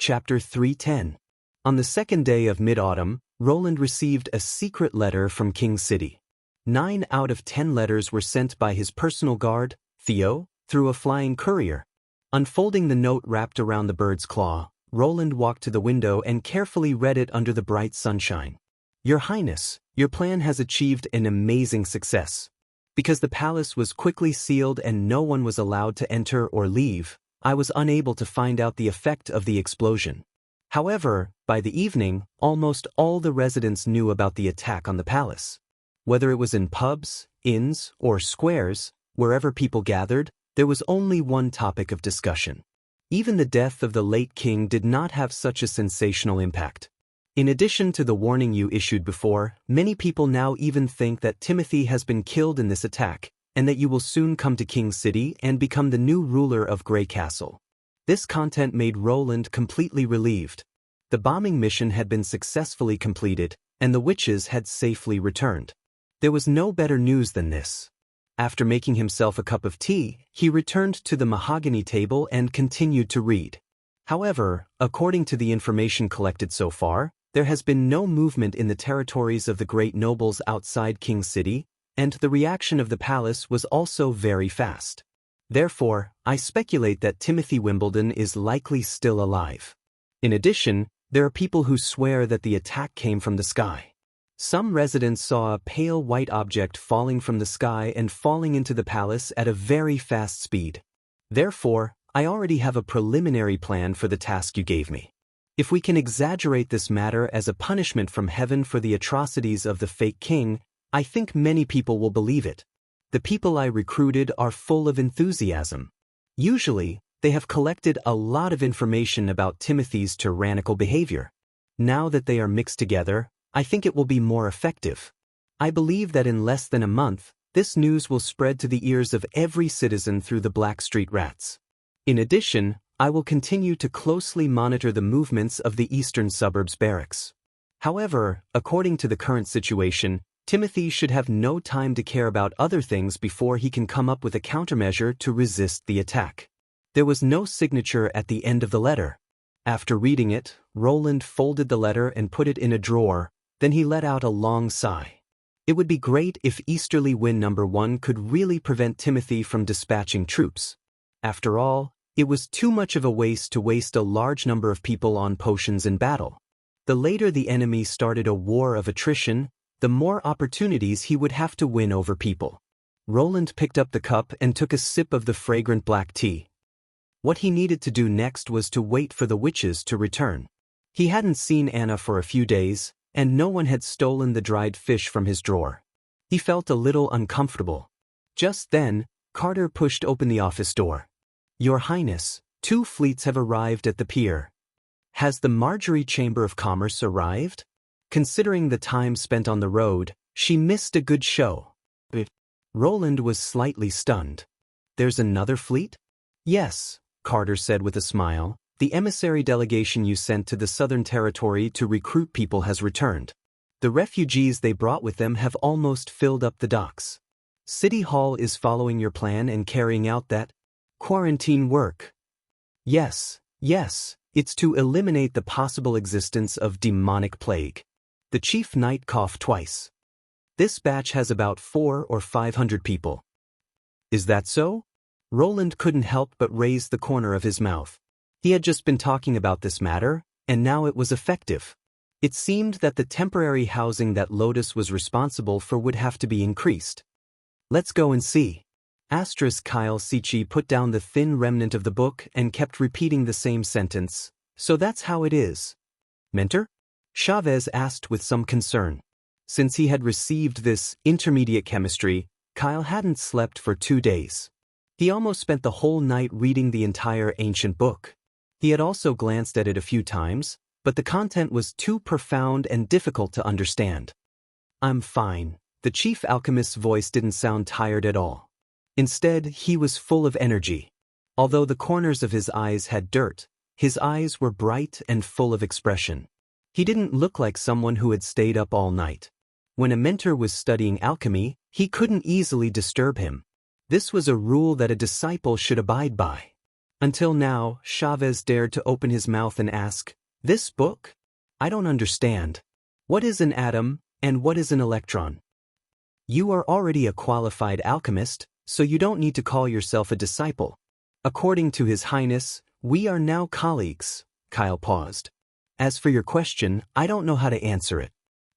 Chapter 310. On the second day of mid-autumn, Roland received a secret letter from King City. 9 out of 10 letters were sent by his personal guard, Theo, through a flying courier. Unfolding the note wrapped around the bird's claw, Roland walked to the window and carefully read it under the bright sunshine. Your Highness, your plan has achieved an amazing success. Because the palace was quickly sealed and no one was allowed to enter or leave, I was unable to find out the effect of the explosion. However, by the evening, almost all the residents knew about the attack on the palace. Whether it was in pubs, inns, or squares, wherever people gathered, there was only one topic of discussion. Even the death of the late king did not have such a sensational impact. In addition to the warning you issued before, many people now even think that Timothy has been killed in this attack, and that you will soon come to King City and become the new ruler of Grey Castle. This content made Roland completely relieved. The bombing mission had been successfully completed, and the witches had safely returned. There was no better news than this. After making himself a cup of tea, he returned to the mahogany table and continued to read. However, according to the information collected so far, there has been no movement in the territories of the great nobles outside King City, and the reaction of the palace was also very fast. Therefore, I speculate that Timothy Wimbledon is likely still alive. In addition, there are people who swear that the attack came from the sky. Some residents saw a pale white object falling from the sky and falling into the palace at a very fast speed. Therefore, I already have a preliminary plan for the task you gave me. If we can exaggerate this matter as a punishment from heaven for the atrocities of the fake king, I think many people will believe it. The people I recruited are full of enthusiasm. Usually, they have collected a lot of information about Timothy's tyrannical behavior. Now that they are mixed together, I think it will be more effective. I believe that in less than a month, this news will spread to the ears of every citizen through the Black Street Rats. In addition, I will continue to closely monitor the movements of the eastern suburbs barracks. However, according to the current situation, Timothy should have no time to care about other things before he can come up with a countermeasure to resist the attack. There was no signature at the end of the letter. After reading it, Roland folded the letter and put it in a drawer, then he let out a long sigh. It would be great if Easterly Wind No. 1 could really prevent Timothy from dispatching troops. After all, it was too much of a waste to waste a large number of people on potions in battle. The later the enemy started a war of attrition, the more opportunities he would have to win over people. Roland picked up the cup and took a sip of the fragrant black tea. What he needed to do next was to wait for the witches to return. He hadn't seen Anna for a few days, and no one had stolen the dried fish from his drawer. He felt a little uncomfortable. Just then, Carter pushed open the office door. Your Highness, 2 fleets have arrived at the pier. Has the Marjorie Chamber of Commerce arrived? Considering the time spent on the road, she missed a good show. Roland was slightly stunned. There's another fleet? Yes, Carter said with a smile. The emissary delegation you sent to the Southern Territory to recruit people has returned. The refugees they brought with them have almost filled up the docks. City Hall is following your plan and carrying out that quarantine work. Yes, it's to eliminate the possible existence of demonic plague. The chief knight coughed twice. This batch has about 400 or 500 people. Is that so? Roland couldn't help but raise the corner of his mouth. He had just been talking about this matter, and now it was effective. It seemed that the temporary housing that Lotus was responsible for would have to be increased. Let's go and see. Kyle Sichi put down the thin remnant of the book and kept repeating the same sentence. So that's how it is. Mentor? Chavez asked with some concern. Since he had received this intermediate chemistry, Kyle hadn't slept for 2 days. He almost spent the whole night reading the entire ancient book. He had also glanced at it a few times, but the content was too profound and difficult to understand. I'm fine. The chief alchemist's voice didn't sound tired at all. Instead, he was full of energy. Although the corners of his eyes had dirt, his eyes were bright and full of expression. He didn't look like someone who had stayed up all night. When a mentor was studying alchemy, he couldn't easily disturb him. This was a rule that a disciple should abide by. Until now, Chavez dared to open his mouth and ask, "This book? I don't understand. What is an atom, and what is an electron?" "You are already a qualified alchemist, so you don't need to call yourself a disciple. According to His Highness, we are now colleagues." Kyle paused. "As for your question, I don't know how to answer it.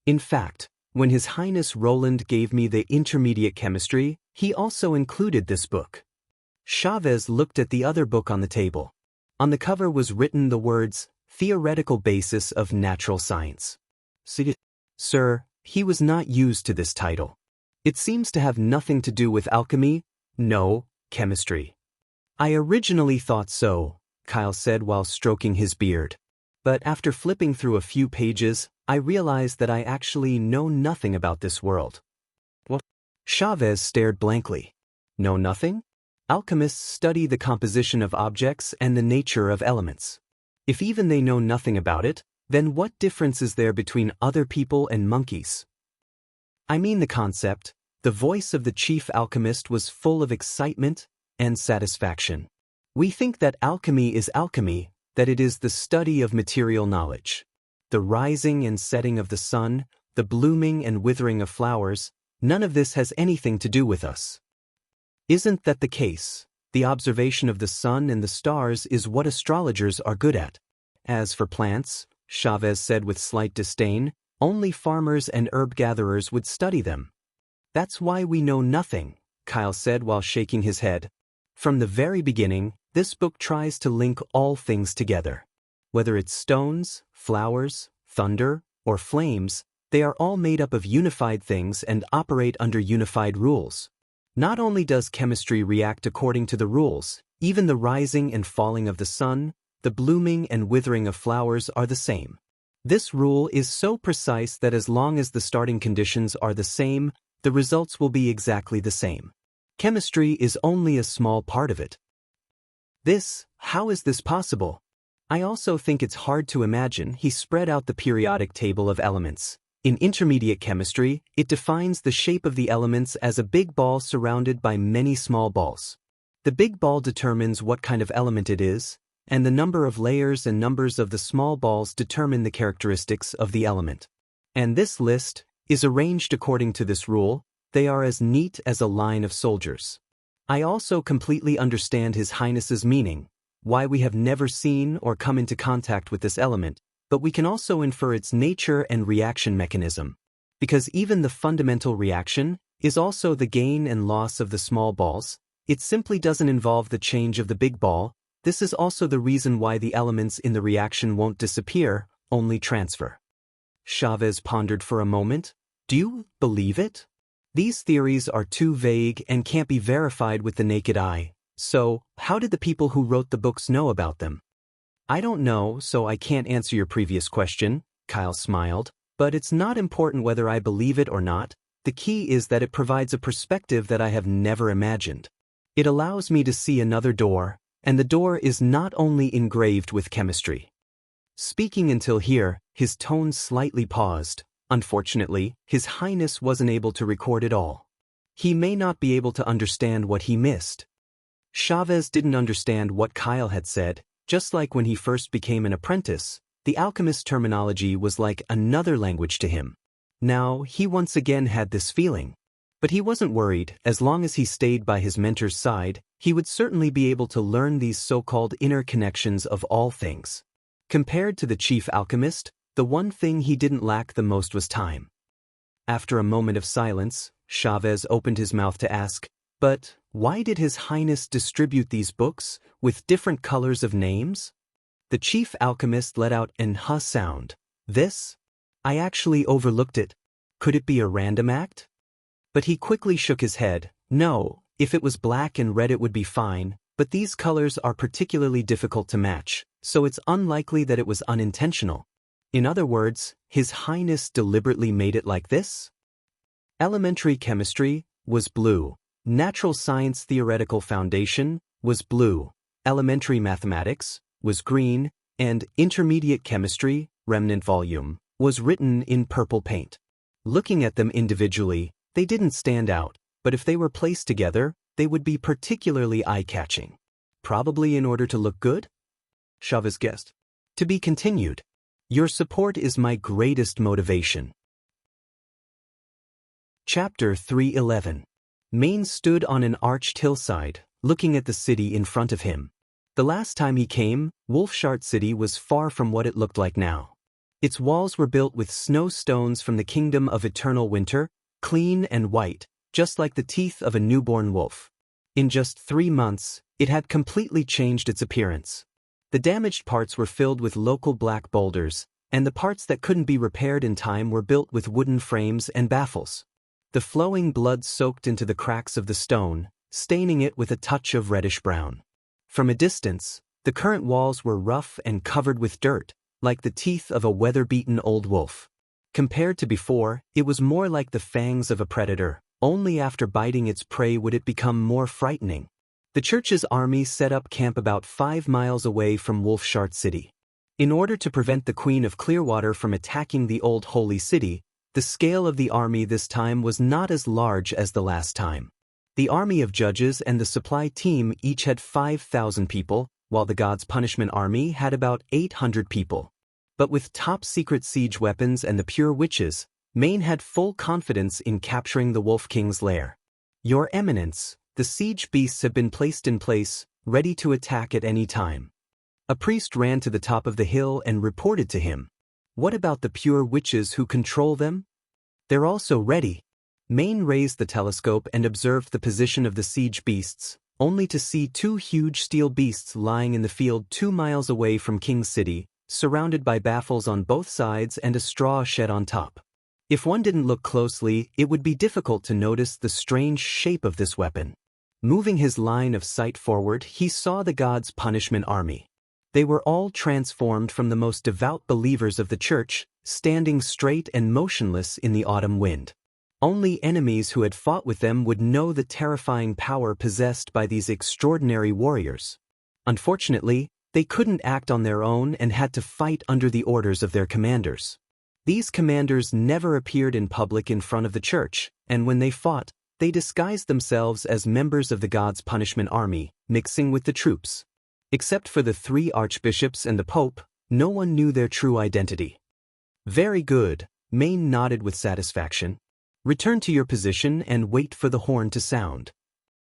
In fact, when His Highness Roland gave me the intermediate chemistry, he also included this book." Chavez looked at the other book on the table. On the cover was written the words, "Theoretical Basis of Natural Science." Sir, he was not used to this title. It seems to have nothing to do with alchemy, no, chemistry. "I originally thought so," Kyle said while stroking his beard. "But after flipping through a few pages, I realized that I actually know nothing about this world." What? Chavez stared blankly. Know nothing? Alchemists study the composition of objects and the nature of elements. If even they know nothing about it, then what difference is there between other people and monkeys? "I mean the concept." The voice of the chief alchemist was full of excitement and satisfaction. "We think that alchemy is alchemy, that it is the study of material knowledge. The rising and setting of the sun, the blooming and withering of flowers, none of this has anything to do with us." "Isn't that the case? The observation of the sun and the stars is what astrologers are good at. As for plants," Chavez said with slight disdain, "only farmers and herb gatherers would study them." "That's why we know nothing," Kyle said while shaking his head. "From the very beginning, this book tries to link all things together. Whether it's stones, flowers, thunder, or flames, they are all made up of unified things and operate under unified rules. Not only does chemistry react according to the rules, even the rising and falling of the sun, the blooming and withering of flowers are the same. This rule is so precise that as long as the starting conditions are the same, the results will be exactly the same. Chemistry is only a small part of it." How is this possible? "I also think it's hard to imagine." He spread out the periodic table of elements. In intermediate chemistry, it defines the shape of the elements as a big ball surrounded by many small balls. The big ball determines what kind of element it is, and the number of layers and numbers of the small balls determine the characteristics of the element. And this list is arranged according to this rule. They are as neat as a line of soldiers. I also completely understand His Highness's meaning, why we have never seen or come into contact with this element, but we can also infer its nature and reaction mechanism. Because even the fundamental reaction is also the gain and loss of the small balls, it simply doesn't involve the change of the big ball. This is also the reason why the elements in the reaction won't disappear, only transfer." Chavez pondered for a moment. "Do you believe it? These theories are too vague and can't be verified with the naked eye. So, how did the people who wrote the books know about them?" "I don't know, so I can't answer your previous question," Kyle smiled. "But it's not important whether I believe it or not. The key is that it provides a perspective that I have never imagined. It allows me to see another door, and the door is not only engraved with chemistry." Speaking until here, his tone slightly paused. Unfortunately, His Highness wasn't able to record it all. He may not be able to understand what he missed. Chavez didn't understand what Kyle had said. Just like when he first became an apprentice, the alchemist's terminology was like another language to him. Now, he once again had this feeling. But he wasn't worried. As long as he stayed by his mentor's side, he would certainly be able to learn these so-called inner connections of all things. Compared to the chief alchemist, the one thing he didn't lack the most was time. After a moment of silence, Chavez opened his mouth to ask, "But why did His Highness distribute these books with different colors of names?" The chief alchemist let out an "huh" sound. I actually overlooked it. Could it be a random act?" But he quickly shook his head. "No, if it was black and red it would be fine, but these colors are particularly difficult to match, so it's unlikely that it was unintentional. In other words, His Highness deliberately made it like this?" Elementary chemistry was blue. Natural science theoretical foundation was blue. Elementary mathematics was green, and intermediate chemistry, remnant volume, was written in purple paint. Looking at them individually, they didn't stand out, but if they were placed together, they would be particularly eye-catching. probably in order to look good? Chavez guessed. To be continued. Your support is my greatest motivation. Chapter 3:11. Maine stood on an arched hillside, looking at the city in front of him. The last time he came, Wolfshart City was far from what it looked like now. Its walls were built with snow stones from the kingdom of eternal winter, clean and white, just like the teeth of a newborn wolf. In just 3 months, it had completely changed its appearance. The damaged parts were filled with local black boulders, and the parts that couldn't be repaired in time were built with wooden frames and baffles. The flowing blood soaked into the cracks of the stone, staining it with a touch of reddish-brown. From a distance, the current walls were rough and covered with dirt, like the teeth of a weather-beaten old wolf. Compared to before, it was more like the fangs of a predator. Only after biting its prey would it become more frightening. The church's army set up camp about 5 miles away from Wolfshart City. In order to prevent the Queen of Clearwater from attacking the old holy city, the scale of the army this time was not as large as the last time. The army of judges and the supply team each had 5,000 people, while the God's Punishment army had about 800 people. But with top-secret siege weapons and the pure witches, Maine had full confidence in capturing the Wolf King's lair. Your Eminence, the siege beasts have been placed in place, ready to attack at any time. A priest ran to the top of the hill and reported to him. What about the pure witches who control them? They're also ready. Maine raised the telescope and observed the position of the siege beasts, only to see 2 huge steel beasts lying in the field 2 miles away from King's City, surrounded by baffles on both sides and a straw shed on top. If one didn't look closely, it would be difficult to notice the strange shape of this weapon. Moving his line of sight forward, he saw the God's Punishment army. They were all transformed from the most devout believers of the church, standing straight and motionless in the autumn wind. Only enemies who had fought with them would know the terrifying power possessed by these extraordinary warriors. Unfortunately, they couldn't act on their own and had to fight under the orders of their commanders. These commanders never appeared in public in front of the church, and when they fought, they disguised themselves as members of the God's Punishment army, mixing with the troops. Except for the 3 archbishops and the Pope, no one knew their true identity. Very good, Maine nodded with satisfaction. Return to your position and wait for the horn to sound.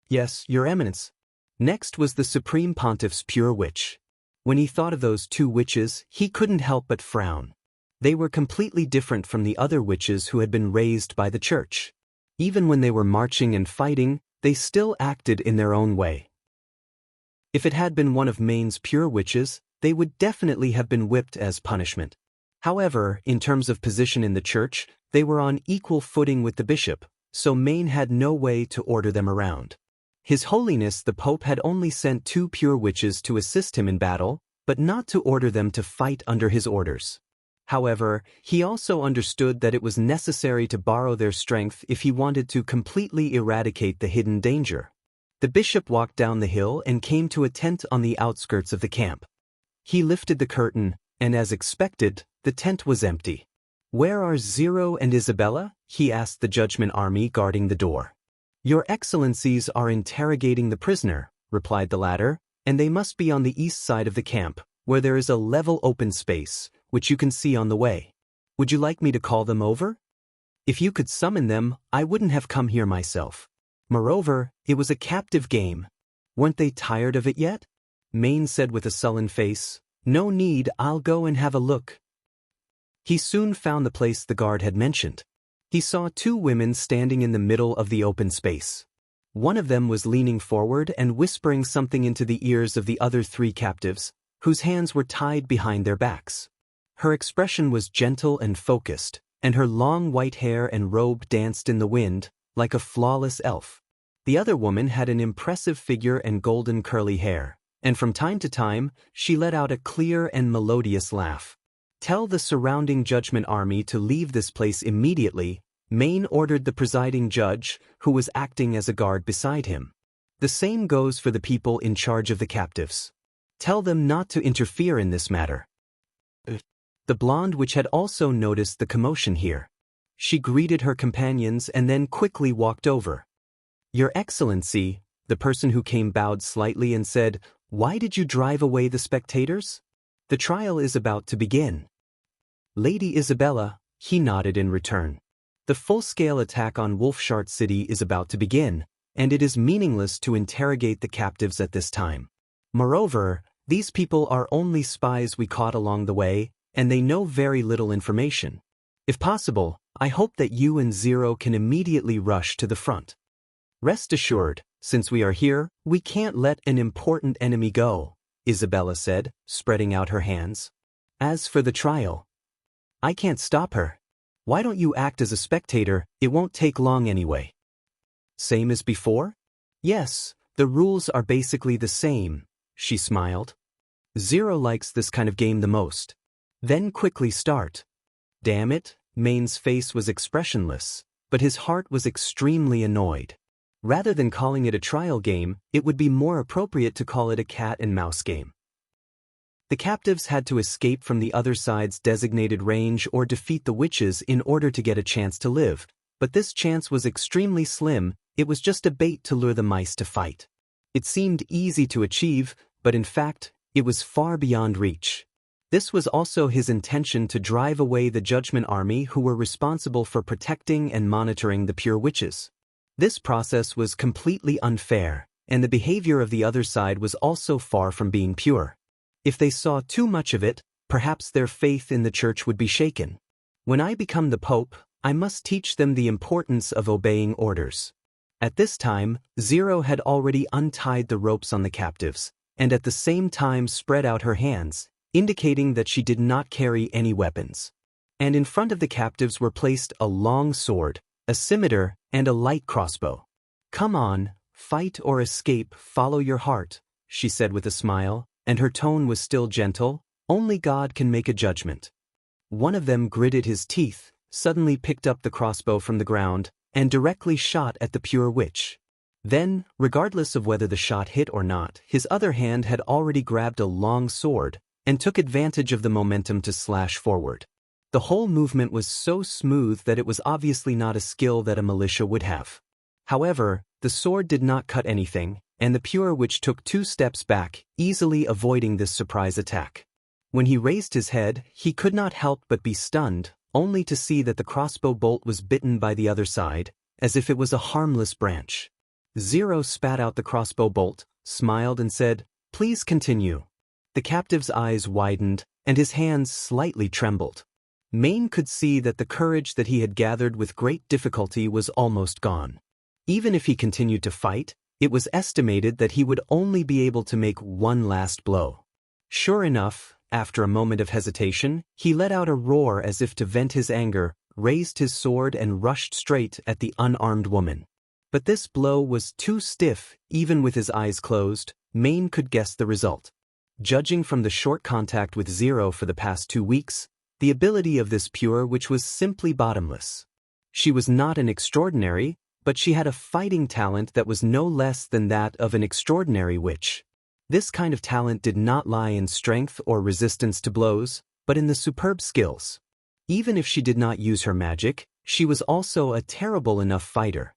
Yes, Your Eminence. Next was the Supreme Pontiff's pure witch. When he thought of those 2 witches, he couldn't help but frown. They were completely different from the other witches who had been raised by the church. Even when they were marching and fighting, they still acted in their own way. If it had been one of Maine's pure witches, they would definitely have been whipped as punishment. However, in terms of position in the church, they were on equal footing with the bishop, so Maine had no way to order them around. His Holiness the Pope had only sent 2 pure witches to assist him in battle, but not to order them to fight under his orders. However, he also understood that it was necessary to borrow their strength if he wanted to completely eradicate the hidden danger. The bishop walked down the hill and came to a tent on the outskirts of the camp. He lifted the curtain, and as expected, the tent was empty. Where are Zero and Isabella? He asked the Judgment army guarding the door. Your Excellencies are interrogating the prisoner, replied the latter, and they must be on the east side of the camp, where there is a level open space, which you can see on the way. Would you like me to call them over? If you could summon them, I wouldn't have come here myself. Moreover, it was a captive game. Weren't they tired of it yet? Maine said with a sullen face. No need, I'll go and have a look. He soon found the place the guard had mentioned. He saw 2 women standing in the middle of the open space. One of them was leaning forward and whispering something into the ears of the other 3 captives, whose hands were tied behind their backs. Her expression was gentle and focused, and her long white hair and robe danced in the wind, like a flawless elf. The other woman had an impressive figure and golden curly hair, and from time to time, she let out a clear and melodious laugh. Tell the surrounding Judgment army to leave this place immediately, Maine ordered the presiding judge, who was acting as a guard beside him. The same goes for the people in charge of the captives. Tell them not to interfere in this matter. The blonde witch had also noticed the commotion here. She greeted her companions and then quickly walked over. Your Excellency, the person who came bowed slightly and said, Why did you drive away the spectators? The trial is about to begin. Lady Isabella, he nodded in return. The full-scale attack on Wolfshart City is about to begin, and it is meaningless to interrogate the captives at this time. Moreover, these people are only spies we caught along the way, and they know very little information. If possible, I hope that you and Zero can immediately rush to the front. Rest assured, since we are here, we can't let an important enemy go, Isabella said, spreading out her hands. As for the trial, I can't stop her. Why don't you act as a spectator? It won't take long anyway. Same as before? Yes, the rules are basically the same, she smiled. Zero likes this kind of game the most. Then quickly start. Damn it, Main's face was expressionless, but his heart was extremely annoyed. Rather than calling it a trial game, it would be more appropriate to call it a cat and mouse game. The captives had to escape from the other side's designated range or defeat the witches in order to get a chance to live, but this chance was extremely slim. It was just a bait to lure the mice to fight. It seemed easy to achieve, but in fact, it was far beyond reach. This was also his intention to drive away the Judgment Army who were responsible for protecting and monitoring the pure witches. This process was completely unfair, and the behavior of the other side was also far from being pure. If they saw too much of it, perhaps their faith in the church would be shaken. When I become the Pope, I must teach them the importance of obeying orders. At this time, Zero had already untied the ropes on the captives, and at the same time spread out her hands, indicating that she did not carry any weapons. And in front of the captives were placed a long sword, a scimitar, and a light crossbow. Come on, fight or escape, follow your heart, she said with a smile, and her tone was still gentle. Only God can make a judgment. One of them gritted his teeth, suddenly picked up the crossbow from the ground, and directly shot at the pure witch. Then, regardless of whether the shot hit or not, his other hand had already grabbed a long sword, and took advantage of the momentum to slash forward. The whole movement was so smooth that it was obviously not a skill that a militia would have. However, the sword did not cut anything, and the pure witch took 2 steps back, easily avoiding this surprise attack. When he raised his head, he could not help but be stunned, only to see that the crossbow bolt was bitten by the other side, as if it was a harmless branch. Zero spat out the crossbow bolt, smiled and said, "Please continue." The captive's eyes widened, and his hands slightly trembled. Maine could see that the courage that he had gathered with great difficulty was almost gone. Even if he continued to fight, it was estimated that he would only be able to make one last blow. Sure enough, after a moment of hesitation, he let out a roar as if to vent his anger, raised his sword and rushed straight at the unarmed woman. But this blow was too stiff. Even with his eyes closed, Maine could guess the result. Judging from the short contact with Zero for the past 2 weeks, the ability of this pure witch was simply bottomless. She was not an extraordinary, but she had a fighting talent that was no less than that of an extraordinary witch. This kind of talent did not lie in strength or resistance to blows, but in the superb skills. Even if she did not use her magic, she was also a terrible enough fighter.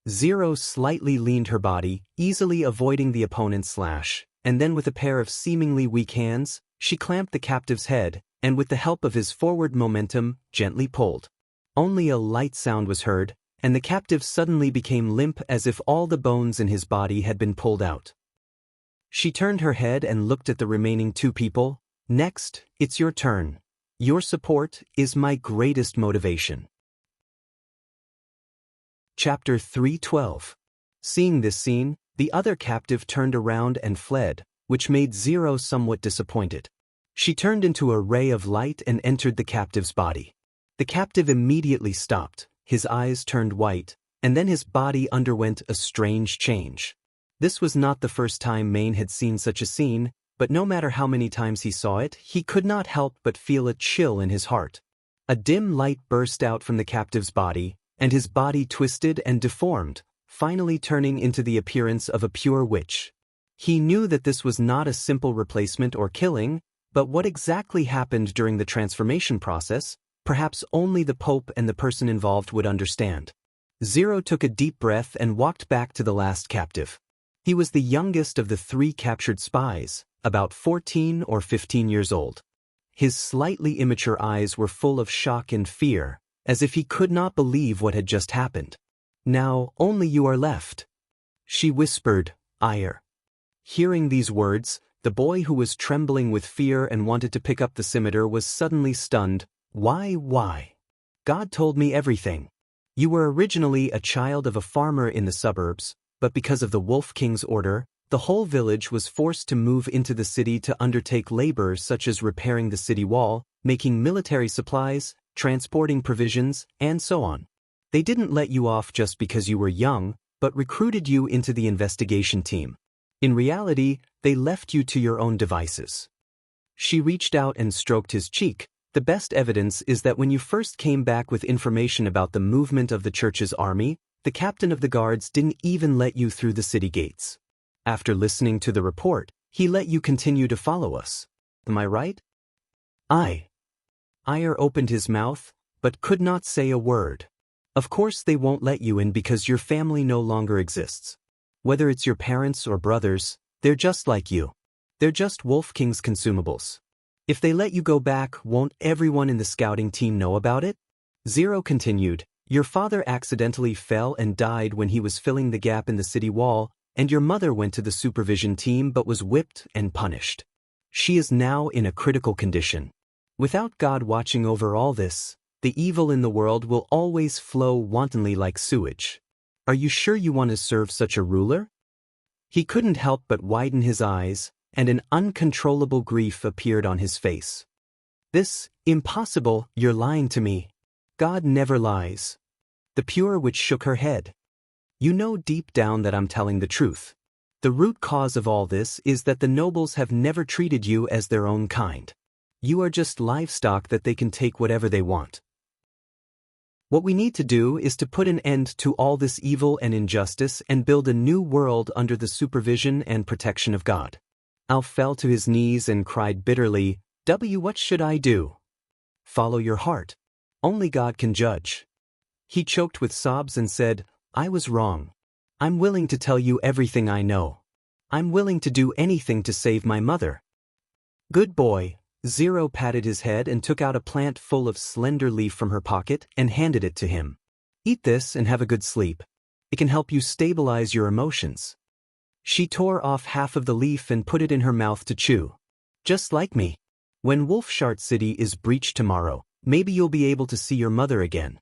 Zero slightly leaned her body, easily avoiding the opponent's slash, and then with a pair of seemingly weak hands, she clamped the captive's head, and with the help of his forward momentum, gently pulled. Only a light sound was heard, and the captive suddenly became limp as if all the bones in his body had been pulled out. She turned her head and looked at the remaining 2 people. "Next, it's your turn. Your support is my greatest motivation." Chapter 3:12. Seeing this scene, the other captive turned around and fled, which made Zero somewhat disappointed. She turned into a ray of light and entered the captive's body. The captive immediately stopped, his eyes turned white, and then his body underwent a strange change. This was not the first time Maine had seen such a scene, but no matter how many times he saw it, he could not help but feel a chill in his heart. A dim light burst out from the captive's body, and his body twisted and deformed, finally turning into the appearance of a pure witch. He knew that this was not a simple replacement or killing, but what exactly happened during the transformation process, perhaps only the Pope and the person involved would understand. Zero took a deep breath and walked back to the last captive. He was the youngest of the 3 captured spies, about 14 or 15 years old. His slightly immature eyes were full of shock and fear, as if he could not believe what had just happened. "Now only you are left," she whispered, ire. Hearing these words, the boy who was trembling with fear and wanted to pick up the scimitar was suddenly stunned. Why? God told me everything. You were originally a child of a farmer in the suburbs, but because of the Wolf King's order, the whole village was forced to move into the city to undertake labor such as repairing the city wall, making military supplies, transporting provisions, and so on. They didn't let you off just because you were young, but recruited you into the investigation team. In reality, they left you to your own devices. She reached out and stroked his cheek. The best evidence is that when you first came back with information about the movement of the church's army, the captain of the guards didn't even let you through the city gates. After listening to the report, he let you continue to follow us. Am I right? Ire opened his mouth, but could not say a word. Of course they won't let you in because your family no longer exists. Whether it's your parents or brothers, they're just like you. They're just Wolf King's consumables. If they let you go back, won't everyone in the scouting team know about it? Zero continued, your father accidentally fell and died when he was filling the gap in the city wall, and your mother went to the supervision team but was whipped and punished. She is now in a critical condition. Without God watching over all this, the evil in the world will always flow wantonly like sewage. Are you sure you want to serve such a ruler? He couldn't help but widen his eyes, and an uncontrollable grief appeared on his face. This, impossible, you're lying to me. God never lies. The Pure Witch shook her head. You know deep down that I'm telling the truth. The root cause of all this is that the nobles have never treated you as their own kind. You are just livestock that they can take whatever they want. What we need to do is to put an end to all this evil and injustice and build a new world under the supervision and protection of God. Al fell to his knees and cried bitterly, What should I do? Follow your heart. Only God can judge. He choked with sobs and said, I was wrong. I'm willing to tell you everything I know. I'm willing to do anything to save my mother. Good boy. Zero patted his head and took out a plant full of slender leaf from her pocket and handed it to him. Eat this and have a good sleep. It can help you stabilize your emotions. She tore off half of the leaf and put it in her mouth to chew. Just like me. When Wolfshart City is breached tomorrow, maybe you'll be able to see your mother again.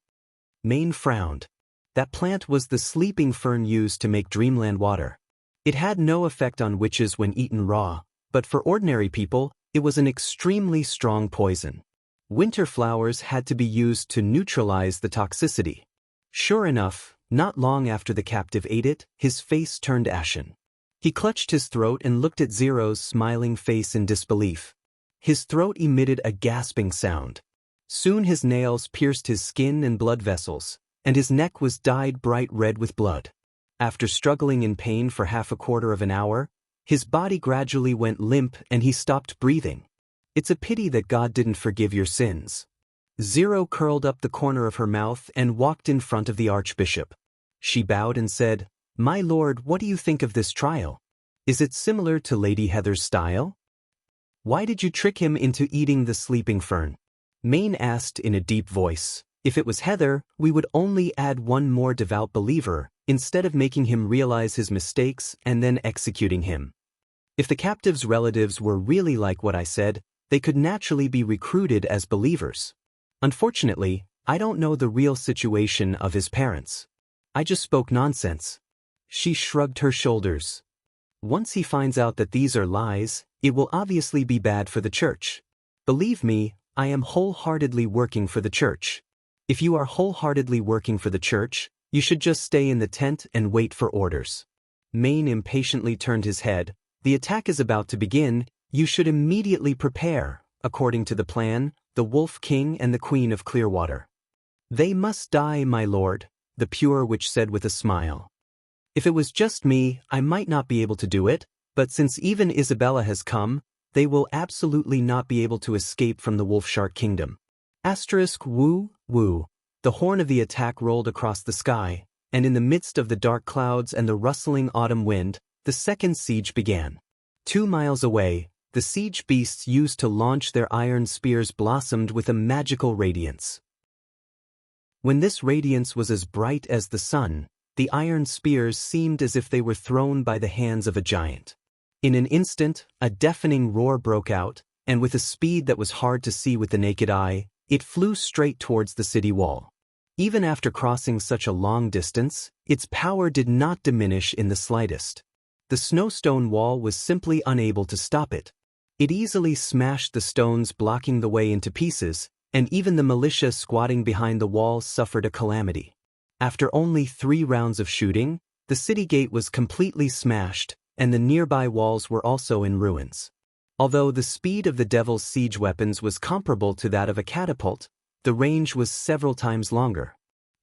Maine frowned. That plant was the sleeping fern used to make dreamland water. It had no effect on witches when eaten raw, but for ordinary people, it was an extremely strong poison. Winter flowers had to be used to neutralize the toxicity. Sure enough, not long after the captive ate it, his face turned ashen. He clutched his throat and looked at Zero's smiling face in disbelief. His throat emitted a gasping sound. Soon his nails pierced his skin and blood vessels, and his neck was dyed bright red with blood. After struggling in pain for half a quarter of an hour, his body gradually went limp and he stopped breathing. It's a pity that God didn't forgive your sins. Zero curled up the corner of her mouth and walked in front of the archbishop. She bowed and said, My lord, what do you think of this trial? Is it similar to Lady Heather's style? Why did you trick him into eating the sleeping fern? Maine asked in a deep voice. If it was Heather, we would only add one more devout believer, instead of making him realize his mistakes and then executing him. If the captive's relatives were really like what I said, they could naturally be recruited as believers. Unfortunately, I don't know the real situation of his parents. I just spoke nonsense. She shrugged her shoulders. Once he finds out that these are lies, it will obviously be bad for the church. Believe me, I am wholeheartedly working for the church. If you are wholeheartedly working for the church, you should just stay in the tent and wait for orders. Maine impatiently turned his head. The attack is about to begin. You should immediately prepare, according to the plan, the Wolf King and the Queen of Clearwater. They must die, my lord, the Pure Witch said with a smile. If it was just me, I might not be able to do it, but since even Isabella has come, they will absolutely not be able to escape from the Wolfshark Kingdom. Woo, woo. The horn of the attack rolled across the sky, and in the midst of the dark clouds and the rustling autumn wind, the second siege began. 2 miles away, the siege beasts used to launch their iron spears blossomed with a magical radiance. When this radiance was as bright as the sun, the iron spears seemed as if they were thrown by the hands of a giant. In an instant, a deafening roar broke out, and with a speed that was hard to see with the naked eye, it flew straight towards the city wall. Even after crossing such a long distance, its power did not diminish in the slightest. The snowstone wall was simply unable to stop it. It easily smashed the stones blocking the way into pieces, and even the militia squatting behind the wall suffered a calamity. After only 3 rounds of shooting, the city gate was completely smashed, and the nearby walls were also in ruins. Although the speed of the devil's siege weapons was comparable to that of a catapult, the range was several times longer.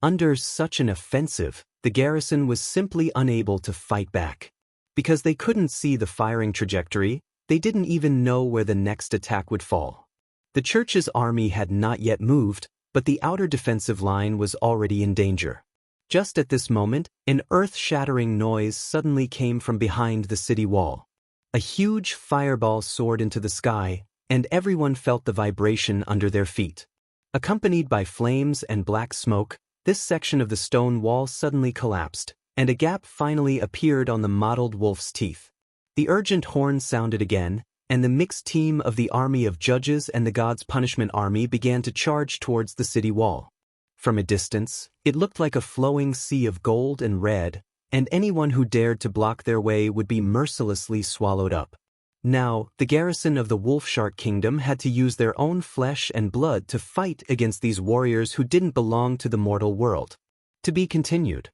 Under such an offensive, the garrison was simply unable to fight back. Because they couldn't see the firing trajectory, they didn't even know where the next attack would fall. The church's army had not yet moved, but the outer defensive line was already in danger. Just at this moment, an earth-shattering noise suddenly came from behind the city wall. A huge fireball soared into the sky, and everyone felt the vibration under their feet. Accompanied by flames and black smoke, this section of the stone wall suddenly collapsed, and a gap finally appeared on the mottled wolf's teeth. The urgent horn sounded again, and the mixed team of the army of judges and the God's punishment army began to charge towards the city wall. From a distance, it looked like a flowing sea of gold and red, and anyone who dared to block their way would be mercilessly swallowed up. Now, the garrison of the Wolfshark Kingdom had to use their own flesh and blood to fight against these warriors who didn't belong to the mortal world. To be continued.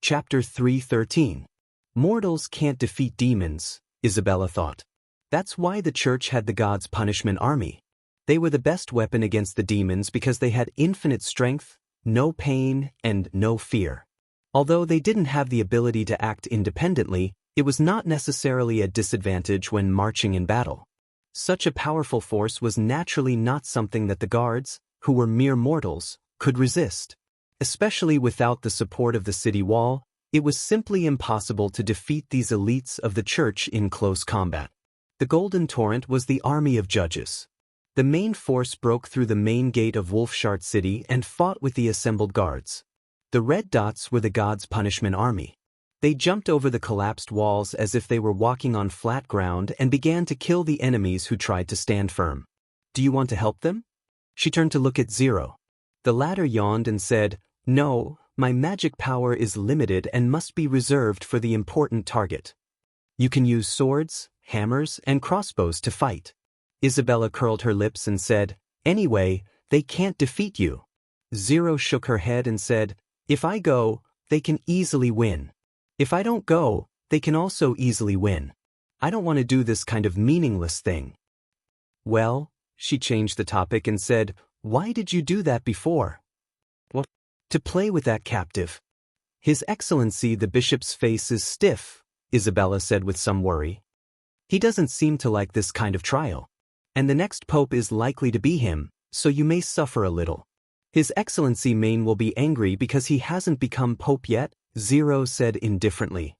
Chapter 3:13. Mortals can't defeat demons, Isabella thought. That's why the church had the God's punishment army. They were the best weapon against the demons because they had infinite strength, no pain, and no fear. Although they didn't have the ability to act independently, it was not necessarily a disadvantage when marching in battle. Such a powerful force was naturally not something that the guards, who were mere mortals, could resist. Especially without the support of the city wall, it was simply impossible to defeat these elites of the church in close combat. The Golden Torrent was the army of judges. The main force broke through the main gate of Wolfshart City and fought with the assembled guards. The red dots were the God's punishment army. They jumped over the collapsed walls as if they were walking on flat ground and began to kill the enemies who tried to stand firm. Do you want to help them? She turned to look at Zero. The latter yawned and said, No, my magic power is limited and must be reserved for the important target. You can use swords, hammers, and crossbows to fight. Isabella curled her lips and said, Anyway, they can't defeat you. Zero shook her head and said, If I go, they can easily win. If I don't go, they can also easily win. I don't want to do this kind of meaningless thing. Well, she changed the topic and said, Why did you do that before? What? To play with that captive. His Excellency the Bishop's face is stiff, Isabella said with some worry. He doesn't seem to like this kind of trial. And the next pope is likely to be him, so you may suffer a little. His Excellency Maine will be angry because he hasn't become pope yet, Zero said indifferently.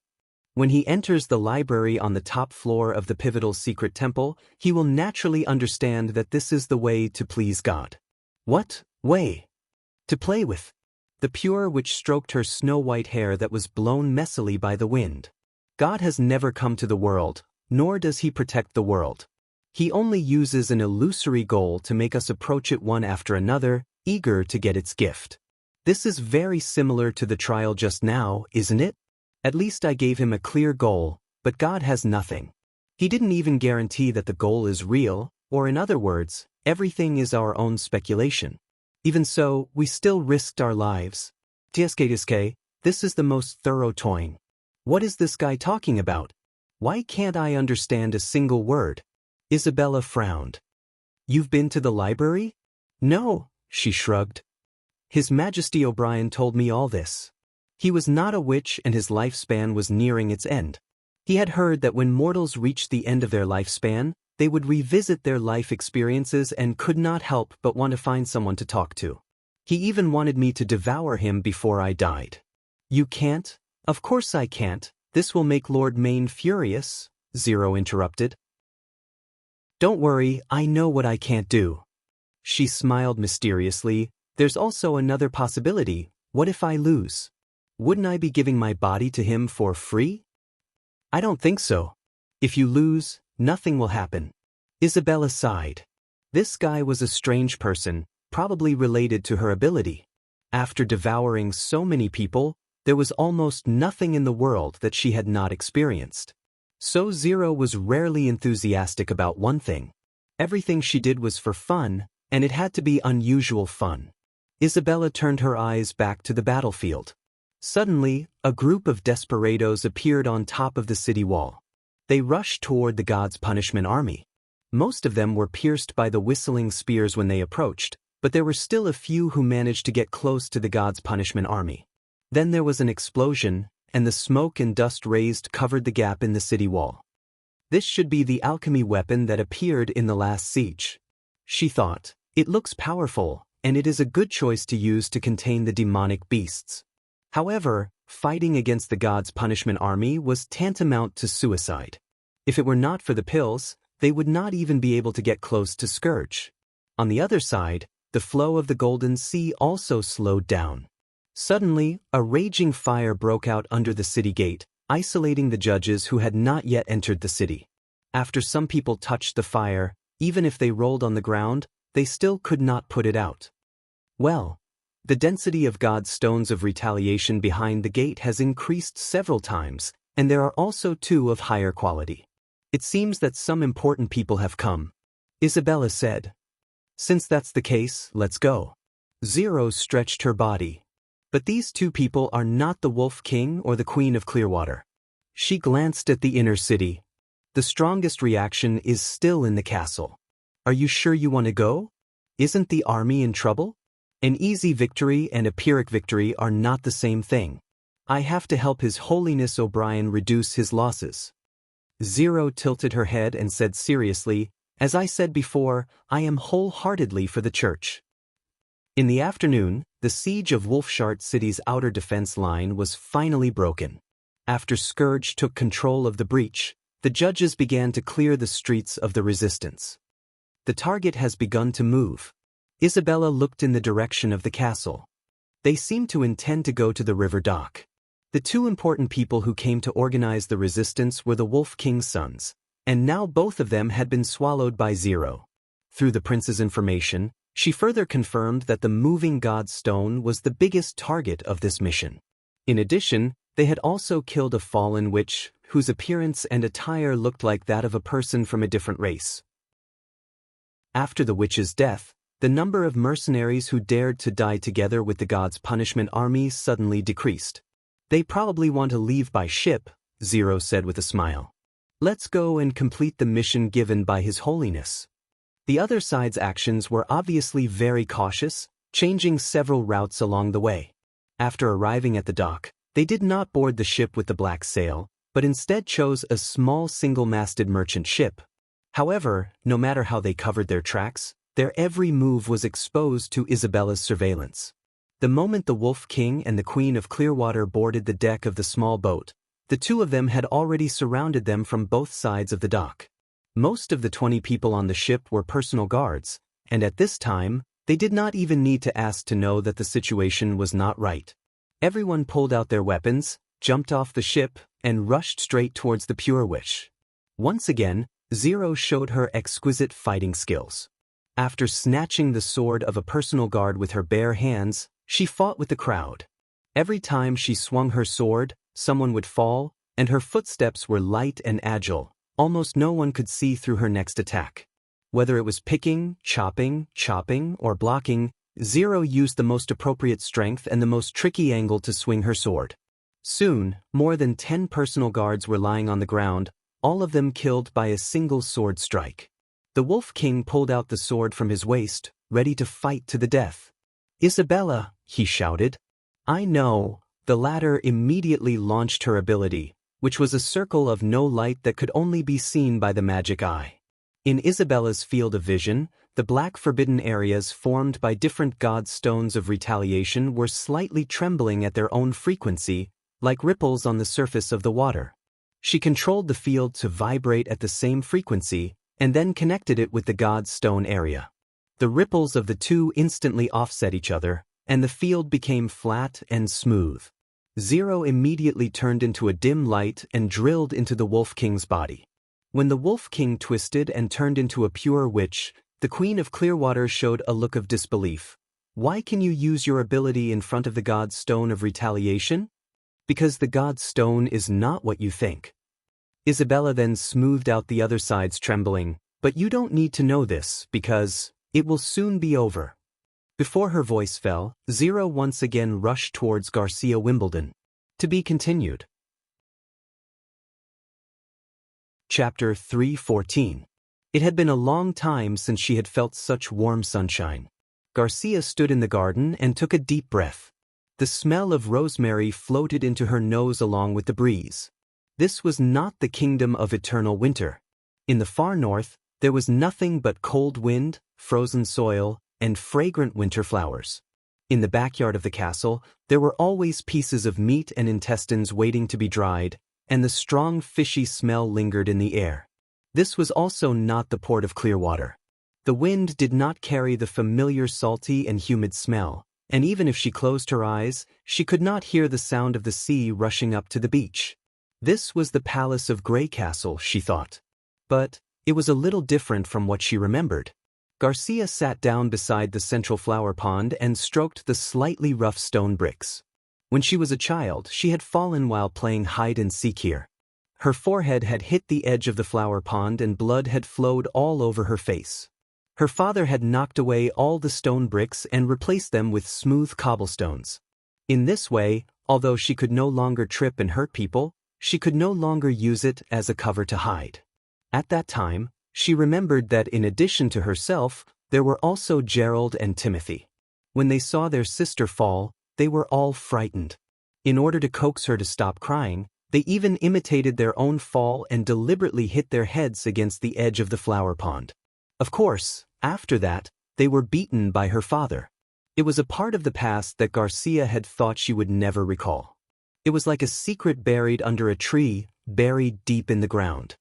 When he enters the library on the top floor of the pivotal secret temple, he will naturally understand that this is the way to please God. What way? To play with. The pure which stroked her snow-white hair that was blown messily by the wind. God has never come to the world, nor does he protect the world. He only uses an illusory goal to make us approach it one after another, eager to get its gift. This is very similar to the trial just now, isn't it? At least I gave him a clear goal, but God has nothing. He didn't even guarantee that the goal is real, or in other words, everything is our own speculation. Even so, we still risked our lives. Tiske, this is the most thorough toying. What is this guy talking about? Why can't I understand a single word? Isabella frowned. You've been to the library? No, she shrugged. His Majesty O'Brien told me all this. He was not a witch and his lifespan was nearing its end. He had heard that when mortals reached the end of their lifespan, they would revisit their life experiences and could not help but want to find someone to talk to. He even wanted me to devour him before I died. You can't, Of course I can't. This will make Lord Maine furious, Zero interrupted. Don't worry, I know what I can't do. She smiled mysteriously. There's also another possibility. What if I lose? Wouldn't I be giving my body to him for free? I don't think so. If you lose, nothing will happen. Isabella sighed. This guy was a strange person, probably related to her ability. After devouring so many people, there was almost nothing in the world that she had not experienced. So Zero was rarely enthusiastic about one thing. Everything she did was for fun, and it had to be unusual fun. Isabella turned her eyes back to the battlefield. Suddenly, a group of desperados appeared on top of the city wall. They rushed toward the God's Punishment Army. Most of them were pierced by the whistling spears when they approached, but there were still a few who managed to get close to the God's Punishment Army. Then there was an explosion, and the smoke and dust raised covered the gap in the city wall. This should be the alchemy weapon that appeared in the last siege. She thought, it looks powerful, and it is a good choice to use to contain the demonic beasts. However, fighting against the God's Punishment Army was tantamount to suicide. If it were not for the pills, they would not even be able to get close to Scourge. On the other side, the flow of the Golden Sea also slowed down. Suddenly, a raging fire broke out under the city gate, isolating the judges who had not yet entered the city. After some people touched the fire, even if they rolled on the ground, they still could not put it out. Well, the density of God's stones of retaliation behind the gate has increased several times, and there are also 2 of higher quality. It seems that some important people have come, Isabella said. Since that's the case, let's go. Zero stretched her body. But these 2 people are not the Wolf King or the Queen of Clearwater. She glanced at the inner city. The strongest reaction is still in the castle. Are you sure you want to go? Isn't the army in trouble? An easy victory and a Pyrrhic victory are not the same thing. I have to help His Holiness O'Brien reduce his losses. Zero tilted her head and said seriously, as I said before, I am wholeheartedly for the church. In the afternoon, the siege of Wolfshart City's outer defense line was finally broken. After Scourge took control of the breach, the judges began to clear the streets of the resistance. The target has begun to move. Isabella looked in the direction of the castle. They seemed to intend to go to the river dock. The 2 important people who came to organize the resistance were the Wolf King's sons, and now both of them had been swallowed by Zero. Through the prince's information, she further confirmed that the moving god stone was the biggest target of this mission. In addition, they had also killed a fallen witch, whose appearance and attire looked like that of a person from a different race. After the witch's death, the number of mercenaries who dared to die together with the God's Punishment Army suddenly decreased. They probably want to leave by ship, Zero said with a smile. Let's go and complete the mission given by His Holiness. The other side's actions were obviously very cautious, changing several routes along the way. After arriving at the dock, they did not board the ship with the black sail, but instead chose a small single-masted merchant ship. However, no matter how they covered their tracks, their every move was exposed to Isabella's surveillance. The moment the Wolf King and the Queen of Clearwater boarded the deck of the small boat, the 2 of them had already surrounded them from both sides of the dock. Most of the 20 people on the ship were personal guards, and at this time, they did not even need to ask to know that the situation was not right. Everyone pulled out their weapons, jumped off the ship, and rushed straight towards the Pure Witch. Once again, Zero showed her exquisite fighting skills. After snatching the sword of a personal guard with her bare hands, she fought with the crowd. Every time she swung her sword, someone would fall, and her footsteps were light and agile. Almost no one could see through her next attack. Whether it was picking, chopping, or blocking, Zero used the most appropriate strength and the most tricky angle to swing her sword. Soon, more than 10 personal guards were lying on the ground, all of them killed by a single sword strike. The Wolf King pulled out the sword from his waist, ready to fight to the death. Isabella, he shouted. I know. The latter immediately launched her ability, which was a circle of no light that could only be seen by the magic eye. In Isabella's field of vision, the black forbidden areas formed by different god stones of retaliation were slightly trembling at their own frequency, like ripples on the surface of the water. She controlled the field to vibrate at the same frequency and then connected it with the god's stone area. The ripples of the two instantly offset each other, and the field became flat and smooth. Zero immediately turned into a dim light and drilled into the Wolf King's body. When the Wolf King twisted and turned into a pure witch, the Queen of Clearwater showed a look of disbelief. Why can you use your ability in front of the god's stone of retaliation? Because the god's stone is not what you think. Isabella then smoothed out the other side's trembling, but you don't need to know this, because it will soon be over. Before her voice fell, Zero once again rushed towards Garcia Wimbledon. To be continued. Chapter 3:14. It had been a long time since she had felt such warm sunshine. Garcia stood in the garden and took a deep breath. The smell of rosemary floated into her nose along with the breeze. This was not the kingdom of eternal winter. In the far north, there was nothing but cold wind, frozen soil, and fragrant winter flowers. In the backyard of the castle, there were always pieces of meat and intestines waiting to be dried, and the strong fishy smell lingered in the air. This was also not the port of Clearwater. The wind did not carry the familiar salty and humid smell, and even if she closed her eyes, she could not hear the sound of the sea rushing up to the beach. This was the palace of Grey Castle, she thought. But it was a little different from what she remembered. Garcia sat down beside the central flower pond and stroked the slightly rough stone bricks. When she was a child, she had fallen while playing hide-and-seek here. Her forehead had hit the edge of the flower pond and blood had flowed all over her face. Her father had knocked away all the stone bricks and replaced them with smooth cobblestones. In this way, although she could no longer trip and hurt people, she could no longer use it as a cover to hide. At that time, she remembered that in addition to herself, there were also Gerald and Timothy. When they saw their sister fall, they were all frightened. In order to coax her to stop crying, they even imitated their own fall and deliberately hit their heads against the edge of the flower pond. Of course, after that, they were beaten by her father. It was a part of the past that Garcia had thought she would never recall. It was like a secret buried under a tree, buried deep in the ground.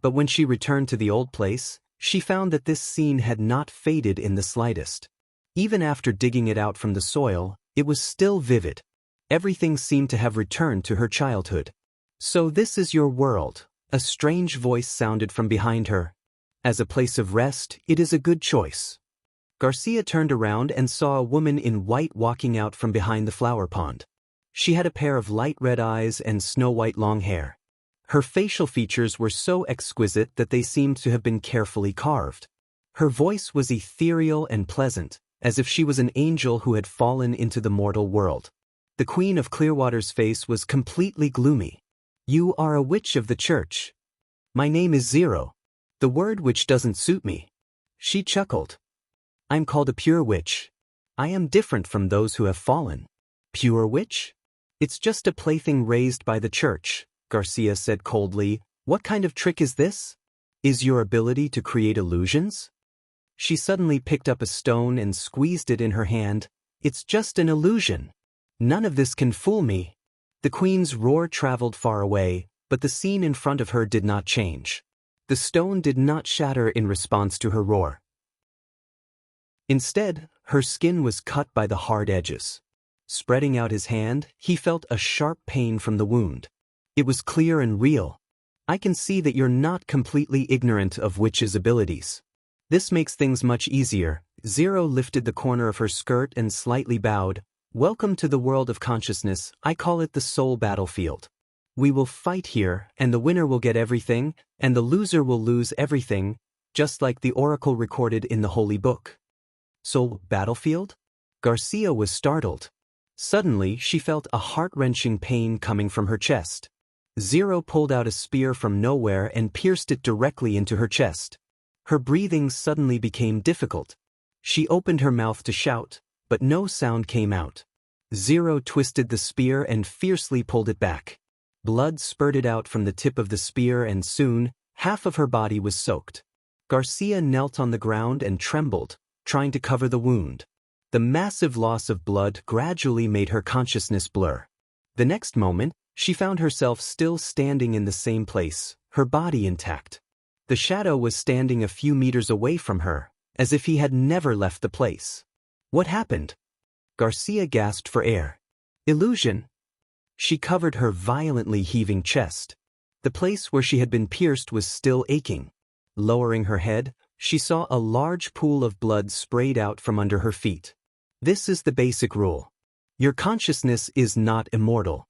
But when she returned to the old place, she found that this scene had not faded in the slightest. Even after digging it out from the soil, it was still vivid. Everything seemed to have returned to her childhood. "So this is your world," a strange voice sounded from behind her. "As a place of rest, it is a good choice." Garcia turned around and saw a woman in white walking out from behind the flower pond. She had a pair of light red eyes and snow-white long hair. Her facial features were so exquisite that they seemed to have been carefully carved. Her voice was ethereal and pleasant, as if she was an angel who had fallen into the mortal world. The Queen of Clearwater's face was completely gloomy. "You are a witch of the church." "My name is Zero. The word witch doesn't suit me." She chuckled. "I'm called a pure witch. I am different from those who have fallen." "Pure witch? It's just a plaything raised by the church," Garcia said coldly. "What kind of trick is this? Is your ability to create illusions?" She suddenly picked up a stone and squeezed it in her hand. "It's just an illusion. None of this can fool me." The Queen's roar traveled far away, but the scene in front of her did not change. The stone did not shatter in response to her roar. Instead, her skin was cut by the hard edges. Spreading out his hand, he felt a sharp pain from the wound. It was clear and real. "I can see that you're not completely ignorant of witches' abilities. This makes things much easier." Zero lifted the corner of her skirt and slightly bowed. "Welcome to the world of consciousness. I call it the soul battlefield. We will fight here, and the winner will get everything, and the loser will lose everything, just like the oracle recorded in the Holy Book." "Soul battlefield?" Garcia was startled. Suddenly, she felt a heart-wrenching pain coming from her chest. Zero pulled out a spear from nowhere and pierced it directly into her chest. Her breathing suddenly became difficult. She opened her mouth to shout, but no sound came out. Zero twisted the spear and fiercely pulled it back. Blood spurted out from the tip of the spear and soon, half of her body was soaked. Garcia knelt on the ground and trembled, trying to cover the wound. The massive loss of blood gradually made her consciousness blur. The next moment, She found herself still standing in the same place, her body intact. The shadow was standing a few meters away from her, as if he had never left the place. What happened? Garcia gasped for air. Illusion. She covered her violently heaving chest. The place where she had been pierced was still aching. Lowering her head, she saw a large pool of blood sprayed out from under her feet. This is the basic rule. Your consciousness is not immortal.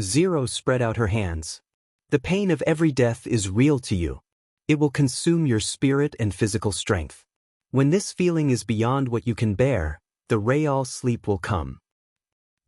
Zero spread out her hands. The pain of every death is real to you. It will consume your spirit and physical strength. When this feeling is beyond what you can bear, the real sleep will come.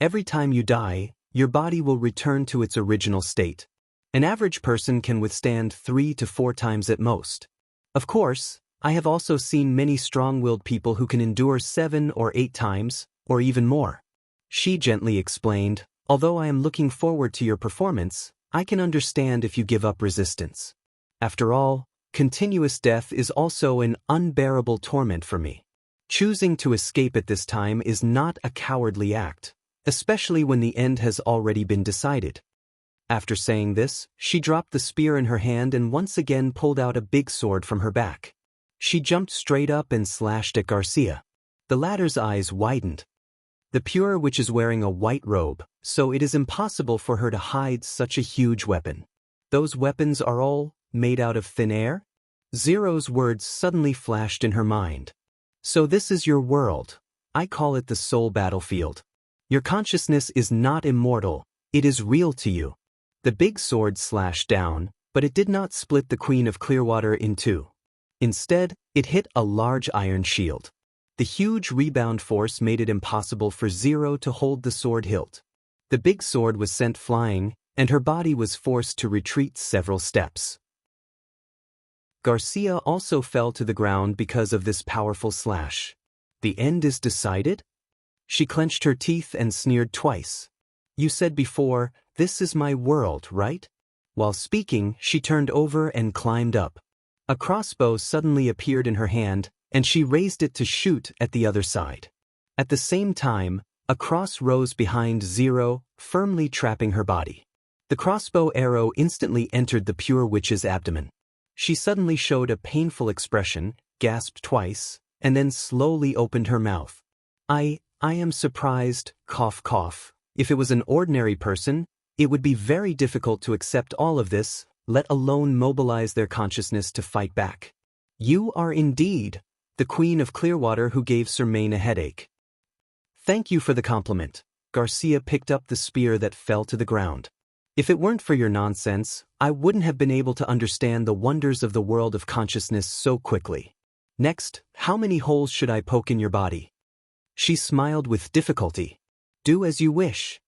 Every time you die, your body will return to its original state. An average person can withstand 3 to 4 times at most. Of course, I have also seen many strong-willed people who can endure 7 or 8 times, or even more. She gently explained, although I am looking forward to your performance, I can understand if you give up resistance. After all, continuous death is also an unbearable torment for me. Choosing to escape at this time is not a cowardly act, especially when the end has already been decided. After saying this, she dropped the spear in her hand and once again pulled out a big sword from her back. She jumped straight up and slashed at Garcia. The latter's eyes widened. The Pure Witch is wearing a white robe, so it is impossible for her to hide such a huge weapon. Those weapons are all made out of thin air? Zero's words suddenly flashed in her mind. So this is your world. I call it the soul battlefield. Your consciousness is not immortal, it is real to you. The big sword slashed down, but it did not split the Queen of Clearwater in two. Instead, it hit a large iron shield. The huge rebound force made it impossible for Zero to hold the sword hilt. The big sword was sent flying, and her body was forced to retreat several steps. Garcia also fell to the ground because of this powerful slash. The end is decided? She clenched her teeth and sneered twice. You said before, this is my world, right? While speaking, she turned over and climbed up. A crossbow suddenly appeared in her hand, and she raised it to shoot at the other side. At the same time, a cross rose behind Zero, firmly trapping her body. The crossbow arrow instantly entered the Pure Witch's abdomen. She suddenly showed a painful expression, gasped twice, and then slowly opened her mouth. I am surprised, cough cough. If it was an ordinary person, it would be very difficult to accept all of this, let alone mobilize their consciousness to fight back. You are indeed the Queen of Clearwater who gave Sir Maine a headache. Thank you for the compliment. Garcia picked up the spear that fell to the ground. If it weren't for your nonsense, I wouldn't have been able to understand the wonders of the world of consciousness so quickly. Next, how many holes should I poke in your body? She smiled with difficulty. Do as you wish.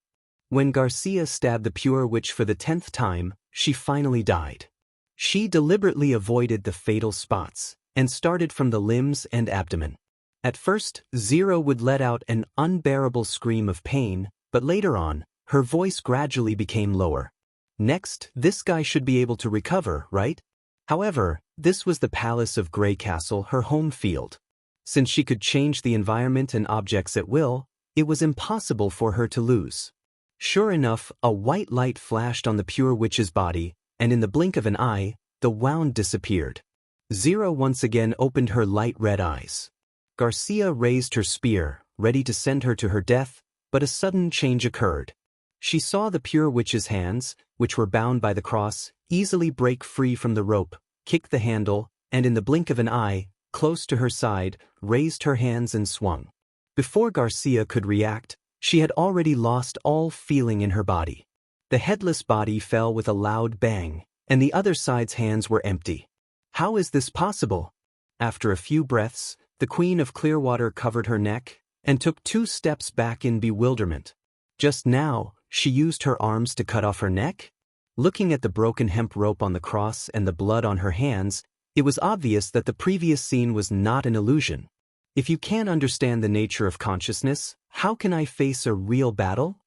When Garcia stabbed the Pure Witch for the 10th time, she finally died. She deliberately avoided the fatal spots, and started from the limbs and abdomen. At first, Zero would let out an unbearable scream of pain, but later on, her voice gradually became lower. Next, this guy should be able to recover, right? However, this was the Palace of Grey Castle, her home field. Since she could change the environment and objects at will, it was impossible for her to lose. Sure enough, a white light flashed on the Pure Witch's body, and in the blink of an eye, the wound disappeared. Zero once again opened her light red eyes. Garcia raised her spear, ready to send her to her death, but a sudden change occurred. She saw the Pure Witch's hands, which were bound by the cross, easily break free from the rope, kick the handle, and in the blink of an eye, close to her side, raised her hands and swung. Before Garcia could react, she had already lost all feeling in her body. The headless body fell with a loud bang, and the other side's hands were empty. How is this possible? After a few breaths, the Queen of Clearwater covered her neck, and took 2 steps back in bewilderment. Just now, she used her arms to cut off her neck? Looking at the broken hemp rope on the cross and the blood on her hands, it was obvious that the previous scene was not an illusion. If you can't understand the nature of consciousness, how can I face a real battle?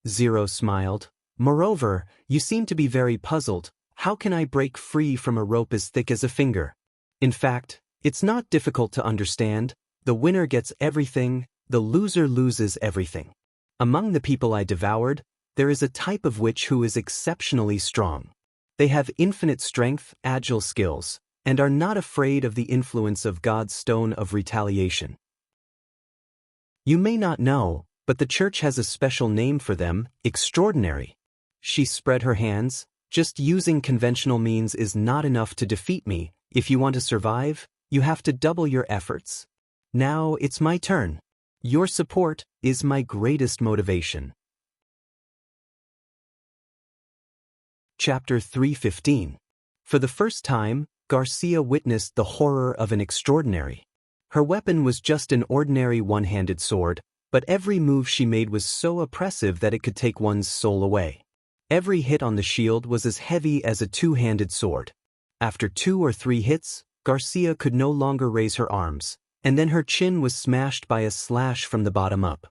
Zero smiled. Moreover, you seem to be very puzzled. How can I break free from a rope as thick as a finger? In fact, it's not difficult to understand. The winner gets everything, the loser loses everything. Among the people I devoured, there is a type of witch who is exceptionally strong. They have infinite strength, agile skills, and are not afraid of the influence of God's stone of retaliation. You may not know, but the church has a special name for them, extraordinary. She spread her hands. Just using conventional means is not enough to defeat me. If you want to survive, you have to double your efforts. Now it's my turn. Your support is my greatest motivation. Chapter 3:15. For the first time, Garcia witnessed the horror of an extraordinary. Her weapon was just an ordinary one-handed sword, but every move she made was so oppressive that it could take one's soul away. Every hit on the shield was as heavy as a two-handed sword. After 2 or 3 hits, Garcia could no longer raise her arms, and then her chin was smashed by a slash from the bottom up.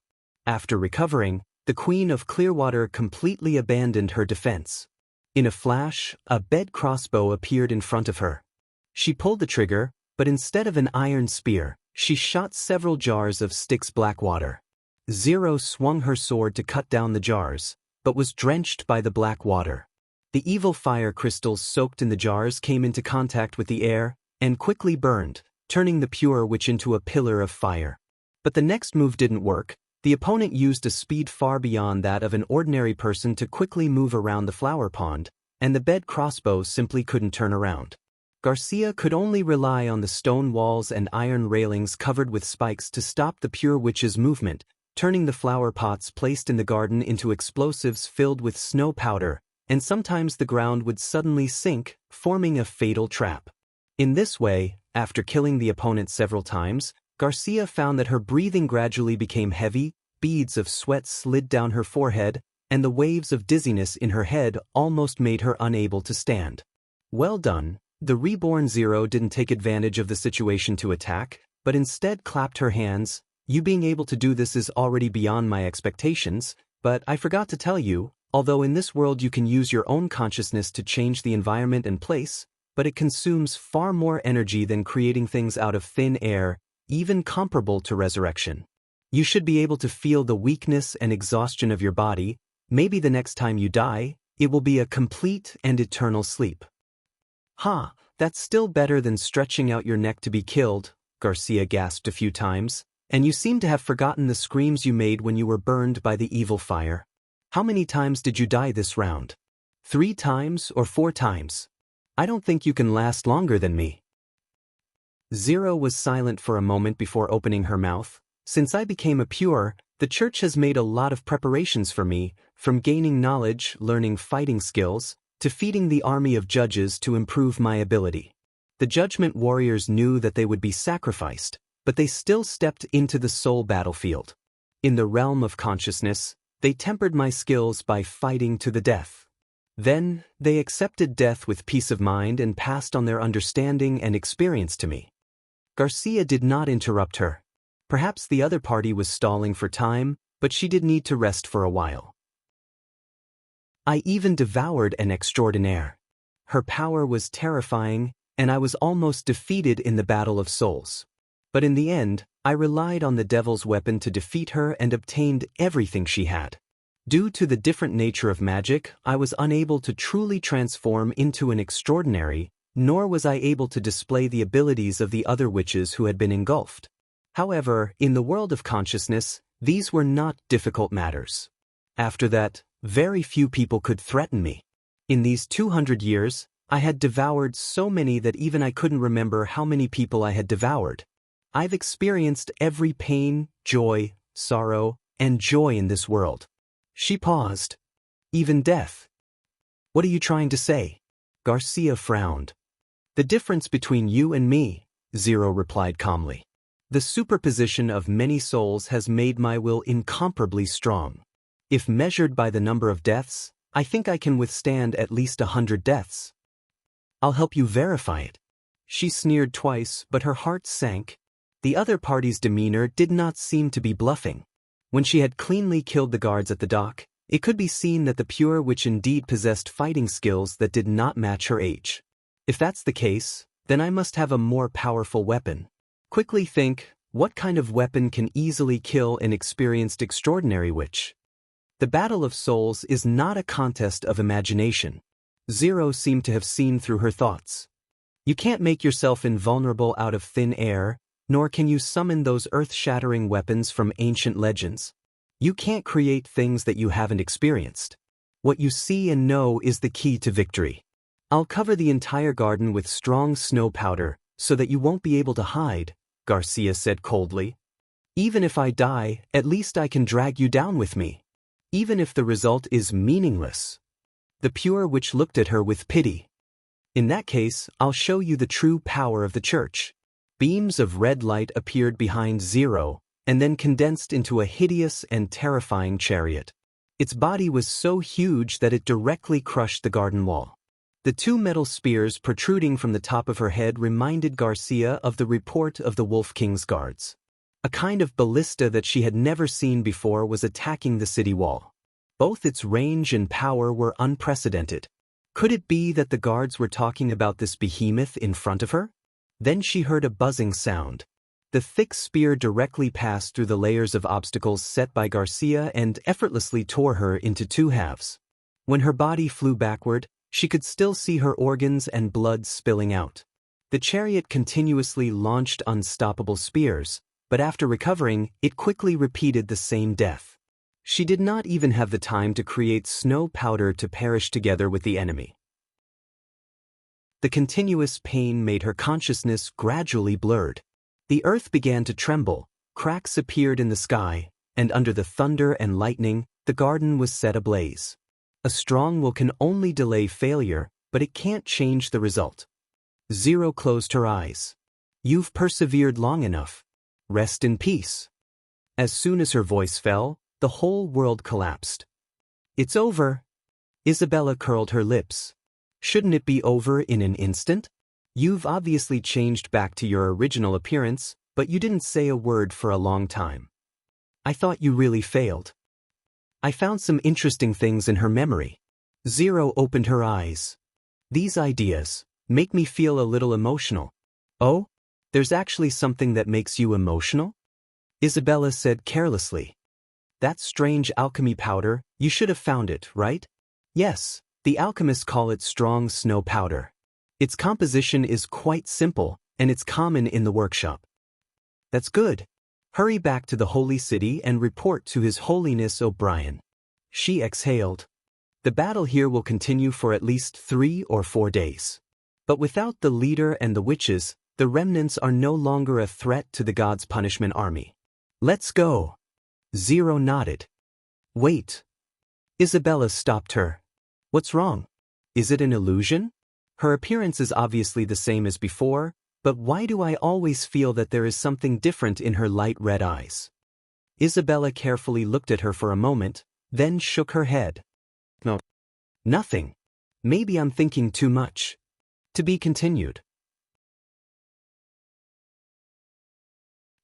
After recovering, the Queen of Clearwater completely abandoned her defense. In a flash, a bed crossbow appeared in front of her. She pulled the trigger, but instead of an iron spear, she shot several jars of Styx black water. Zero swung her sword to cut down the jars, but was drenched by the black water. The evil fire crystals soaked in the jars came into contact with the air, and quickly burned, turning the pure witch into a pillar of fire. But the next move didn't work. The opponent used a speed far beyond that of an ordinary person to quickly move around the flower pond, and the bed crossbow simply couldn't turn around. Garcia could only rely on the stone walls and iron railings covered with spikes to stop the pure witch's movement, turning the flower pots placed in the garden into explosives filled with snow powder, and sometimes the ground would suddenly sink, forming a fatal trap. In this way, after killing the opponent several times, Garcia found that her breathing gradually became heavy, beads of sweat slid down her forehead, and the waves of dizziness in her head almost made her unable to stand. Well done. The reborn Zero didn't take advantage of the situation to attack, but instead clapped her hands. You being able to do this is already beyond my expectations, but I forgot to tell you, although in this world you can use your own consciousness to change the environment and place, but it consumes far more energy than creating things out of thin air, even comparable to resurrection. You should be able to feel the weakness and exhaustion of your body. Maybe the next time you die, it will be a complete and eternal sleep. That's still better than stretching out your neck to be killed, Garcia gasped a few times. And you seem to have forgotten the screams you made when you were burned by the evil fire. How many times did you die this round? 3 times or 4 times? I don't think you can last longer than me. Zero was silent for a moment before opening her mouth. Since I became a pure, the church has made a lot of preparations for me, from gaining knowledge, learning fighting skills, to feeding the army of judges to improve my ability. The judgment warriors knew that they would be sacrificed, but they still stepped into the soul battlefield. In the realm of consciousness, they tempered my skills by fighting to the death. Then, they accepted death with peace of mind and passed on their understanding and experience to me. Garcia did not interrupt her. Perhaps the other party was stalling for time, but she did need to rest for a while. I even devoured an extraordinaire. Her power was terrifying, and I was almost defeated in the battle of souls. But in the end, I relied on the devil's weapon to defeat her and obtained everything she had. Due to the different nature of magic, I was unable to truly transform into an extraordinary, nor was I able to display the abilities of the other witches who had been engulfed. However, in the world of consciousness, these were not difficult matters. After that, very few people could threaten me. In these 200 years, I had devoured so many that even I couldn't remember how many people I had devoured. I've experienced every pain, joy, sorrow, and joy in this world. She paused. Even death. What are you trying to say? Garcia frowned. The difference between you and me, Zero replied calmly. The superposition of many souls has made my will incomparably strong. If measured by the number of deaths, I think I can withstand at least 100 deaths. I'll help you verify it. She sneered twice, but her heart sank. The other party's demeanor did not seem to be bluffing. When she had cleanly killed the guards at the dock, it could be seen that the pure witch indeed possessed fighting skills that did not match her age. If that's the case, then I must have a more powerful weapon. Quickly think, what kind of weapon can easily kill an experienced extraordinary witch? The battle of souls is not a contest of imagination. Zero seemed to have seen through her thoughts. You can't make yourself invulnerable out of thin air, nor can you summon those earth-shattering weapons from ancient legends. You can't create things that you haven't experienced. What you see and know is the key to victory. I'll cover the entire garden with strong snow powder so that you won't be able to hide, Garcia said coldly. Even if I die, at least I can drag you down with me. Even if the result is meaningless. The Pure Witch looked at her with pity. In that case, I'll show you the true power of the church. Beams of red light appeared behind Zero, and then condensed into a hideous and terrifying chariot. Its body was so huge that it directly crushed the garden wall. The two metal spears protruding from the top of her head reminded Garcia of the report of the Wolf King's guards. A kind of ballista that she had never seen before was attacking the city wall. Both its range and power were unprecedented. Could it be that the guards were talking about this behemoth in front of her? Then she heard a buzzing sound. The thick spear directly passed through the layers of obstacles set by Garcia and effortlessly tore her into two halves. When her body flew backward, she could still see her organs and blood spilling out. The chariot continuously launched unstoppable spears, but after recovering, it quickly repeated the same death. She did not even have the time to create snow powder to perish together with the enemy. The continuous pain made her consciousness gradually blurred. The earth began to tremble, cracks appeared in the sky, and under the thunder and lightning, the garden was set ablaze. A strong will can only delay failure, but it can't change the result. Zero closed her eyes. You've persevered long enough. Rest in peace. As soon as her voice fell, the whole world collapsed. It's over. Isabella curled her lips. Shouldn't it be over in an instant? You've obviously changed back to your original appearance, but you didn't say a word for a long time. I thought you really failed. I found some interesting things in her memory. Zero opened her eyes. These ideas make me feel a little emotional. Oh? There's actually something that makes you emotional? Isabella said carelessly. That strange alchemy powder, you should have found it, right? Yes, the alchemists call it strong snow powder. Its composition is quite simple, and it's common in the workshop. That's good. Hurry back to the holy city and report to His Holiness O'Brien. She exhaled. The battle here will continue for at least 3 or 4 days. But without the leader and the witches, the remnants are no longer a threat to the God's punishment army. Let's go. Zero nodded. Wait. Isabella stopped her. What's wrong? Is it an illusion? Her appearance is obviously the same as before, but why do I always feel that there is something different in her light red eyes? Isabella carefully looked at her for a moment, then shook her head. No. Nothing. Maybe I'm thinking too much. To be continued.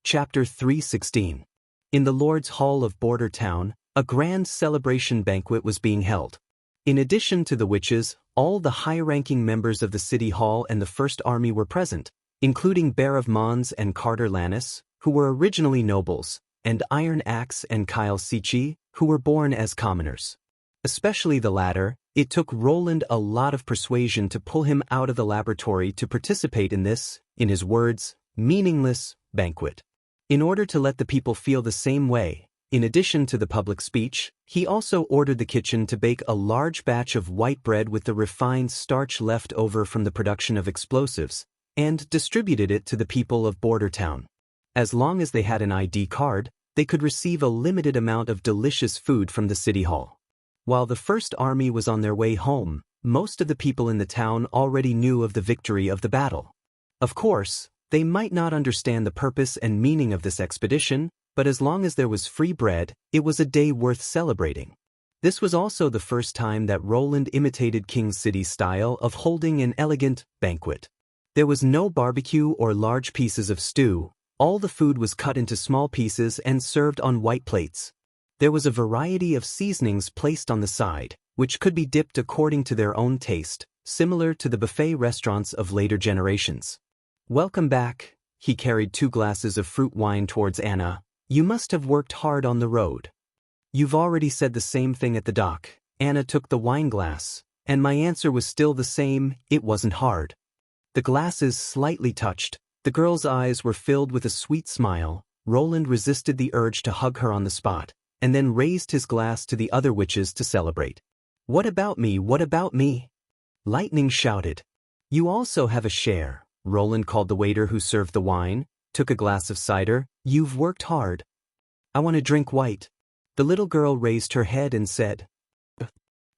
Chapter 3:16. In the Lord's Hall of Border Town, a grand celebration banquet was being held. In addition to the witches, all the high-ranking members of the City Hall and the First Army were present, including Bear of Mons and Carter Lannis, who were originally nobles, and Iron Axe and Kyle Sichi, who were born as commoners. Especially the latter, it took Roland a lot of persuasion to pull him out of the laboratory to participate in this, in his words, meaningless banquet. In order to let the people feel the same way, in addition to the public speech, he also ordered the kitchen to bake a large batch of white bread with the refined starch left over from the production of explosives, and distributed it to the people of Border Town. As long as they had an ID card, they could receive a limited amount of delicious food from the City Hall. While the First Army was on their way home, most of the people in the town already knew of the victory of the battle. Of course, they might not understand the purpose and meaning of this expedition, but as long as there was free bread, it was a day worth celebrating. This was also the first time that Roland imitated King City's style of holding an elegant banquet. There was no barbecue or large pieces of stew. All the food was cut into small pieces and served on white plates. There was a variety of seasonings placed on the side, which could be dipped according to their own taste, similar to the buffet restaurants of later generations. Welcome back. He carried 2 glasses of fruit wine towards Anna. You must have worked hard on the road. You've already said the same thing at the dock. Anna took the wine glass, and my answer was still the same, it wasn't hard. The glasses slightly touched, the girl's eyes were filled with a sweet smile. Roland resisted the urge to hug her on the spot, and then raised his glass to the other witches to celebrate. What about me? What about me? Lightning shouted. You also have a share. Roland called the waiter who served the wine, took a glass of cider. You've worked hard. I want to drink white. The little girl raised her head and said.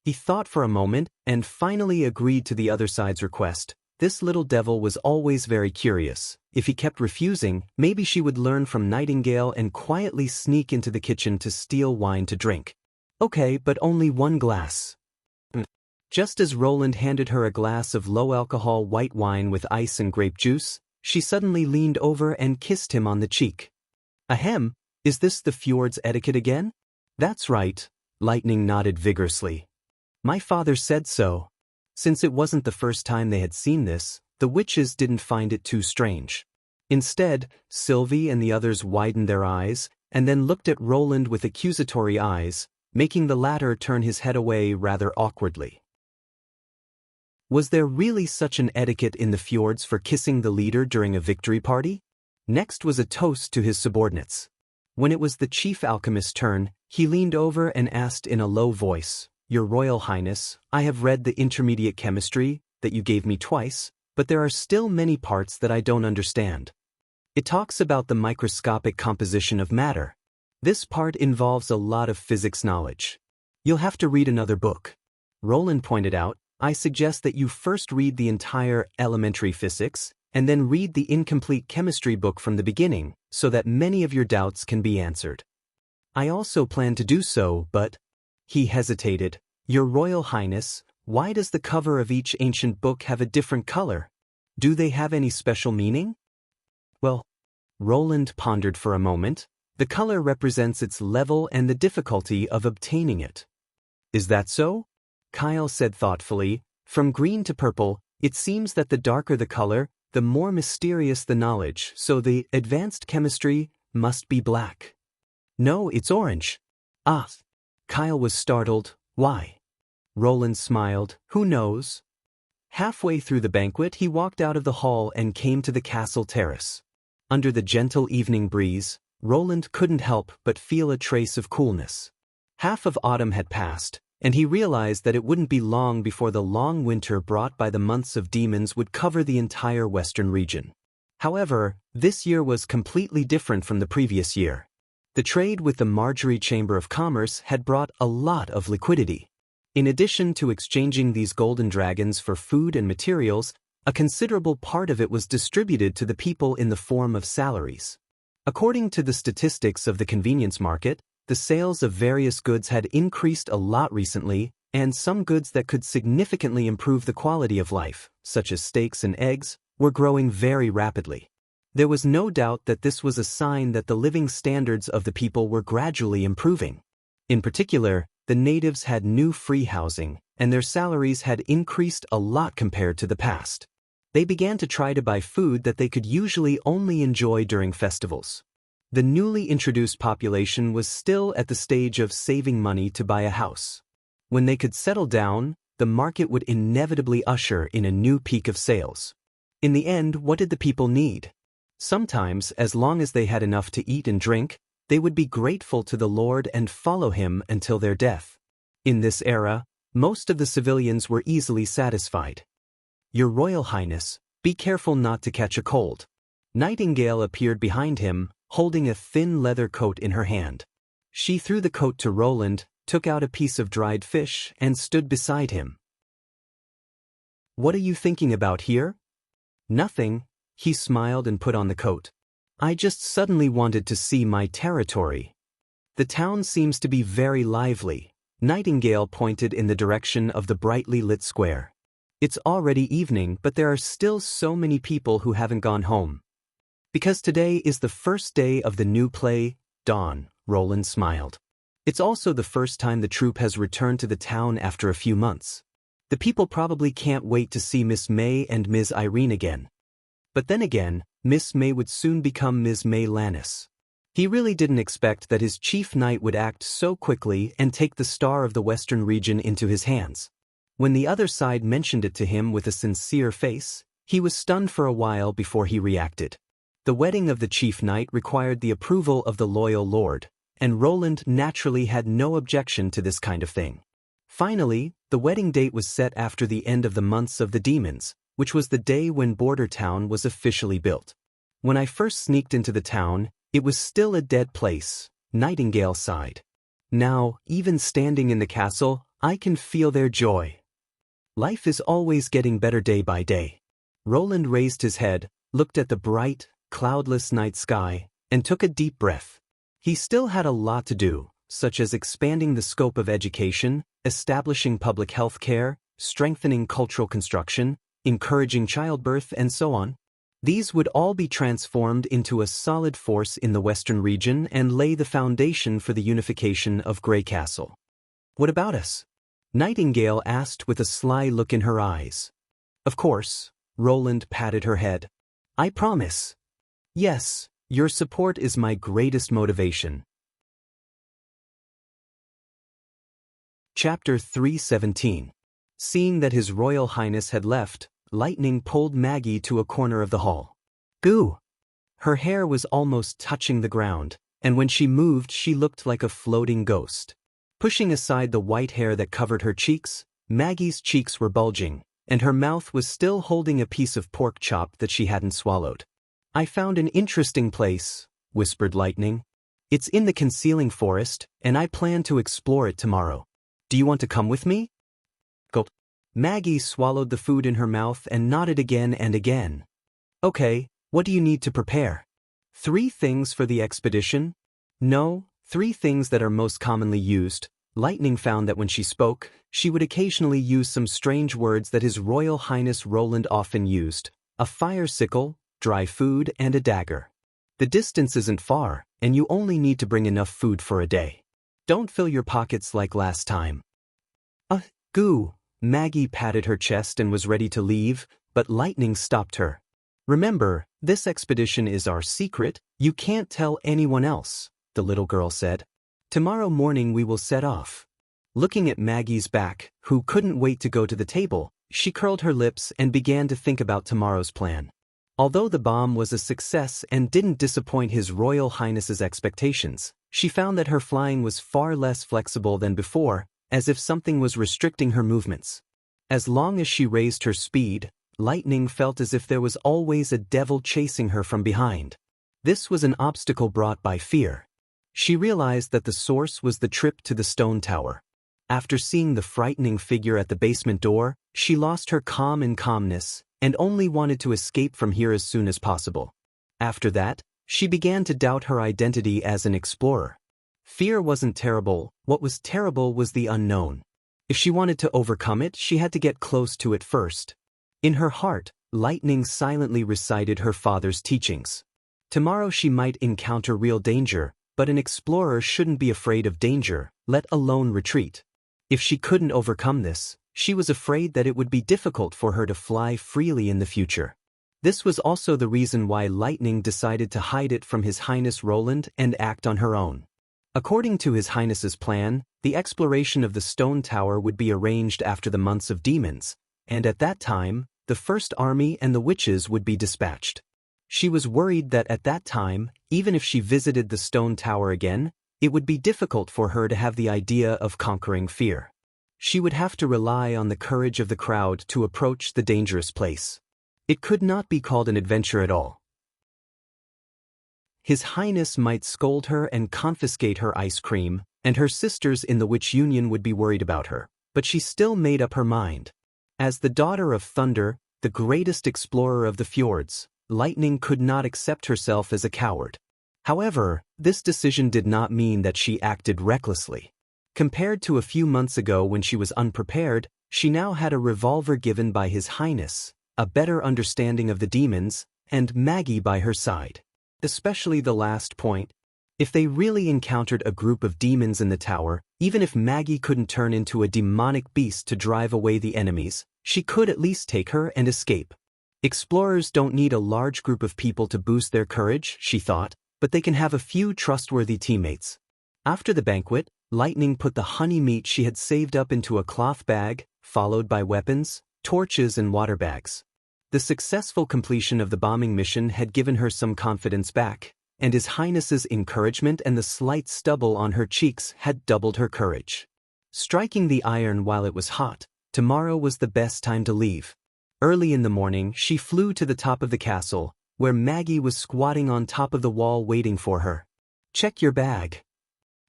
He thought for a moment, and finally agreed to the other side's request. This little devil was always very curious. If he kept refusing, maybe she would learn from Nightingale and quietly sneak into the kitchen to steal wine to drink. Okay, but only one glass. Just as Roland handed her a glass of low-alcohol white wine with ice and grape juice, she suddenly leaned over and kissed him on the cheek. Ahem, is this the fjord's etiquette again? That's right, Lightning nodded vigorously. My father said so. Since it wasn't the first time they had seen this, the witches didn't find it too strange. Instead, Sylvie and the others widened their eyes, and then looked at Roland with accusatory eyes, making the latter turn his head away rather awkwardly. Was there really such an etiquette in the fjords for kissing the leader during a victory party? Next was a toast to his subordinates. When it was the chief alchemist's turn, he leaned over and asked in a low voice, Your Royal Highness, I have read the intermediate chemistry that you gave me twice, but there are still many parts that I don't understand. It talks about the microscopic composition of matter. This part involves a lot of physics knowledge. You'll have to read another book. Roland pointed out, I suggest that you first read the entire elementary physics, and then read the incomplete chemistry book from the beginning, so that many of your doubts can be answered. I also plan to do so, but... He hesitated. Your Royal Highness, why does the cover of each ancient book have a different color? Do they have any special meaning? Well, Roland pondered for a moment. The color represents its level and the difficulty of obtaining it. Is that so? Kyle said thoughtfully. From green to purple, it seems that the darker the color, the more mysterious the knowledge, so the advanced chemistry must be black. No, it's orange. Ah. Kyle was startled. Why? Roland smiled. Who knows? Halfway through the banquet, he walked out of the hall and came to the castle terrace. Under the gentle evening breeze, Roland couldn't help but feel a trace of coolness. Half of autumn had passed, and he realized that it wouldn't be long before the long winter brought by the months of demons would cover the entire western region. However, this year was completely different from the previous year. The trade with the Marjorie Chamber of Commerce had brought a lot of liquidity. In addition to exchanging these golden dragons for food and materials, a considerable part of it was distributed to the people in the form of salaries. According to the statistics of the convenience market, the sales of various goods had increased a lot recently, and some goods that could significantly improve the quality of life, such as steaks and eggs, were growing very rapidly. There was no doubt that this was a sign that the living standards of the people were gradually improving. In particular, the natives had new free housing, and their salaries had increased a lot compared to the past. They began to try to buy food that they could usually only enjoy during festivals. The newly introduced population was still at the stage of saving money to buy a house. When they could settle down, the market would inevitably usher in a new peak of sales. In the end, what did the people need? Sometimes, as long as they had enough to eat and drink, they would be grateful to the Lord and follow him until their death. In this era, most of the civilians were easily satisfied. Your Royal Highness, be careful not to catch a cold. Nightingale appeared behind him, holding a thin leather coat in her hand. She threw the coat to Roland, took out a piece of dried fish, and stood beside him. What are you thinking about here? Nothing. He smiled and put on the coat. I just suddenly wanted to see my territory. The town seems to be very lively. Nightingale pointed in the direction of the brightly lit square. It's already evening, but there are still so many people who haven't gone home. Because today is the first day of the new play, Dawn, Roland smiled. It's also the first time the troupe has returned to the town after a few months. The people probably can't wait to see Miss May and Ms. Irene again. But then again, Miss May would soon become Ms. May Lannis. He really didn't expect that his chief knight would act so quickly and take the star of the western region into his hands. When the other side mentioned it to him with a sincere face, he was stunned for a while before he reacted. The wedding of the chief knight required the approval of the loyal lord, and Roland naturally had no objection to this kind of thing. Finally, the wedding date was set after the end of the months of the demons, which was the day when Border Town was officially built. When I first sneaked into the town, it was still a dead place, Nightingale sighed. Now, even standing in the castle, I can feel their joy. Life is always getting better day by day. Roland raised his head, looked at the bright, cloudless night sky, and took a deep breath. He still had a lot to do, such as expanding the scope of education, establishing public health care, strengthening cultural construction, encouraging childbirth, and so on. These would all be transformed into a solid force in the western region and lay the foundation for the unification of Grey Castle. What about us? Nightingale asked with a sly look in her eyes. Of course, Roland patted her head. I promise. Yes, your support is my greatest motivation. Chapter 317. Seeing that His Royal Highness had left, Lightning pulled Maggie to a corner of the hall. Goo! Her hair was almost touching the ground, and when she moved she looked like a floating ghost. Pushing aside the white hair that covered her cheeks, Maggie's cheeks were bulging, and her mouth was still holding a piece of pork chop that she hadn't swallowed. I found an interesting place, whispered Lightning. It's in the concealing forest, and I plan to explore it tomorrow. Do you want to come with me? Gulp. Maggie swallowed the food in her mouth and nodded again and again. Okay, what do you need to prepare? 3 things for the expedition? No, 3 things that are most commonly used. Lightning found that when she spoke, she would occasionally use some strange words that His Royal Highness Roland often used: a fire sickle, dry food, and a dagger. The distance isn't far, and you only need to bring enough food for a day. Don't fill your pockets like last time. Goo! Maggie patted her chest and was ready to leave, but Lightning stopped her. Remember, this expedition is our secret. You can't tell anyone else, the little girl said. Tomorrow morning we will set off. Looking at Maggie's back, who couldn't wait to go to the table, she curled her lips and began to think about tomorrow's plan. Although the bomb was a success and didn't disappoint His Royal Highness's expectations, she found that her flying was far less flexible than before, as if something was restricting her movements. As long as she raised her speed, Lightning felt as if there was always a devil chasing her from behind. This was an obstacle brought by fear. She realized that the source was the trip to the stone tower. After seeing the frightening figure at the basement door, she lost her calm and calmness, and only wanted to escape from here as soon as possible. After that, she began to doubt her identity as an explorer. Fear wasn't terrible, what was terrible was the unknown. If she wanted to overcome it, she had to get close to it first. In her heart, Lightning silently recited her father's teachings. Tomorrow she might encounter real danger, but an explorer shouldn't be afraid of danger, let alone retreat. If she couldn't overcome this, she was afraid that it would be difficult for her to fly freely in the future. This was also the reason why Lightning decided to hide it from His Highness Roland and act on her own. According to His Highness's plan, the exploration of the stone tower would be arranged after the months of demons, and at that time, the First Army and the witches would be dispatched. She was worried that at that time, even if she visited the stone tower again, it would be difficult for her to have the idea of conquering fear. She would have to rely on the courage of the crowd to approach the dangerous place. It could not be called an adventure at all. His Highness might scold her and confiscate her ice cream, and her sisters in the Witch Union would be worried about her, but she still made up her mind. As the daughter of Thunder, the greatest explorer of the fjords, Lightning could not accept herself as a coward. However, this decision did not mean that she acted recklessly. Compared to a few months ago when she was unprepared, she now had a revolver given by His Highness, a better understanding of the demons, and Maggie by her side. Especially the last point. If they really encountered a group of demons in the tower, even if Maggie couldn't turn into a demonic beast to drive away the enemies, she could at least take her and escape. Explorers don't need a large group of people to boost their courage, she thought. but they can have a few trustworthy teammates. After the banquet, Lightning put the honey meat she had saved up into a cloth bag, followed by weapons, torches and water bags. The successful completion of the bombing mission had given her some confidence back, and His Highness's encouragement and the slight stubble on her cheeks had doubled her courage. Striking the iron while it was hot, tomorrow was the best time to leave. Early in the morning, she flew to the top of the castle, where Maggie was squatting on top of the wall waiting for her. "Check your bag."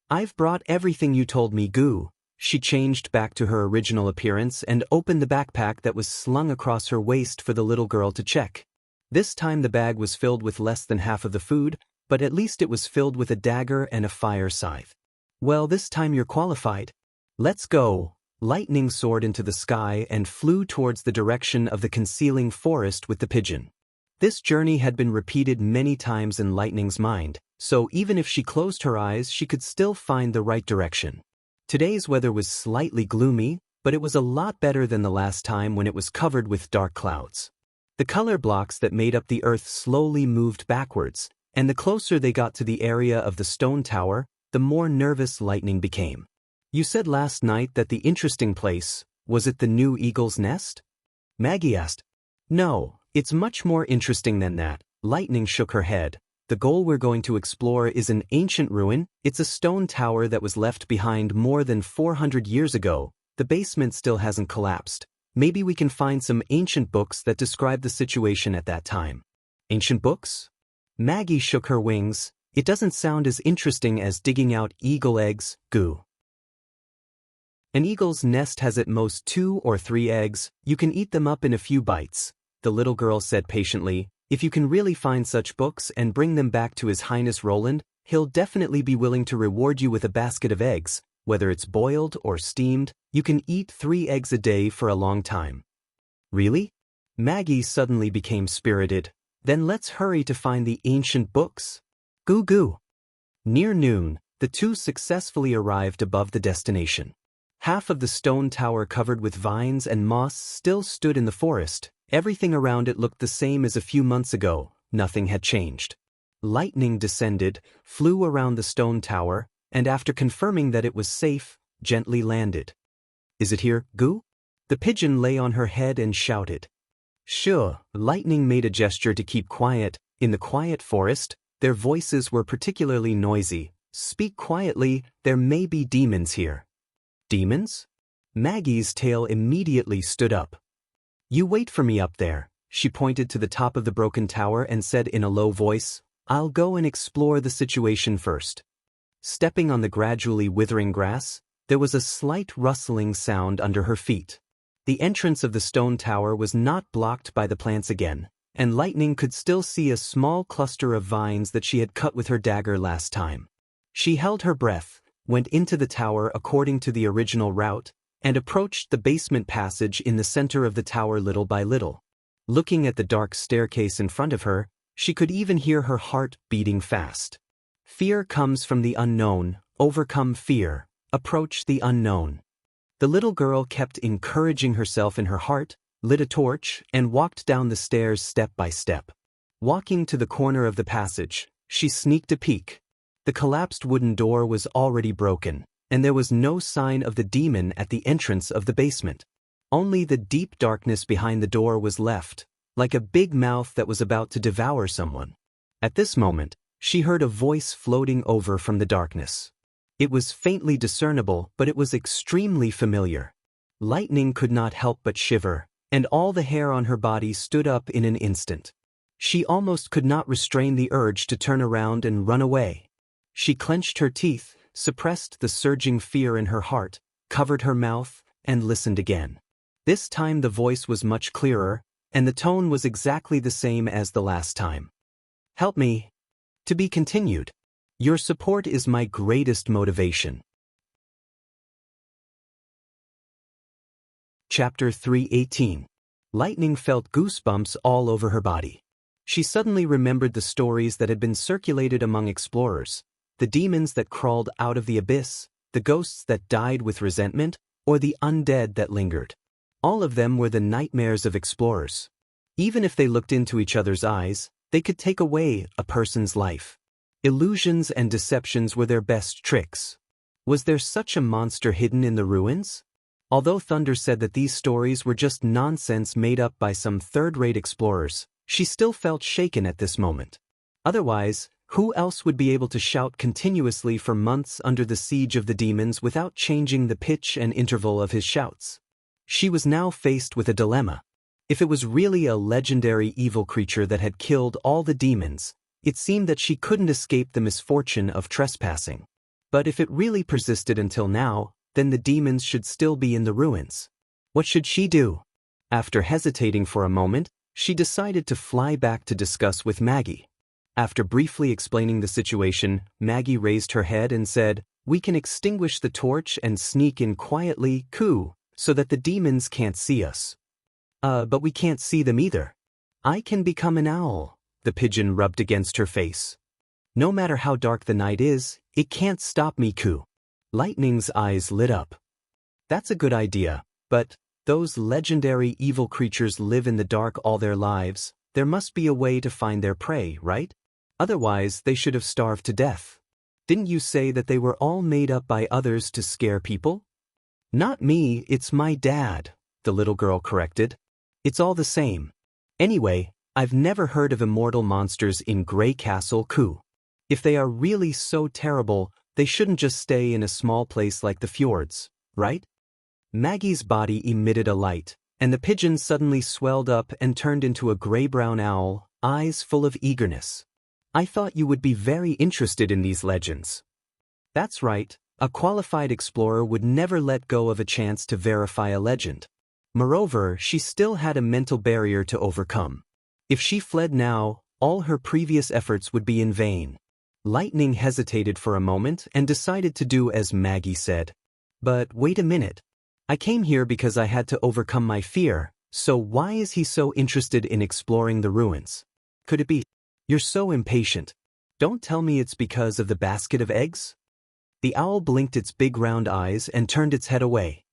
"I've brought everything you told me, Goo." She changed back to her original appearance and opened the backpack that was slung across her waist for the little girl to check. This time the bag was filled with less than half of the food, but at least it was filled with a dagger and a fire scythe. "Well, this time you're qualified. Let's go." Lightning soared into the sky and flew towards the direction of the concealing forest with the pigeon. This journey had been repeated many times in Lightning's mind, so even if she closed her eyes she could still find the right direction. Today's weather was slightly gloomy, but it was a lot better than the last time when it was covered with dark clouds. The color blocks that made up the earth slowly moved backwards, and the closer they got to the area of the stone tower, the more nervous Lightning became. "You said last night that the interesting place, was it the new eagle's nest?" Maggie asked. "No, it's much more interesting than that." Lightning shook her head. "The goal we're going to explore is an ancient ruin. It's a stone tower that was left behind more than 400 years ago. The basement still hasn't collapsed. Maybe we can find some ancient books that describe the situation at that time." "Ancient books?" Maggie shook her wings. "It doesn't sound as interesting as digging out eagle eggs, Goo." "An eagle's nest has at most 2 or 3 eggs. You can eat them up in a few bites," the little girl said patiently. "If you can really find such books and bring them back to His Highness Roland, he'll definitely be willing to reward you with a basket of eggs. Whether it's boiled or steamed, you can eat 3 eggs a day for a long time." "Really?" Maggie suddenly became spirited. "Then let's hurry to find the ancient books." "Goo goo." Near noon, the two successfully arrived above the destination. Half of the stone tower covered with vines and moss still stood in the forest. Everything around it looked the same as a few months ago. Nothing had changed. Lightning descended, flew around the stone tower, and after confirming that it was safe, gently landed. "Is it here, Goo?" The pigeon lay on her head and shouted. "Sure." Lightning made a gesture to keep quiet. In the quiet forest, their voices were particularly noisy. "Speak quietly, there may be demons here." "Demons?" Maggie's tail immediately stood up. "You wait for me up there." She pointed to the top of the broken tower and said in a low voice, "I'll go and explore the situation first." Stepping on the gradually withering grass, there was a slight rustling sound under her feet. The entrance of the stone tower was not blocked by the plants again, and Lightning could still see a small cluster of vines that she had cut with her dagger last time. She held her breath, went into the tower according to the original route, and approached the basement passage in the center of the tower little by little. Looking at the dark staircase in front of her, she could even hear her heart beating fast. Fear comes from the unknown. Overcome fear. Approach the unknown. The little girl kept encouraging herself in her heart, lit a torch, and walked down the stairs step by step. Walking to the corner of the passage, she sneaked a peek. The collapsed wooden door was already broken, and there was no sign of the demon at the entrance of the basement. Only the deep darkness behind the door was left, like a big mouth that was about to devour someone. At this moment, she heard a voice floating over from the darkness. It was faintly discernible, but it was extremely familiar. Lightning could not help but shiver, and all the hair on her body stood up in an instant. She almost could not restrain the urge to turn around and run away. She clenched her teeth, suppressed the surging fear in her heart, covered her mouth, and listened again. This time the voice was much clearer, and the tone was exactly the same as the last time. "Help me." To be continued. Your support is my greatest motivation. Chapter 318. Lightning felt goosebumps all over her body. She suddenly remembered the stories that had been circulated among explorers. The demons that crawled out of the abyss, the ghosts that died with resentment, or the undead that lingered. All of them were the nightmares of explorers. Even if they looked into each other's eyes, they could take away a person's life. Illusions and deceptions were their best tricks. Was there such a monster hidden in the ruins? Although Thunder said that these stories were just nonsense made up by some third-rate explorers, she still felt shaken at this moment. Otherwise, who else would be able to shout continuously for months under the siege of the demons without changing the pitch and interval of his shouts? She was now faced with a dilemma. If it was really a legendary evil creature that had killed all the demons, it seemed that she couldn't escape the misfortune of trespassing. But if it really persisted until now, then the demons should still be in the ruins. What should she do? After hesitating for a moment, she decided to fly back to discuss with Maggie. After briefly explaining the situation, Maggie raised her head and said, "We can extinguish the torch and sneak in quietly, so that the demons can't see us." But we can't see them either. I can become an owl." The pigeon rubbed against her face. "No matter how dark the night is, it can't stop me, Lightning's eyes lit up. "That's a good idea, but those legendary evil creatures live in the dark all their lives. There must be a way to find their prey, right? Otherwise, they should have starved to death. Didn't you say that they were all made up by others to scare people?" "Not me, it's my dad," the little girl corrected. "It's all the same. Anyway, I've never heard of immortal monsters in Grey Castle, If they are really so terrible, they shouldn't just stay in a small place like the fjords, right?" Maggie's body emitted a light, and the pigeon suddenly swelled up and turned into a gray-brown owl, eyes full of eagerness. "I thought you would be very interested in these legends." "That's right, a qualified explorer would never let go of a chance to verify a legend. Moreover, she still had a mental barrier to overcome. If she fled now, all her previous efforts would be in vain. Lightning hesitated for a moment and decided to do as Maggie said. "But wait a minute. I came here because I had to overcome my fear, so why is he so interested in exploring the ruins? Could it be? You're so impatient. Don't tell me it's because of the basket of eggs?" The owl blinked its big round eyes and turned its head away.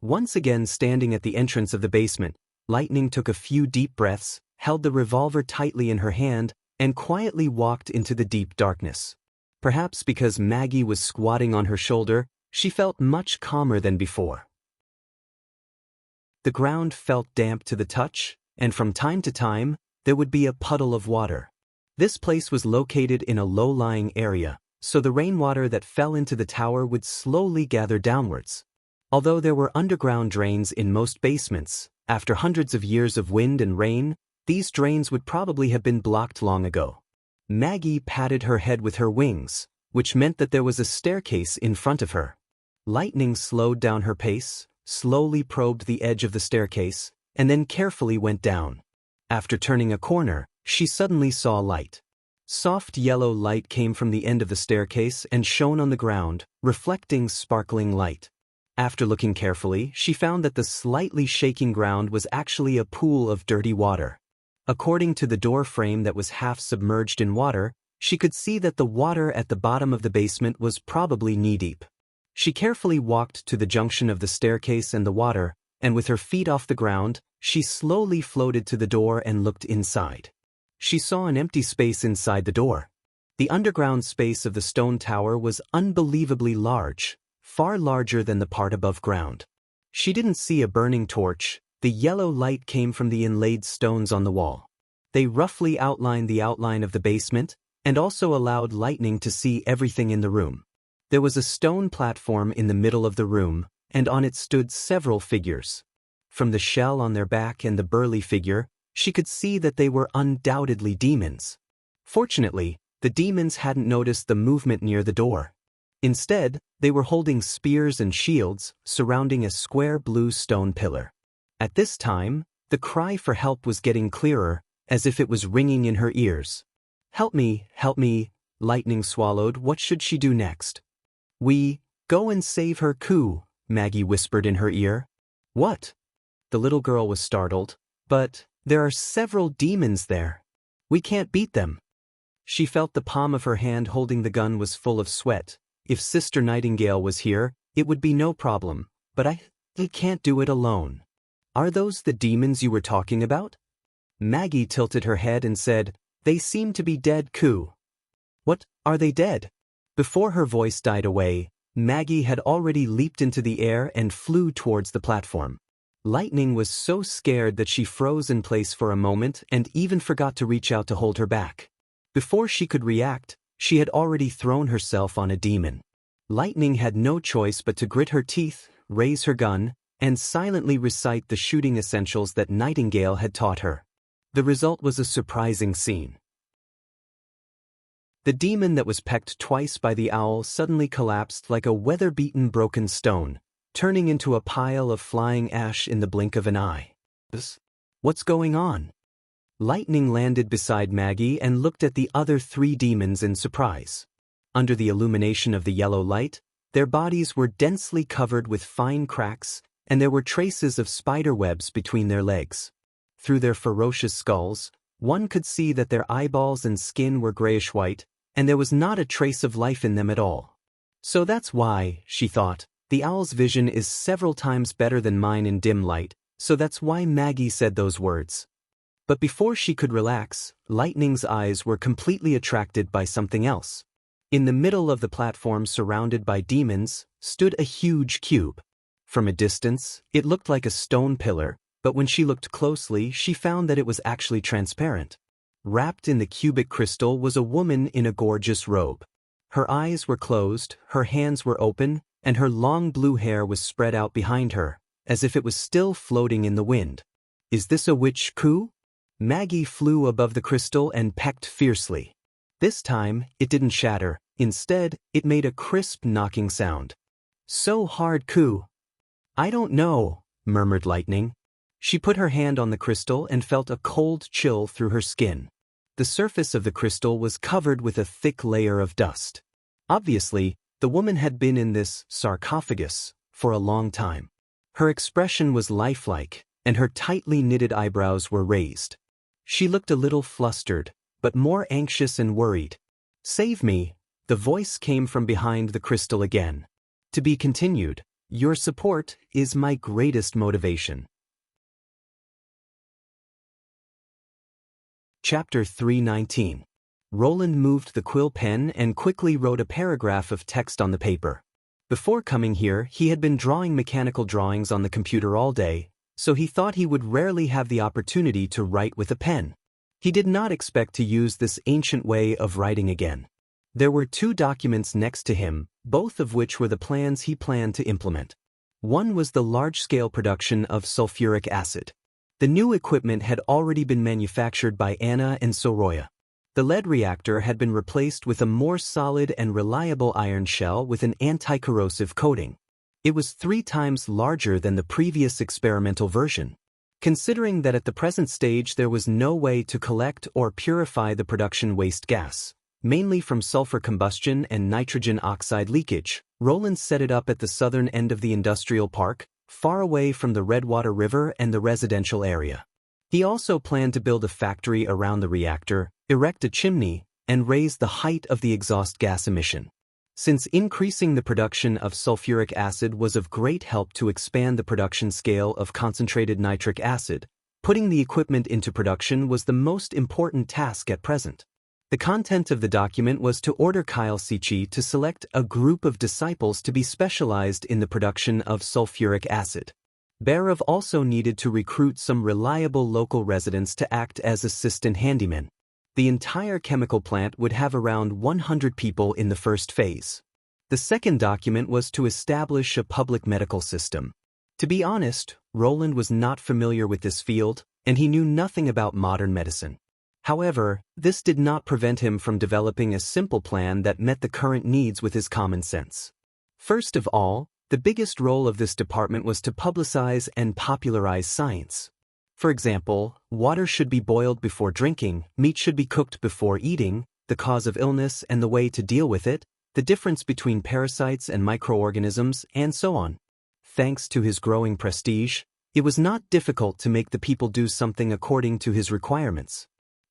Once again standing at the entrance of the basement, Lightning took a few deep breaths, held the revolver tightly in her hand, and quietly walked into the deep darkness. Perhaps because Maggie was squatting on her shoulder, she felt much calmer than before. The ground felt damp to the touch, and from time to time, there would be a puddle of water. This place was located in a low-lying area, so the rainwater that fell into the tower would slowly gather downwards. Although there were underground drains in most basements, after hundreds of years of wind and rain, these drains would probably have been blocked long ago. Maggie patted her head with her wings, which meant that there was a staircase in front of her. Lightning slowed down her pace, slowly probed the edge of the staircase, and then carefully went down. After turning a corner, she suddenly saw light. Soft yellow light came from the end of the staircase and shone on the ground, reflecting sparkling light. After looking carefully, she found that the slightly shaking ground was actually a pool of dirty water. According to the door frame that was half submerged in water, she could see that the water at the bottom of the basement was probably knee-deep. She carefully walked to the junction of the staircase and the water, and with her feet off the ground, she slowly floated to the door and looked inside. She saw an empty space inside the door. The underground space of the stone tower was unbelievably large, far larger than the part above ground. She didn't see a burning torch. The yellow light came from the inlaid stones on the wall. They roughly outlined the outline of the basement, and also allowed Lightning to see everything in the room. There was a stone platform in the middle of the room, and on it stood several figures. From the shell on their back and the burly figure, she could see that they were undoubtedly demons. Fortunately, the demons hadn't noticed the movement near the door. Instead, they were holding spears and shields surrounding a square blue stone pillar. At this time, the cry for help was getting clearer, as if it was ringing in her ears. Help me, Lightning swallowed. What should she do next? Go and save her, Maggie whispered in her ear. What? The little girl was startled. But there are several demons there. We can't beat them. She felt the palm of her hand holding the gun was full of sweat. If Sister Nightingale was here, it would be no problem, but I can't do it alone. Are those the demons you were talking about? Maggie tilted her head and said, They seem to be dead, What, are they dead? Before her voice died away, Maggie had already leaped into the air and flew towards the platform. Lightning was so scared that she froze in place for a moment and even forgot to reach out to hold her back. Before she could react, she had already thrown herself on a demon. Lightning had no choice but to grit her teeth, raise her gun, and silently recite the shooting essentials that Nightingale had taught her. The result was a surprising scene. The demon that was pecked twice by the owl suddenly collapsed like a weather-beaten broken stone, turning into a pile of flying ash in the blink of an eye. What's going on? Lightning landed beside Maggie and looked at the other 3 demons in surprise. Under the illumination of the yellow light, their bodies were densely covered with fine cracks, and there were traces of spider webs between their legs. Through their ferocious skulls, one could see that their eyeballs and skin were grayish-white, and there was not a trace of life in them at all. So that's why, she thought, the owl's vision is several times better than mine in dim light, so that's why Maggie said those words. But before she could relax, Lightning's eyes were completely attracted by something else. In the middle of the platform surrounded by demons, stood a huge cube. From a distance, it looked like a stone pillar, but when she looked closely, she found that it was actually transparent. Wrapped in the cubic crystal was a woman in a gorgeous robe. Her eyes were closed, her hands were open, and her long blue hair was spread out behind her, as if it was still floating in the wind. Is this a witch coup? Maggie flew above the crystal and pecked fiercely. This time, it didn't shatter. Instead, it made a crisp knocking sound. So hard coup. I don't know, murmured Lightning. She put her hand on the crystal and felt a cold chill through her skin. The surface of the crystal was covered with a thick layer of dust. Obviously, the woman had been in this sarcophagus for a long time. Her expression was lifelike, and her tightly knitted eyebrows were raised. She looked a little flustered, but more anxious and worried. Save me, the voice came from behind the crystal again. To be continued. Your support is my greatest motivation. Chapter 319. Roland moved the quill pen and quickly wrote a paragraph of text on the paper. Before coming here, he had been drawing mechanical drawings on the computer all day, so he thought he would rarely have the opportunity to write with a pen. He did not expect to use this ancient way of writing again. There were 2 documents next to him, both of which were the plans he planned to implement. One was the large-scale production of sulfuric acid. The new equipment had already been manufactured by Anna and Soroya. The lead reactor had been replaced with a more solid and reliable iron shell with an anti-corrosive coating. It was 3 times larger than the previous experimental version. Considering that at the present stage there was no way to collect or purify the production waste gas, mainly from sulfur combustion and nitrogen oxide leakage, Roland set it up at the southern end of the industrial park, far away from the Redwater River and the residential area. He also planned to build a factory around the reactor, erect a chimney, and raise the height of the exhaust gas emission. Since increasing the production of sulfuric acid was of great help to expand the production scale of concentrated nitric acid, putting the equipment into production was the most important task at present. The content of the document was to order Kyle Sichi to select a group of disciples to be specialized in the production of sulfuric acid. Barav also needed to recruit some reliable local residents to act as assistant handymen. The entire chemical plant would have around 100 people in the first phase. The second document was to establish a public medical system. To be honest, Roland was not familiar with this field, and he knew nothing about modern medicine. However, this did not prevent him from developing a simple plan that met the current needs with his common sense. First of all, the biggest role of this department was to publicize and popularize science. For example, water should be boiled before drinking, meat should be cooked before eating, the cause of illness and the way to deal with it, the difference between parasites and microorganisms, and so on. Thanks to his growing prestige, it was not difficult to make the people do something according to his requirements.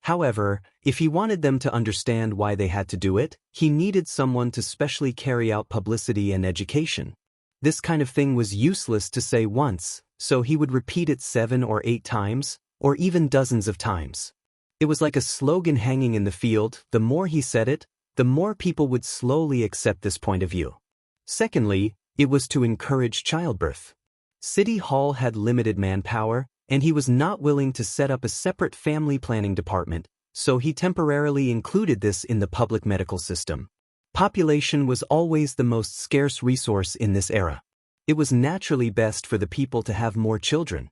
However, if he wanted them to understand why they had to do it, he needed someone to specially carry out publicity and education. This kind of thing was useless to say once, so he would repeat it 7 or 8 times, or even dozens of times. It was like a slogan hanging in the field. The more he said it, the more people would slowly accept this point of view. Secondly, it was to encourage childbirth. City Hall had limited manpower, and he was not willing to set up a separate family planning department, so he temporarily included this in the public medical system. Population was always the most scarce resource in this era. It was naturally best for the people to have more children.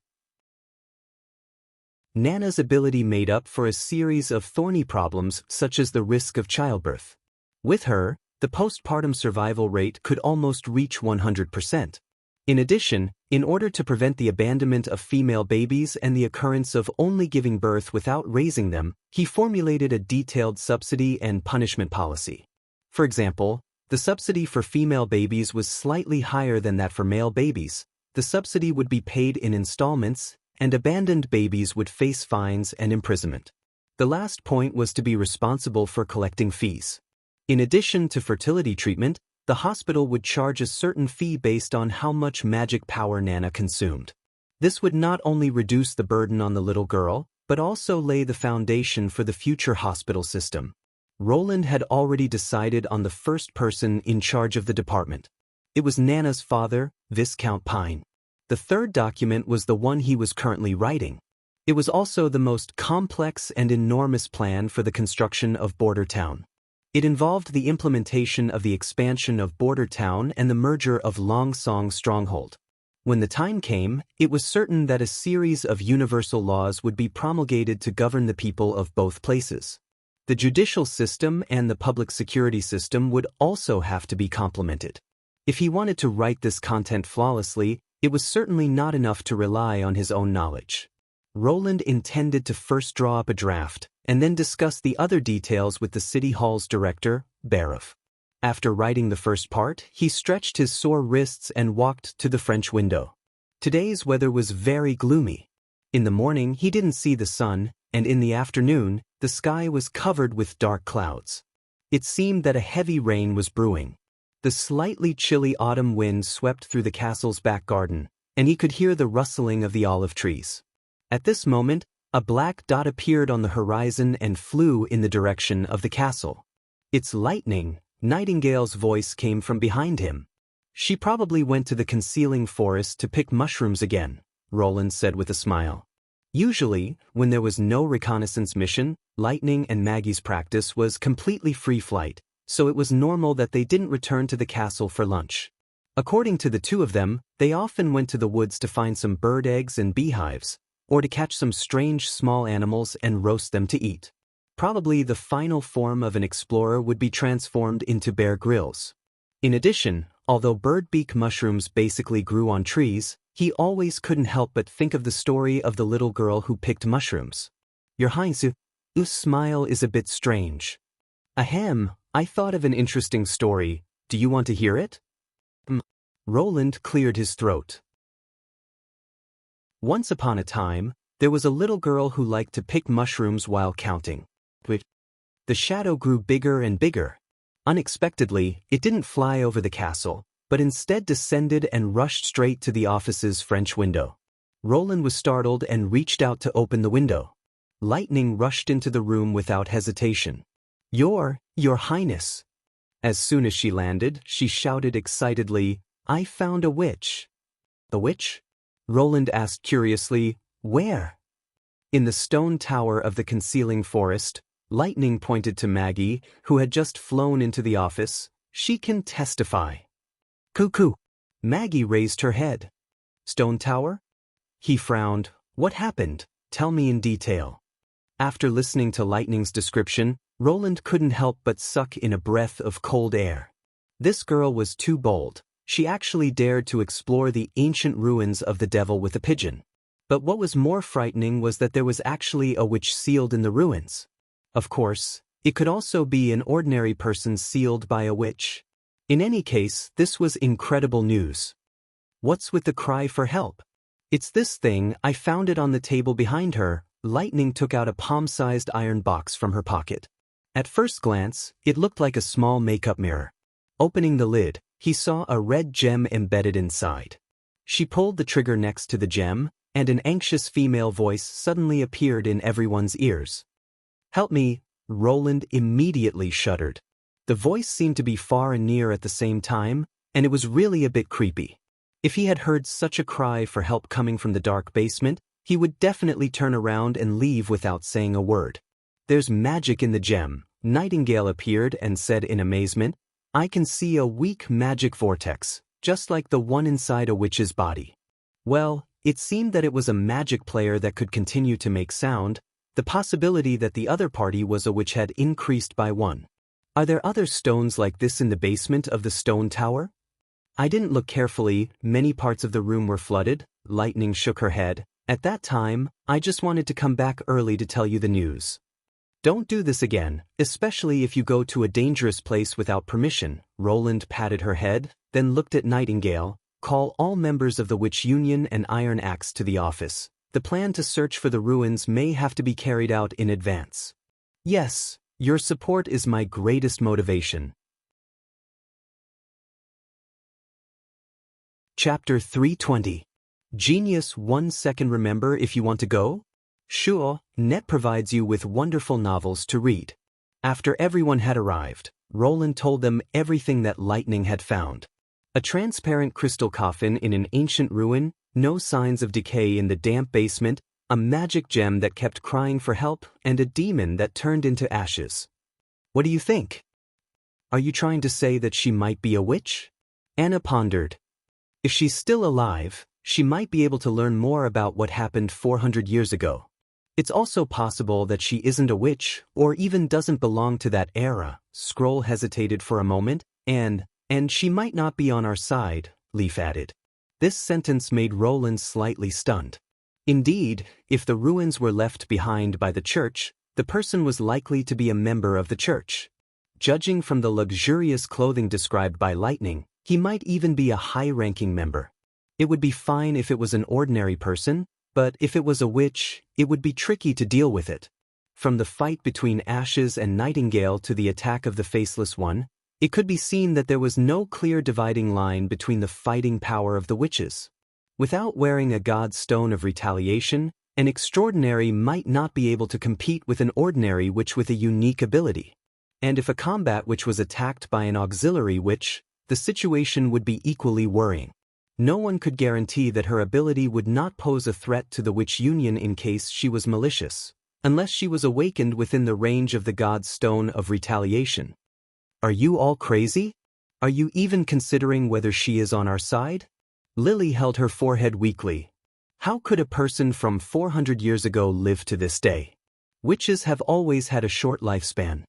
Nana's ability made up for a series of thorny problems such as the risk of childbirth. With her, the postpartum survival rate could almost reach 100%. In addition, in order to prevent the abandonment of female babies and the occurrence of only giving birth without raising them, he formulated a detailed subsidy and punishment policy. For example, the subsidy for female babies was slightly higher than that for male babies. The subsidy would be paid in installments, and abandoned babies would face fines and imprisonment. The last point was to be responsible for collecting fees. In addition to fertility treatment, the hospital would charge a certain fee based on how much magic power Nana consumed. This would not only reduce the burden on the little girl, but also lay the foundation for the future hospital system. Roland had already decided on the first person in charge of the department. It was Nana's father, Viscount Pine. The third document was the one he was currently writing. It was also the most complex and enormous plan for the construction of Border Town. It involved the implementation of the expansion of Border Town and the merger of Long Song Stronghold. When the time came, it was certain that a series of universal laws would be promulgated to govern the people of both places. The judicial system and the public security system would also have to be complemented. If he wanted to write this content flawlessly, it was certainly not enough to rely on his own knowledge. Roland intended to first draw up a draft, and then discuss the other details with the City Hall's director, Barov. After writing the first part, he stretched his sore wrists and walked to the French window. Today's weather was very gloomy. In the morning he didn't see the sun, and in the afternoon, the sky was covered with dark clouds. It seemed that a heavy rain was brewing. The slightly chilly autumn wind swept through the castle's back garden, and he could hear the rustling of the olive trees. At this moment, a black dot appeared on the horizon and flew in the direction of the castle. "It's lightning," Nightingale's voice came from behind him. "She probably went to the concealing forest to pick mushrooms again," Roland said with a smile. Usually, when there was no reconnaissance mission, Lightning and Maggie's practice was completely free flight, so it was normal that they didn't return to the castle for lunch. According to the two of them, they often went to the woods to find some bird eggs and beehives, or to catch some strange small animals and roast them to eat. Probably the final form of an explorer would be transformed into Bear Grylls. In addition, although birdbeak mushrooms basically grew on trees, he always couldn't help but think of the story of the little girl who picked mushrooms. "Your Highness's smile is a bit strange." "Ahem, I thought of an interesting story. Do you want to hear it?" Roland cleared his throat. Once upon a time, there was a little girl who liked to pick mushrooms while counting. The shadow grew bigger and bigger. Unexpectedly, it didn't fly over the castle, but instead descended and rushed straight to the office's French window. Roland was startled and reached out to open the window. Lightning rushed into the room without hesitation. Your Highness." As soon as she landed, she shouted excitedly, "I found a witch." "A witch?" Roland asked curiously. "Where?" "In the stone tower of the concealing forest." Lightning pointed to Maggie, who had just flown into the office. "She can testify." "Cuckoo." Maggie raised her head. "Stone tower?" He frowned. "What happened? Tell me in detail." After listening to Lightning's description, Roland couldn't help but suck in a breath of cold air. This girl was too bold. She actually dared to explore the ancient ruins of the Devil with a Pigeon. But what was more frightening was that there was actually a witch sealed in the ruins. Of course, it could also be an ordinary person sealed by a witch. In any case, this was incredible news. "What's with the cry for help?" "It's this thing, I found it on the table behind her." Lightning took out a palm-sized iron box from her pocket. At first glance, it looked like a small makeup mirror. Opening the lid, he saw a red gem embedded inside. She pulled the trigger next to the gem, and an anxious female voice suddenly appeared in everyone's ears. "Help me." Roland immediately shuddered. The voice seemed to be far and near at the same time, and it was really a bit creepy. If he had heard such a cry for help coming from the dark basement, he would definitely turn around and leave without saying a word. "There's magic in the gem," Nightingale appeared and said in amazement. "I can see a weak magic vortex, just like the one inside a witch's body." Well, it seemed that it was a magic player that could continue to make sound. The possibility that the other party was a witch had increased by 1. "Are there other stones like this in the basement of the stone tower?" "I didn't look carefully, many parts of the room were flooded." Lightning shook her head. "At that time, I just wanted to come back early to tell you the news." "Don't do this again, especially if you go to a dangerous place without permission." Roland patted her head, then looked at Nightingale. "Call all members of the Witch Union and Iron Axe to the office. The plan to search for the ruins may have to be carried out in advance." "Yes, your support is my greatest motivation." Chapter 320. Genius 1 second. Remember if you want to go? Sure, Net provides you with wonderful novels to read. After everyone had arrived, Roland told them everything that Lightning had found. A transparent crystal coffin in an ancient ruin, no signs of decay in the damp basement, a magic gem that kept crying for help, and a demon that turned into ashes. "What do you think? Are you trying to say that she might be a witch?" Anna pondered. "If she's still alive, she might be able to learn more about what happened 400 years ago. It's also possible that she isn't a witch, or even doesn't belong to that era." Scroll hesitated for a moment. And she might not be on our side," Leaf added. This sentence made Roland slightly stunned. Indeed, if the ruins were left behind by the church, the person was likely to be a member of the church. Judging from the luxurious clothing described by Lightning, he might even be a high-ranking member. It would be fine if it was an ordinary person, but if it was a witch, it would be tricky to deal with it. From the fight between Ashes and Nightingale to the attack of the Faceless One, it could be seen that there was no clear dividing line between the fighting power of the witches. Without wearing a god's stone of retaliation, an extraordinary might not be able to compete with an ordinary witch with a unique ability. And if a combat witch was attacked by an auxiliary witch, the situation would be equally worrying. No one could guarantee that her ability would not pose a threat to the Witch Union in case she was malicious, unless she was awakened within the range of the god's stone of retaliation. "Are you all crazy? Are you even considering whether she is on our side?" Lily held her forehead weakly. How could a person from 400 years ago live to this day? Witches have always had a short lifespan.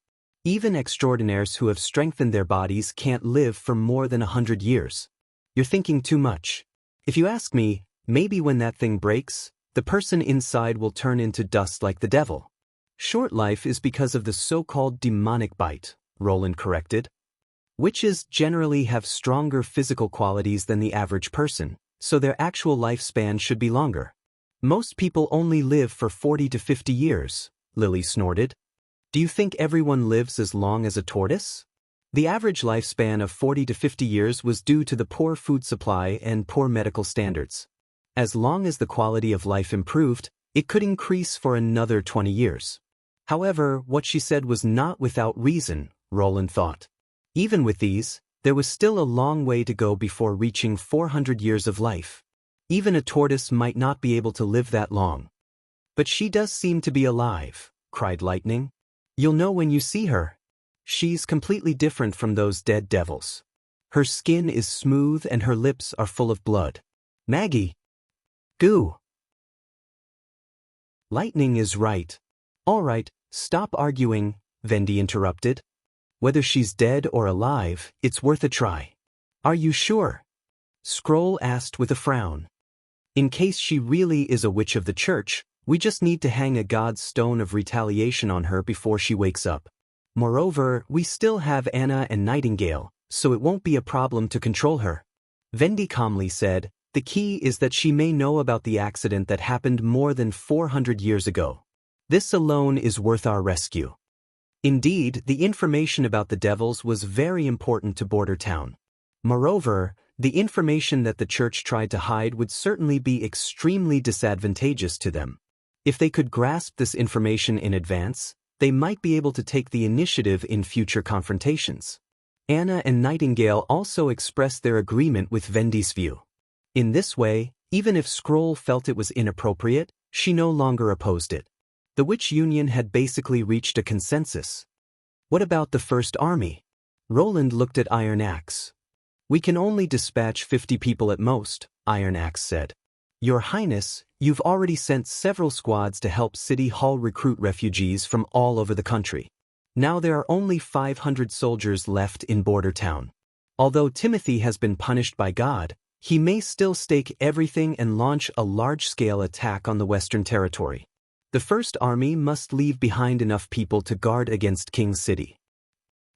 Even extraordinaires who have strengthened their bodies can't live for more than 100 years. You're thinking too much. If you ask me, maybe when that thing breaks, the person inside will turn into dust like the devil. Short life is because of the so-called demonic bite, Roland corrected. Witches generally have stronger physical qualities than the average person, so their actual lifespan should be longer. Most people only live for 40 to 50 years, Lily snorted. Do you think everyone lives as long as a tortoise? The average lifespan of 40 to 50 years was due to the poor food supply and poor medical standards. As long as the quality of life improved, it could increase for another 20 years. However, what she said was not without reason, Roland thought. Even with these, there was still a long way to go before reaching 400 years of life. Even a tortoise might not be able to live that long. But she does seem to be alive, cried Lightning. You'll know when you see her. She's completely different from those dead devils. Her skin is smooth and her lips are full of blood. Maggie! Goo! Lightning is right. All right, stop arguing, Vendi interrupted. Whether she's dead or alive, it's worth a try. Are you sure? Scroll asked with a frown. In case she really is a witch of the church, we just need to hang a god's stone of retaliation on her before she wakes up. Moreover, we still have Anna and Nightingale, so it won't be a problem to control her. Vendi calmly said, the key is that she may know about the accident that happened more than 400 years ago. This alone is worth our rescue. Indeed, the information about the devils was very important to Border Town. Moreover, the information that the church tried to hide would certainly be extremely disadvantageous to them. If they could grasp this information in advance, They might be able to take the initiative in future confrontations. Anna and Nightingale also expressed their agreement with Vendi's view. In this way, even if Scroll felt it was inappropriate, she no longer opposed it. The Witch Union had basically reached a consensus. What about the First Army? Roland looked at Iron Axe. We can only dispatch 50 people at most, Iron Axe said. Your Highness, you've already sent several squads to help City Hall recruit refugees from all over the country. Now there are only 500 soldiers left in Border Town. Although Timothy has been punished by God, he may still stake everything and launch a large-scale attack on the Western Territory. The First Army must leave behind enough people to guard against King's City.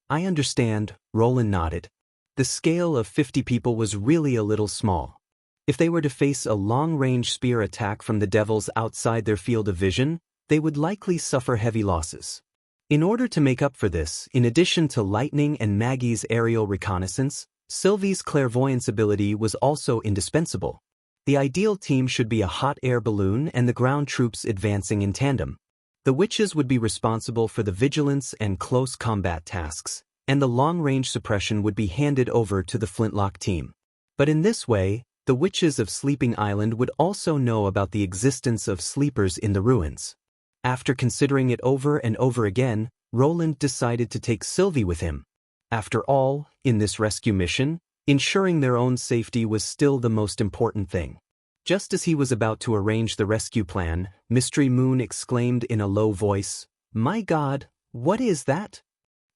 I understand, Roland nodded. The scale of 50 people was really a little small. If they were to face a long-range spear attack from the devils outside their field of vision, they would likely suffer heavy losses. In order to make up for this, in addition to Lightning and Maggie's aerial reconnaissance, Sylvie's clairvoyance ability was also indispensable. The ideal team should be a hot air balloon and the ground troops advancing in tandem. The witches would be responsible for the vigilance and close combat tasks, and the long-range suppression would be handed over to the Flintlock team. But in this way, the witches of Sleeping Island would also know about the existence of sleepers in the ruins. After considering it over and over again, Roland decided to take Sylvie with him. After all, in this rescue mission, ensuring their own safety was still the most important thing. Just as he was about to arrange the rescue plan, Mystery Moon exclaimed in a low voice, "My God, what is that?"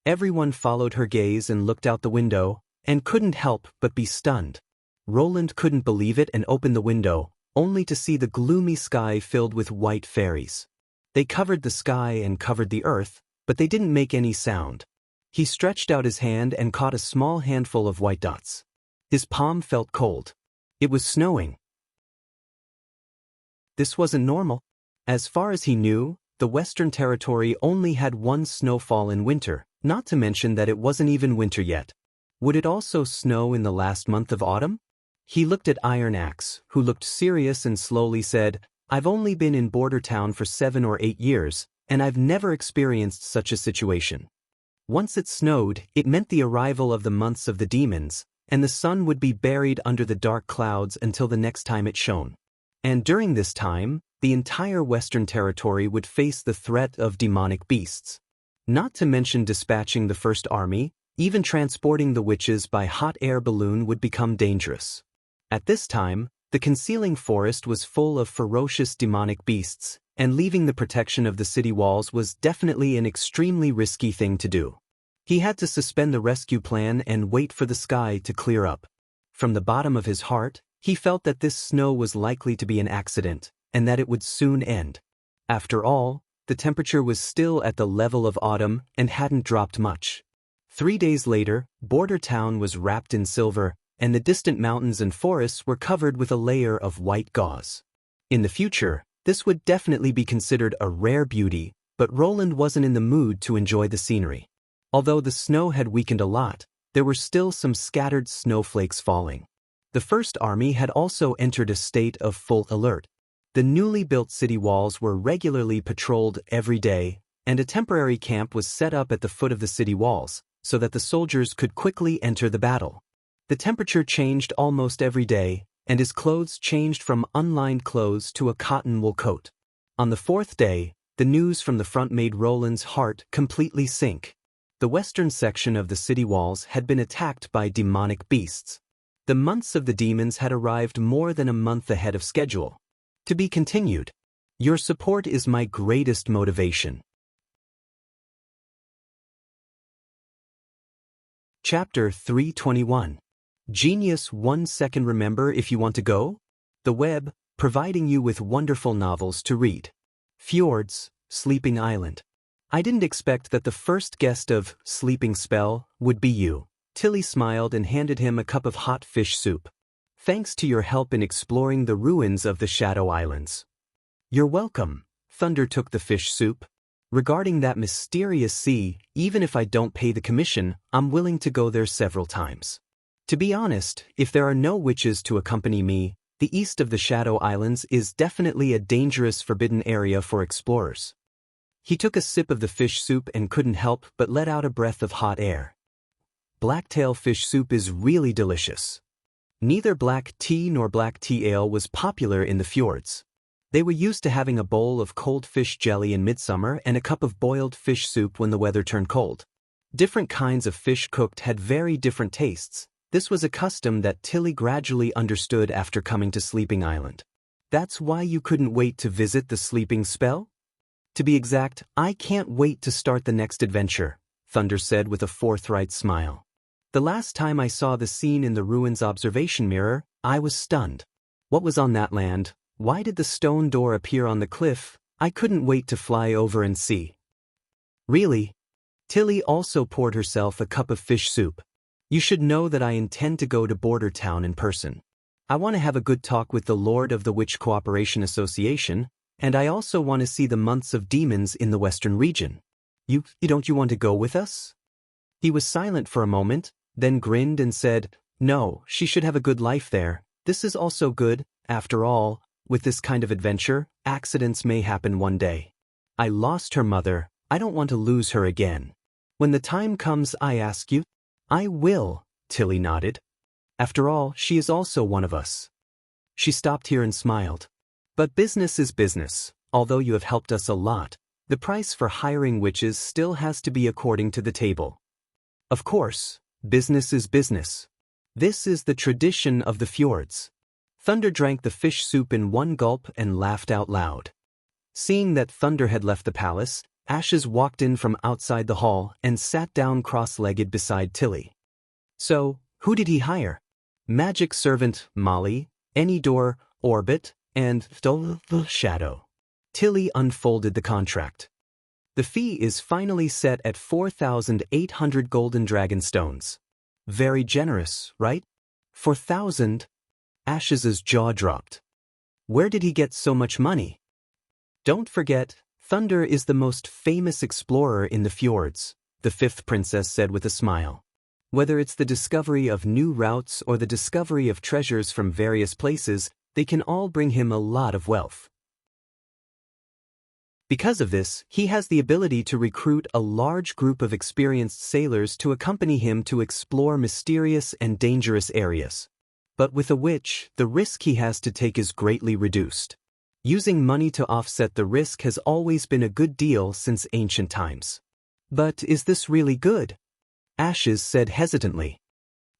Everyone followed her gaze and looked out the window, and couldn't help but be stunned. Roland couldn't believe it and opened the window, only to see the gloomy sky filled with white fairies. They covered the sky and covered the earth, but they didn't make any sound. He stretched out his hand and caught a small handful of white dots. His palm felt cold. It was snowing. This wasn't normal. As far as he knew, the Western Territory only had one snowfall in winter, not to mention that it wasn't even winter yet. Would it also snow in the last month of autumn? He looked at Iron Axe, who looked serious and slowly said, "I've only been in Border Town for 7 or 8 years, and I've never experienced such a situation. Once it snowed, it meant the arrival of the months of the demons, and the sun would be buried under the dark clouds until the next time it shone. And during this time, the entire Western Territory would face the threat of demonic beasts. Not to mention dispatching the First Army, even transporting the witches by hot air balloon would become dangerous. At this time, the concealing forest was full of ferocious demonic beasts, and leaving the protection of the city walls was definitely an extremely risky thing to do. He had to suspend the rescue plan and wait for the sky to clear up. From the bottom of his heart, he felt that this snow was likely to be an accident, and that it would soon end. After all, the temperature was still at the level of autumn and hadn't dropped much. 3 days later, Border Town was wrapped in silver, and the distant mountains and forests were covered with a layer of white gauze. In the future, this would definitely be considered a rare beauty, but Roland wasn't in the mood to enjoy the scenery. Although the snow had weakened a lot, there were still some scattered snowflakes falling. The First Army had also entered a state of full alert. The newly built city walls were regularly patrolled every day, and a temporary camp was set up at the foot of the city walls, so that the soldiers could quickly enter the battle. The temperature changed almost every day, and his clothes changed from unlined clothes to a cotton wool coat. On the 4th day, the news from the front made Roland's heart completely sink. The western section of the city walls had been attacked by demonic beasts. The months of the demons had arrived more than a month ahead of schedule. To be continued. Your support is my greatest motivation. Chapter 321. Genius 1 second. Remember, if you want to go? The web, providing you with wonderful novels to read. Fjords, Sleeping Island. I didn't expect that the first guest of Sleeping Spell would be you. Tilly smiled and handed him a cup of hot fish soup. Thanks to your help in exploring the ruins of the Shadow Islands. You're welcome. Thunder took the fish soup. Regarding that mysterious sea, even if I don't pay the commission, I'm willing to go there several times. To be honest, if there are no witches to accompany me, the east of the Shadow Islands is definitely a dangerous forbidden area for explorers. He took a sip of the fish soup and couldn't help but let out a breath of hot air. Blacktail fish soup is really delicious. Neither black tea nor black tea ale was popular in the fjords. They were used to having a bowl of cold fish jelly in midsummer and a cup of boiled fish soup when the weather turned cold. Different kinds of fish cooked had very different tastes. This was a custom that Tilly gradually understood after coming to Sleeping Island. That's why you couldn't wait to visit the sleeping spell? To be exact, I can't wait to start the next adventure, Thunder said with a forthright smile. The last time I saw the scene in the ruins observation mirror, I was stunned. What was on that land? Why did the stone door appear on the cliff? I couldn't wait to fly over and see. Really? Tilly also poured herself a cup of fish soup. You should know that I intend to go to Border Town in person. I want to have a good talk with the Lord of the Witch Cooperation Association, and I also want to see the Months of Demons in the Western region. Don't you want to go with us? He was silent for a moment, then grinned and said, No, she should have a good life there. This is also good, after all, with this kind of adventure, accidents may happen one day. I lost her mother, I don't want to lose her again. When the time comes I ask you? I will, Tilly nodded. After all, she is also one of us. She stopped here and smiled. But business is business. Although you have helped us a lot, the price for hiring witches still has to be according to the table. Of course, business is business. This is the tradition of the fjords. Thunder drank the fish soup in one gulp and laughed out loud. Seeing that Thunder had left the palace, Ashes walked in from outside the hall and sat down cross-legged beside Tilly. So, who did he hire? Magic servant Molly, Anydor, Orbit, and Shadow. Tilly unfolded the contract. The fee is finally set at 4,800 golden dragon stones. Very generous, right? 4,000? Ashes's jaw dropped. Where did he get so much money? Don't forget, Thunder is the most famous explorer in the fjords, the fifth princess said with a smile. Whether it's the discovery of new routes or the discovery of treasures from various places, they can all bring him a lot of wealth. Because of this, he has the ability to recruit a large group of experienced sailors to accompany him to explore mysterious and dangerous areas. But with a witch, the risk he has to take is greatly reduced. Using money to offset the risk has always been a good deal since ancient times. But is this really good? Ashes said hesitantly.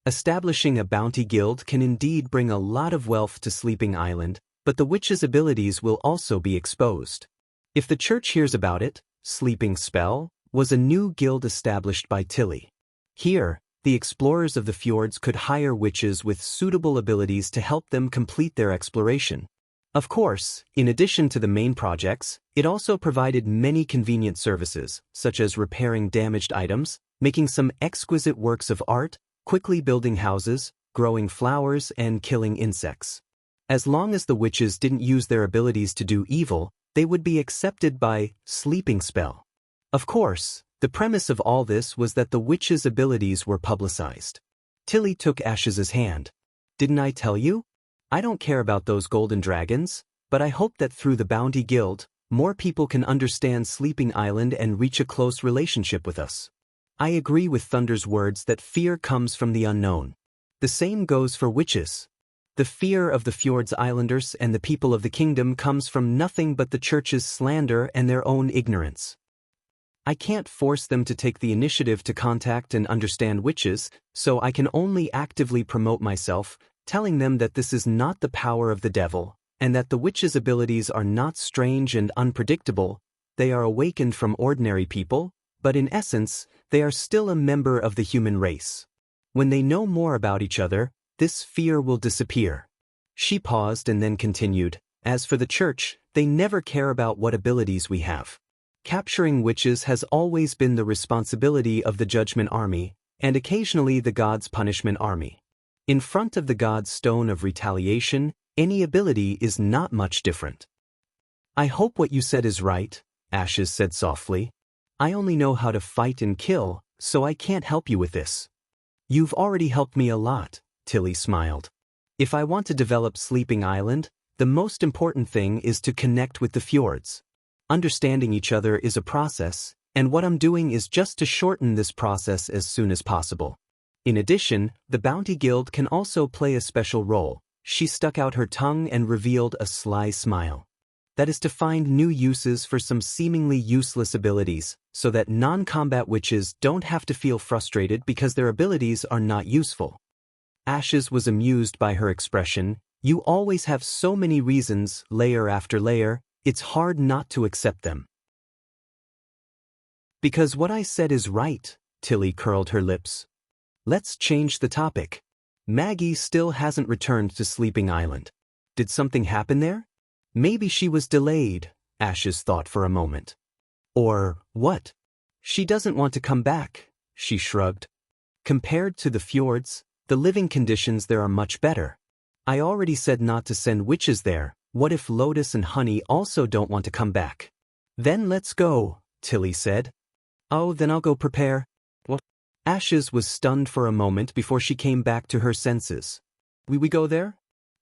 Establishing a bounty guild can indeed bring a lot of wealth to Sleeping Island, but the witch's abilities will also be exposed. If the church hears about it, Sleeping Spell was a new guild established by Tilly. Here, the explorers of the fjords could hire witches with suitable abilities to help them complete their exploration. Of course, in addition to the main projects, it also provided many convenient services, such as repairing damaged items, making some exquisite works of art, quickly building houses, growing flowers, and killing insects. As long as the witches didn't use their abilities to do evil, they would be accepted by Sleeping Spell. Of course, the premise of all this was that the witches' abilities were publicized. Tilly took Ashes's hand. Didn't I tell you? I don't care about those golden dragons, but I hope that through the Bounty Guild, more people can understand Sleeping Island and reach a close relationship with us. I agree with Thunder's words that fear comes from the unknown. The same goes for witches. The fear of the Fjords Islanders and the people of the kingdom comes from nothing but the church's slander and their own ignorance. I can't force them to take the initiative to contact and understand witches, so I can only actively promote myself, telling them that this is not the power of the devil, and that the witches' abilities are not strange and unpredictable. They are awakened from ordinary people, but in essence, they are still a member of the human race. When they know more about each other, this fear will disappear. She paused and then continued, as for the church, they never care about what abilities we have. Capturing witches has always been the responsibility of the Judgment Army, and occasionally the God's Punishment Army. In front of the God's Stone of Retaliation, any ability is not much different. I hope what you said is right, Ashes said softly. I only know how to fight and kill, so I can't help you with this. You've already helped me a lot, Tilly smiled. If I want to develop Sleeping Island, the most important thing is to connect with the fjords. Understanding each other is a process, and what I'm doing is just to shorten this process as soon as possible. In addition, the Bounty Guild can also play a special role. She stuck out her tongue and revealed a sly smile. That is to find new uses for some seemingly useless abilities, so that non-combat witches don't have to feel frustrated because their abilities are not useful. Ashes was amused by her expression. You always have so many reasons, layer after layer, it's hard not to accept them. Because what I said is right, Tilly curled her lips. Let's change the topic. Maggie still hasn't returned to Sleeping Island. Did something happen there? Maybe she was delayed, Ashes thought for a moment. Or, what? She doesn't want to come back, she shrugged. Compared to the fjords, the living conditions there are much better. I already said not to send witches there. What if Lotus and Honey also don't want to come back? Then let's go, Tilly said. Oh, then I'll go prepare. What? Ashes was stunned for a moment before she came back to her senses. We go there?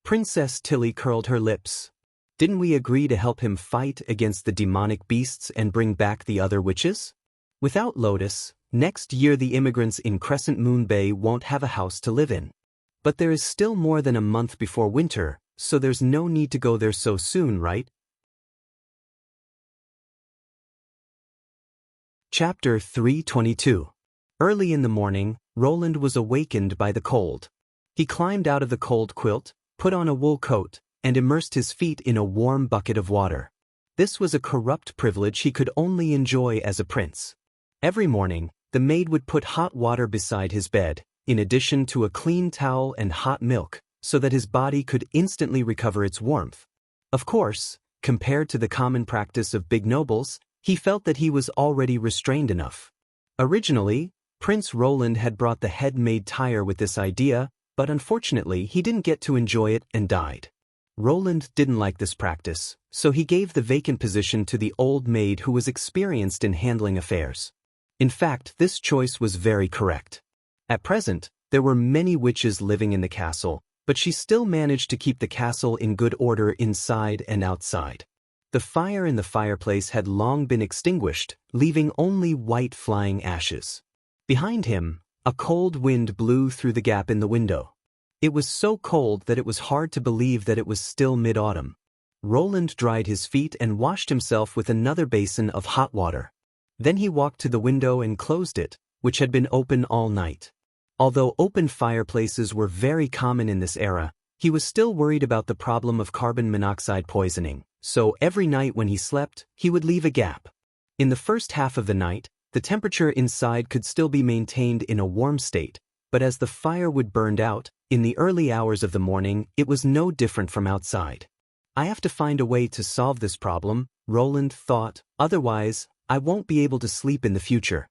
Princess Tilly curled her lips. Didn't we agree to help him fight against the demonic beasts and bring back the other witches? Without Lotus, next year the immigrants in Crescent Moon Bay won't have a house to live in. But there is still more than a month before winter, so there's no need to go there so soon, right? Chapter 322. Early in the morning, Roland was awakened by the cold. He climbed out of the cold quilt, put on a wool coat, and immersed his feet in a warm bucket of water. This was a corrupt privilege he could only enjoy as a prince. Every morning, the maid would put hot water beside his bed, in addition to a clean towel and hot milk, so that his body could instantly recover its warmth. Of course, compared to the common practice of big nobles, he felt that he was already restrained enough. Originally, Prince Roland had brought the head maid Tyre with this idea, but unfortunately he didn't get to enjoy it and died. Roland didn't like this practice, so he gave the vacant position to the old maid who was experienced in handling affairs. In fact, this choice was very correct. At present, there were many witches living in the castle, but she still managed to keep the castle in good order inside and outside. The fire in the fireplace had long been extinguished, leaving only white flying ashes. Behind him, a cold wind blew through the gap in the window. It was so cold that it was hard to believe that it was still mid-autumn. Roland dried his feet and washed himself with another basin of hot water. Then he walked to the window and closed it, which had been open all night. Although open fireplaces were very common in this era, he was still worried about the problem of carbon monoxide poisoning, so every night when he slept, he would leave a gap. In the first half of the night, the temperature inside could still be maintained in a warm state, but as the firewood burned out, in the early hours of the morning, it was no different from outside. I have to find a way to solve this problem, Roland thought, otherwise, I won't be able to sleep in the future.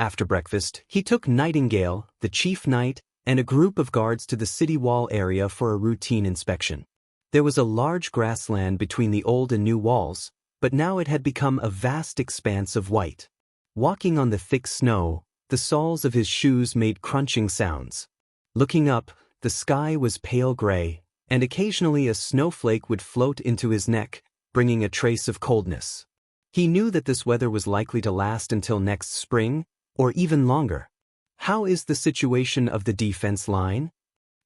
After breakfast, he took Nightingale, the chief knight, and a group of guards to the city wall area for a routine inspection. There was a large grassland between the old and new walls, but now it had become a vast expanse of white. Walking on the thick snow, the soles of his shoes made crunching sounds. Looking up, the sky was pale gray, and occasionally a snowflake would float into his neck, bringing a trace of coldness. He knew that this weather was likely to last until next spring, or even longer. How is the situation of the defense line?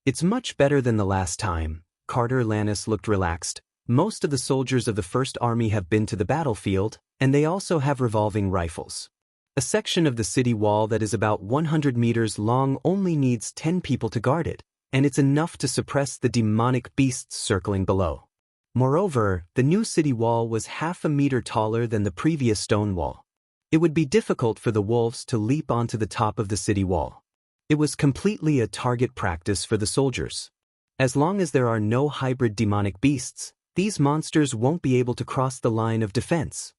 It's much better than the last time. Carter Lannis looked relaxed. Most of the soldiers of the First Army have been to the battlefield, and they also have revolving rifles. A section of the city wall that is about 100 meters long only needs 10 people to guard it, and it's enough to suppress the demonic beasts circling below. Moreover, the new city wall was half a meter taller than the previous stone wall. It would be difficult for the wolves to leap onto the top of the city wall. It was completely a target practice for the soldiers. As long as there are no hybrid demonic beasts, these monsters won't be able to cross the line of defense.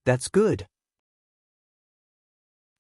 That's good.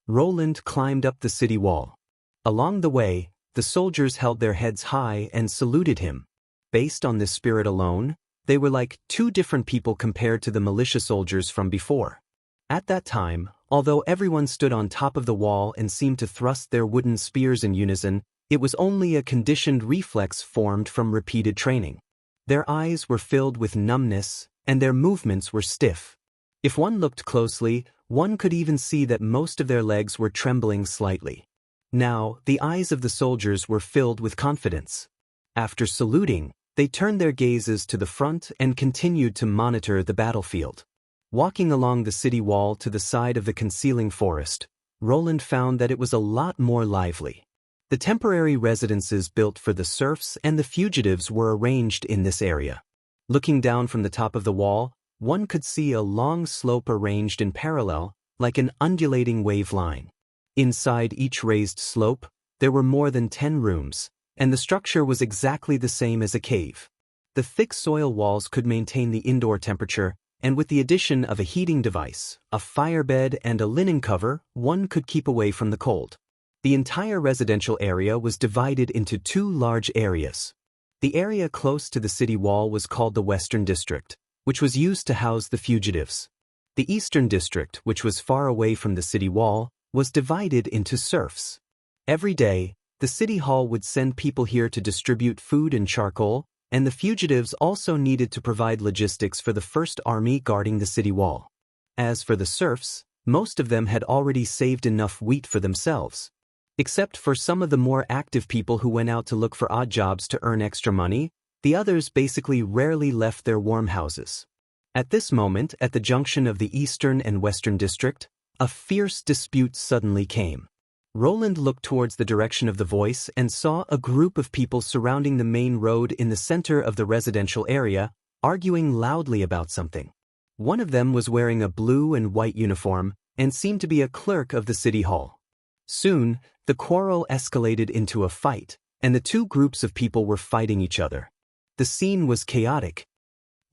Roland climbed up the city wall. Along the way, the soldiers held their heads high and saluted him. Based on this spirit alone, they were like two different people compared to the militia soldiers from before. At that time, although everyone stood on top of the wall and seemed to thrust their wooden spears in unison, it was only a conditioned reflex formed from repeated training. Their eyes were filled with numbness, and their movements were stiff. If one looked closely, one could even see that most of their legs were trembling slightly. Now, the eyes of the soldiers were filled with confidence. After saluting, they turned their gazes to the front and continued to monitor the battlefield. Walking along the city wall to the side of the concealing forest, Roland found that it was a lot more lively. The temporary residences built for the serfs and the fugitives were arranged in this area. Looking down from the top of the wall, one could see a long slope arranged in parallel, like an undulating wave line. Inside each raised slope, there were more than 10 rooms, and the structure was exactly the same as a cave. The thick soil walls could maintain the indoor temperature, and with the addition of a heating device, a fire bed, and a linen cover, one could keep away from the cold. The entire residential area was divided into 2 large areas. The area close to the city wall was called the Western District, which was used to house the fugitives. The Eastern District, which was far away from the city wall, was divided into serfs. Every day, the city hall would send people here to distribute food and charcoal, and the fugitives also needed to provide logistics for the First Army guarding the city wall. As for the serfs, most of them had already saved enough wheat for themselves. Except for some of the more active people who went out to look for odd jobs to earn extra money, the others basically rarely left their warm houses. At this moment, at the junction of the Eastern and Western District, a fierce dispute suddenly came. Roland looked towards the direction of the voice and saw a group of people surrounding the main road in the center of the residential area, arguing loudly about something. One of them was wearing a blue and white uniform and seemed to be a clerk of the city hall. Soon, the quarrel escalated into a fight, and the 2 groups of people were fighting each other. The scene was chaotic.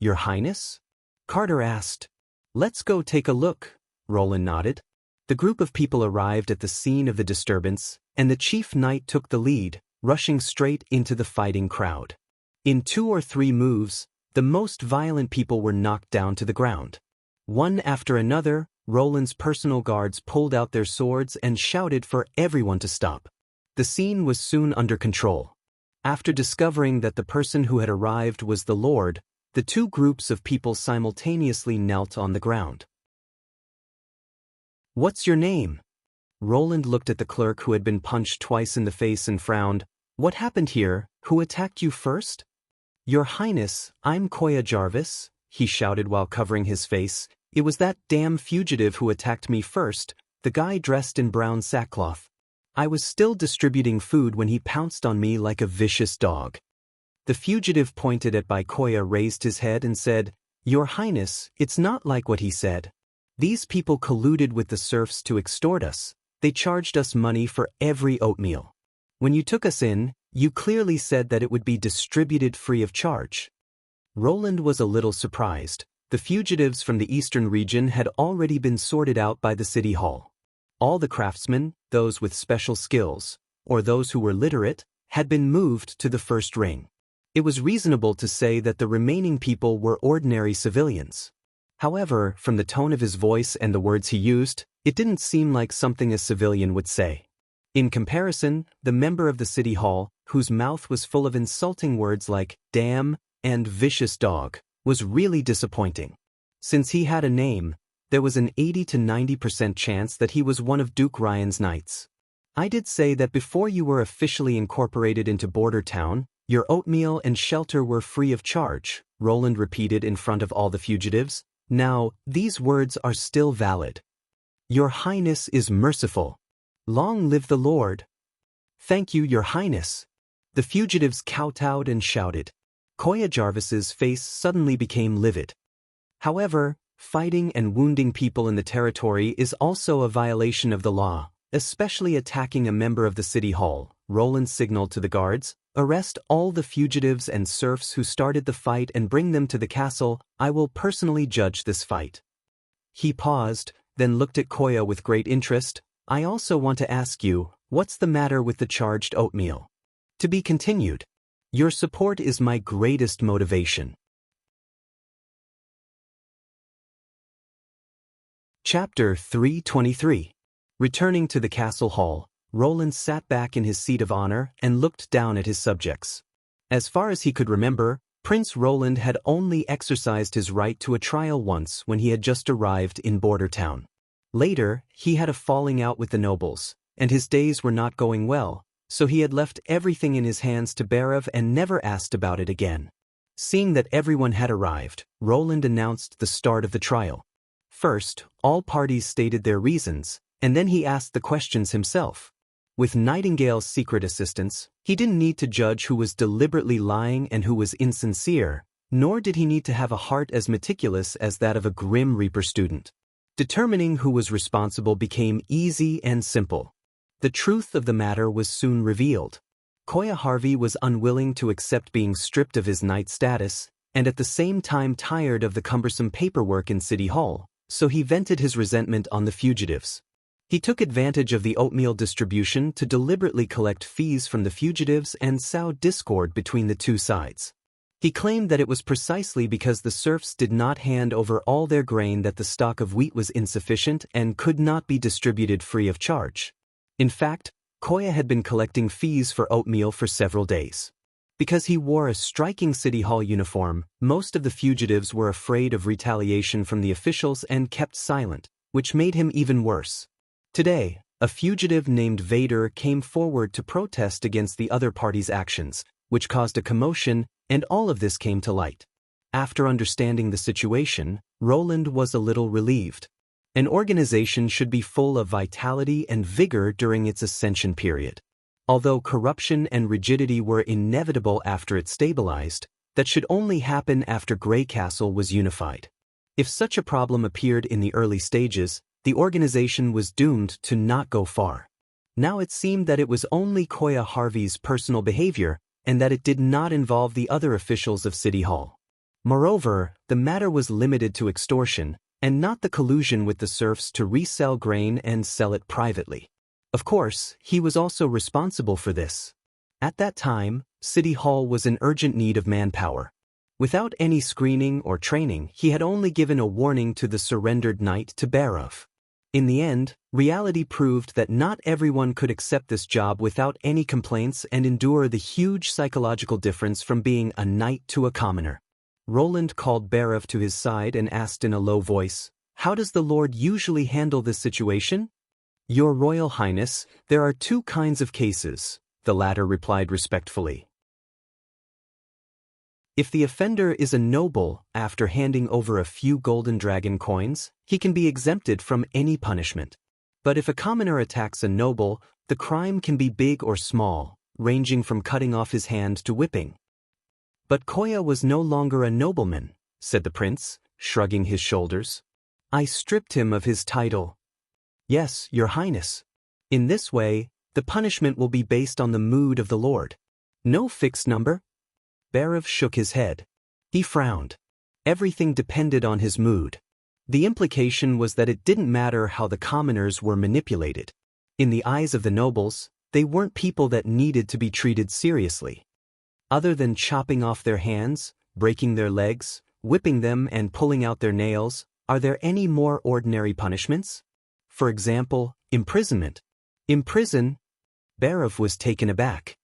"Your Highness?" Carter asked. "Let's go take a look," Roland nodded. The group of people arrived at the scene of the disturbance, and the chief knight took the lead, rushing straight into the fighting crowd. In 2 or 3 moves, the most violent people were knocked down to the ground. One after another, Roland's personal guards pulled out their swords and shouted for everyone to stop. The scene was soon under control. After discovering that the person who had arrived was the Lord, the 2 groups of people simultaneously knelt on the ground. "What's your name?" Roland looked at the clerk who had been punched twice in the face and frowned. "What happened here? Who attacked you first?" "Your Highness, I'm Koya Jarvis," he shouted while covering his face. "It was that damn fugitive who attacked me first, the guy dressed in brown sackcloth. I was still distributing food when he pounced on me like a vicious dog." The fugitive pointed at Koya raised his head and said, "Your Highness, it's not like what he said. These people colluded with the serfs to extort us. They charged us money for every oatmeal. When you took us in, you clearly said that it would be distributed free of charge." Roland was a little surprised. The fugitives from the eastern region had already been sorted out by the city hall. All the craftsmen, those with special skills, or those who were literate, had been moved to the first ring. It was reasonable to say that the remaining people were ordinary civilians. However, from the tone of his voice and the words he used, it didn't seem like something a civilian would say. In comparison, the member of the city hall, whose mouth was full of insulting words like damn and vicious dog, was really disappointing. Since he had a name, there was an 80 to 90% chance that he was one of Duke Ryan's knights. "I did say that before you were officially incorporated into Border Town, your oatmeal and shelter were free of charge," Roland repeated in front of all the fugitives. "Now, these words are still valid. Your Highness is merciful. Long live the Lord." "Thank you, Your Highness." The fugitives kowtowed and shouted. Koya Jarvis's face suddenly became livid. However, fighting and wounding people in the territory is also a violation of the law, especially attacking a member of the city hall. Roland signaled to the guards, "Arrest all the fugitives and serfs who started the fight and bring them to the castle. I will personally judge this fight." He paused, then looked at Koya with great interest. "I also want to ask you, what's the matter with the charged oatmeal?" To be continued. Your support is my greatest motivation. Chapter 323. Returning to the castle hall, Roland sat back in his seat of honor and looked down at his subjects. As far as he could remember, Prince Roland had only exercised his right to a trial once when he had just arrived in Border Town. Later, he had a falling out with the nobles, and his days were not going well, so he had left everything in his hands to Barav and never asked about it again. Seeing that everyone had arrived, Roland announced the start of the trial. First, all parties stated their reasons, and then he asked the questions himself. With Nightingale's secret assistance, he didn't need to judge who was deliberately lying and who was insincere, nor did he need to have a heart as meticulous as that of a Grim Reaper student. Determining who was responsible became easy and simple. The truth of the matter was soon revealed. Koya Harvey was unwilling to accept being stripped of his knight status, and at the same time tired of the cumbersome paperwork in City Hall, so he vented his resentment on the fugitives. He took advantage of the oatmeal distribution to deliberately collect fees from the fugitives and sow discord between the two sides. He claimed that it was precisely because the serfs did not hand over all their grain that the stock of wheat was insufficient and could not be distributed free of charge. In fact, Koya had been collecting fees for oatmeal for several days. Because he wore a striking City Hall uniform, most of the fugitives were afraid of retaliation from the officials and kept silent, which made him even worse. Today, a fugitive named Vader came forward to protest against the other party's actions, which caused a commotion, and all of this came to light. After understanding the situation, Roland was a little relieved. An organization should be full of vitality and vigor during its ascension period. Although corruption and rigidity were inevitable after it stabilized, that should only happen after Grey Castle was unified. If such a problem appeared in the early stages, the organization was doomed to not go far. Now it seemed that it was only Koya Harvey's personal behavior, and that it did not involve the other officials of City Hall. Moreover, the matter was limited to extortion, and not the collusion with the serfs to resell grain and sell it privately. Of course, he was also responsible for this. At that time, City Hall was in urgent need of manpower. Without any screening or training, he had only given a warning to the surrendered knight to Barav. In the end, reality proved that not everyone could accept this job without any complaints and endure the huge psychological difference from being a knight to a commoner. Roland called Barav to his side and asked in a low voice, "How does the Lord usually handle this situation?" "Your Royal Highness, there are two kinds of cases," the latter replied respectfully. If the offender is a noble, after handing over a few golden dragon coins, he can be exempted from any punishment. But if a commoner attacks a noble, the crime can be big or small, ranging from cutting off his hand to whipping. "But Koya was no longer a nobleman," said the prince, shrugging his shoulders. "I stripped him of his title." "Yes, Your Highness. In this way, the punishment will be based on the mood of the Lord. No fixed number." Barav shook his head. He frowned. Everything depended on his mood. The implication was that it didn't matter how the commoners were manipulated. In the eyes of the nobles, they weren't people that needed to be treated seriously. Other than chopping off their hands, breaking their legs, whipping them and pulling out their nails, are there any more ordinary punishments? For example, imprisonment. Imprison? Barav was taken aback.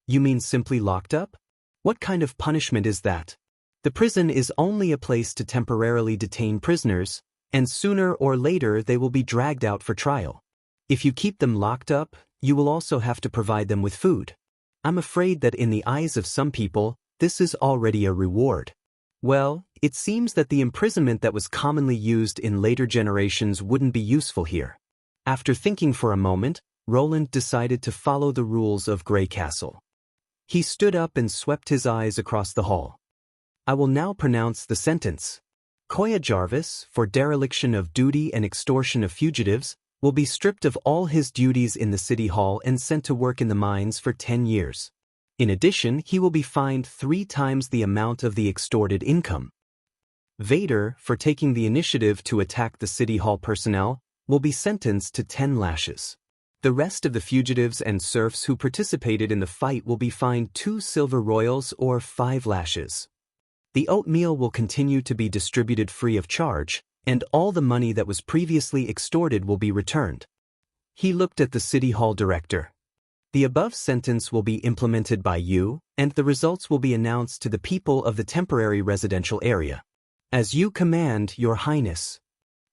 "You mean simply locked up? What kind of punishment is that?" "The prison is only a place to temporarily detain prisoners, and sooner or later they will be dragged out for trial. If you keep them locked up, you will also have to provide them with food. I'm afraid that in the eyes of some people, this is already a reward." Well, it seems that the imprisonment that was commonly used in later generations wouldn't be useful here. After thinking for a moment, Roland decided to follow the rules of Grey Castle. He stood up and swept his eyes across the hall. "I will now pronounce the sentence. Koya Jarvis, for dereliction of duty and extortion of fugitives, will be stripped of all his duties in the City Hall and sent to work in the mines for 10 years. In addition, he will be fined 3 times the amount of the extorted income. Vader, for taking the initiative to attack the City Hall personnel, will be sentenced to 10 lashes. The rest of the fugitives and serfs who participated in the fight will be fined 2 silver royals or 5 lashes. The oatmeal will continue to be distributed free of charge, and all the money that was previously extorted will be returned." He looked at the City Hall director. "The above sentence will be implemented by you, and the results will be announced to the people of the temporary residential area. As you command, Your Highness.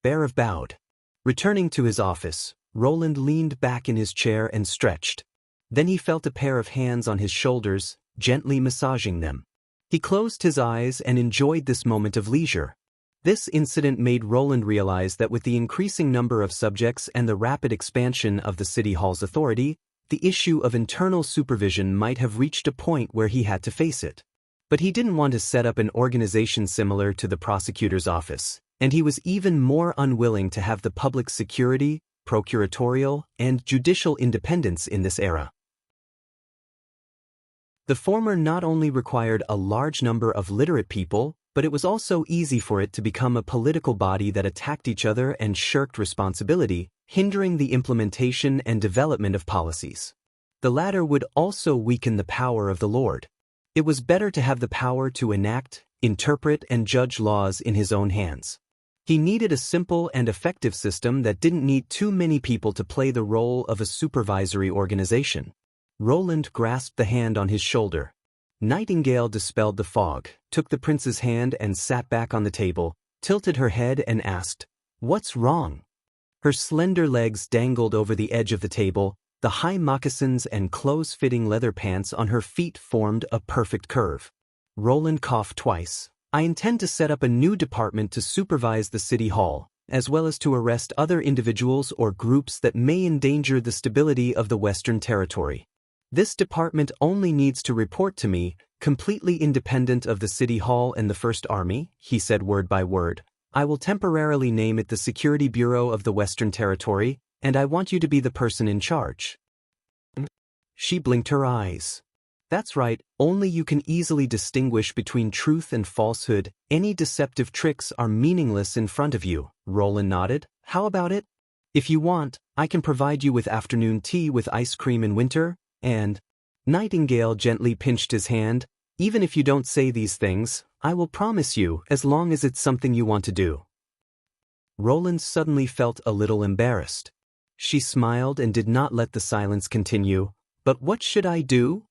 Bear bowed. Returning to his office, Roland leaned back in his chair and stretched. Then he felt a pair of hands on his shoulders, gently massaging them. He closed his eyes and enjoyed this moment of leisure. This incident made Roland realize that with the increasing number of subjects and the rapid expansion of the City Hall's authority, the issue of internal supervision might have reached a point where he had to face it. But he didn't want to set up an organization similar to the prosecutor's office, and he was even more unwilling to have the public security, procuratorial, and judicial independence in this era. The former not only required a large number of literate people, but it was also easy for it to become a political body that attacked each other and shirked responsibility, hindering the implementation and development of policies. The latter would also weaken the power of the Lord. It was better to have the power to enact, interpret, and judge laws in his own hands. He needed a simple and effective system that didn't need too many people to play the role of a supervisory organization. Roland grasped the hand on his shoulder. Nightingale dispelled the fog, took the prince's hand and sat back on the table, tilted her head and asked, "What's wrong?" Her slender legs dangled over the edge of the table, the high moccasins and close-fitting leather pants on her feet formed a perfect curve. Roland coughed twice. "I intend to set up a new department to supervise the City Hall, as well as to arrest other individuals or groups that may endanger the stability of the Western Territory. This department only needs to report to me, completely independent of the City Hall and the First Army," he said word by word. "I will temporarily name it the Security Bureau of the Western Territory, and I want you to be the person in charge." She blinked her eyes. "That's right, only you can easily distinguish between truth and falsehood. Any deceptive tricks are meaningless in front of you." Roland nodded. "How about it? If you want, I can provide you with afternoon tea with ice cream in winter, and—" Nightingale gently pinched his hand. "Even if you don't say these things, I will promise you, as long as it's something you want to do." Roland suddenly felt a little embarrassed. She smiled and did not let the silence continue. "But what should I do?"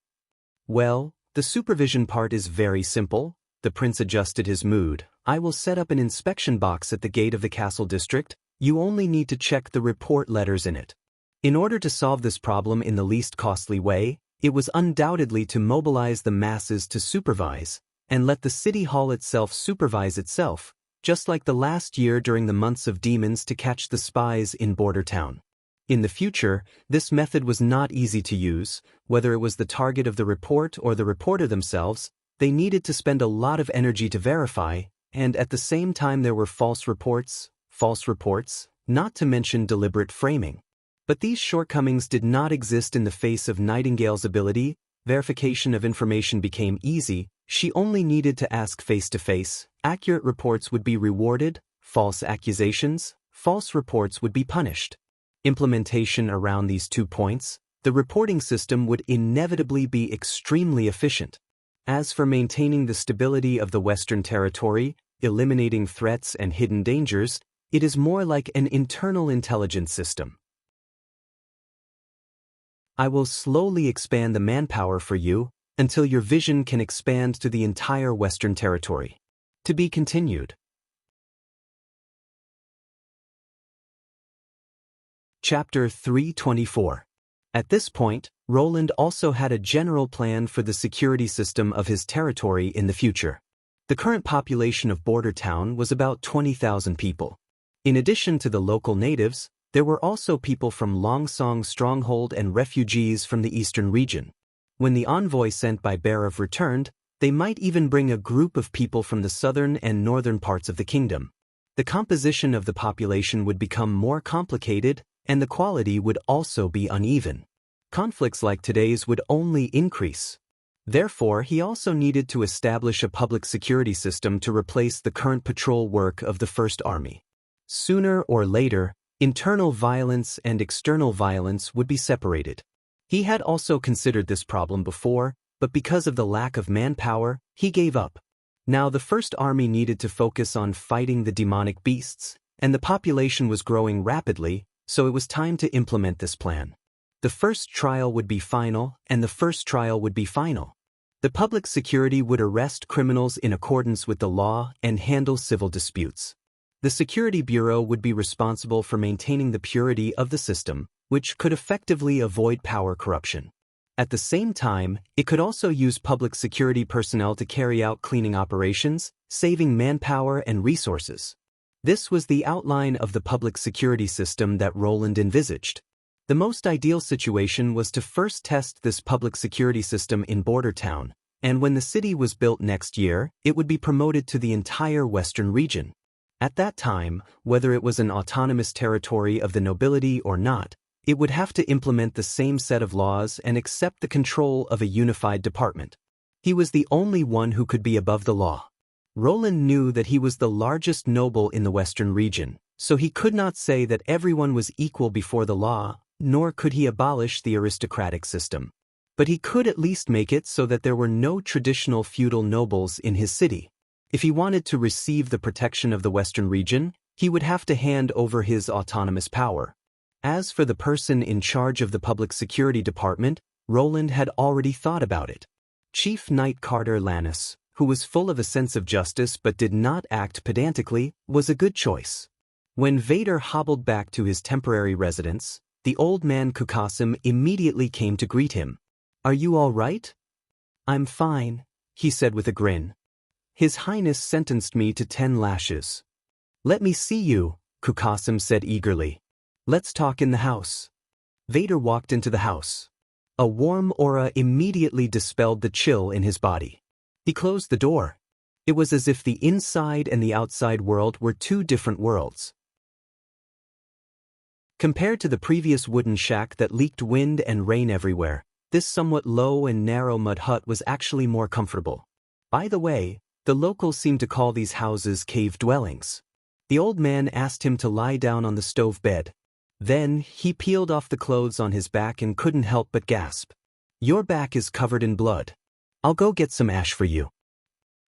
"Well, the supervision part is very simple." The prince adjusted his mood. "I will set up an inspection box at the gate of the castle district. You only need to check the report letters in it." In order to solve this problem in the least costly way, it was undoubtedly to mobilize the masses to supervise, and let the City Hall itself supervise itself, just like the last year during the months of demons to catch the spies in Border Town. In the future, this method was not easy to use. Whether it was the target of the report or the reporter themselves, they needed to spend a lot of energy to verify, and at the same time there were false reports, not to mention deliberate framing. But these shortcomings did not exist in the face of Nightingale's ability. Verification of information became easy. She only needed to ask face-to-face. Accurate reports would be rewarded, false accusations, false reports would be punished. Implementation around these 2 points, the reporting system would inevitably be extremely efficient. As for maintaining the stability of the Western Territory, eliminating threats and hidden dangers, it is more like an internal intelligence system. "I will slowly expand the manpower for you until your vision can expand to the entire Western Territory." To be continued. Chapter 324. At this point, Roland also had a general plan for the security system of his territory in the future. The current population of Border Town was about 20,000 people. In addition to the local natives, there were also people from Longsong Stronghold and refugees from the eastern region. When the envoy sent by Berev returned, they might even bring a group of people from the southern and northern parts of the kingdom. The composition of the population would become more complicated, and the quality would also be uneven. Conflicts like today's would only increase. Therefore, he also needed to establish a public security system to replace the current patrol work of the First Army. Sooner or later, internal violence and external violence would be separated. He had also considered this problem before, but because of the lack of manpower, he gave up. Now the First Army needed to focus on fighting the demonic beasts, and the population was growing rapidly, so it was time to implement this plan. The first trial would be final, and the first trial would be final. The public security would arrest criminals in accordance with the law and handle civil disputes. The Security Bureau would be responsible for maintaining the purity of the system, which could effectively avoid power corruption. At the same time, it could also use public security personnel to carry out cleaning operations, saving manpower and resources. This was the outline of the public security system that Roland envisaged. The most ideal situation was to first test this public security system in Border Town, and when the city was built next year, it would be promoted to the entire western region. At that time, whether it was an autonomous territory of the nobility or not, it would have to implement the same set of laws and accept the control of a unified department. He was the only one who could be above the law. Roland knew that he was the largest noble in the western region, so he could not say that everyone was equal before the law, nor could he abolish the aristocratic system. But he could at least make it so that there were no traditional feudal nobles in his city. If he wanted to receive the protection of the western region, he would have to hand over his autonomous power. As for the person in charge of the public security department, Roland had already thought about it. Chief Knight Carter Lannis, who was full of a sense of justice but did not act pedantically, was a good choice. When Vader hobbled back to his temporary residence, the old man Kukasim immediately came to greet him. "Are you all right?" "I'm fine," he said with a grin. "His Highness sentenced me to 10 lashes. "Let me see you," Kukasim said eagerly. "Let's talk in the house." Vader walked into the house. A warm aura immediately dispelled the chill in his body. He closed the door. It was as if the inside and the outside world were two different worlds. Compared to the previous wooden shack that leaked wind and rain everywhere, this somewhat low and narrow mud hut was actually more comfortable. By the way, the locals seemed to call these houses cave dwellings. The old man asked him to lie down on the stove bed. Then, he peeled off the clothes on his back and couldn't help but gasp. "Your back is covered in blood. I'll go get some ash for you."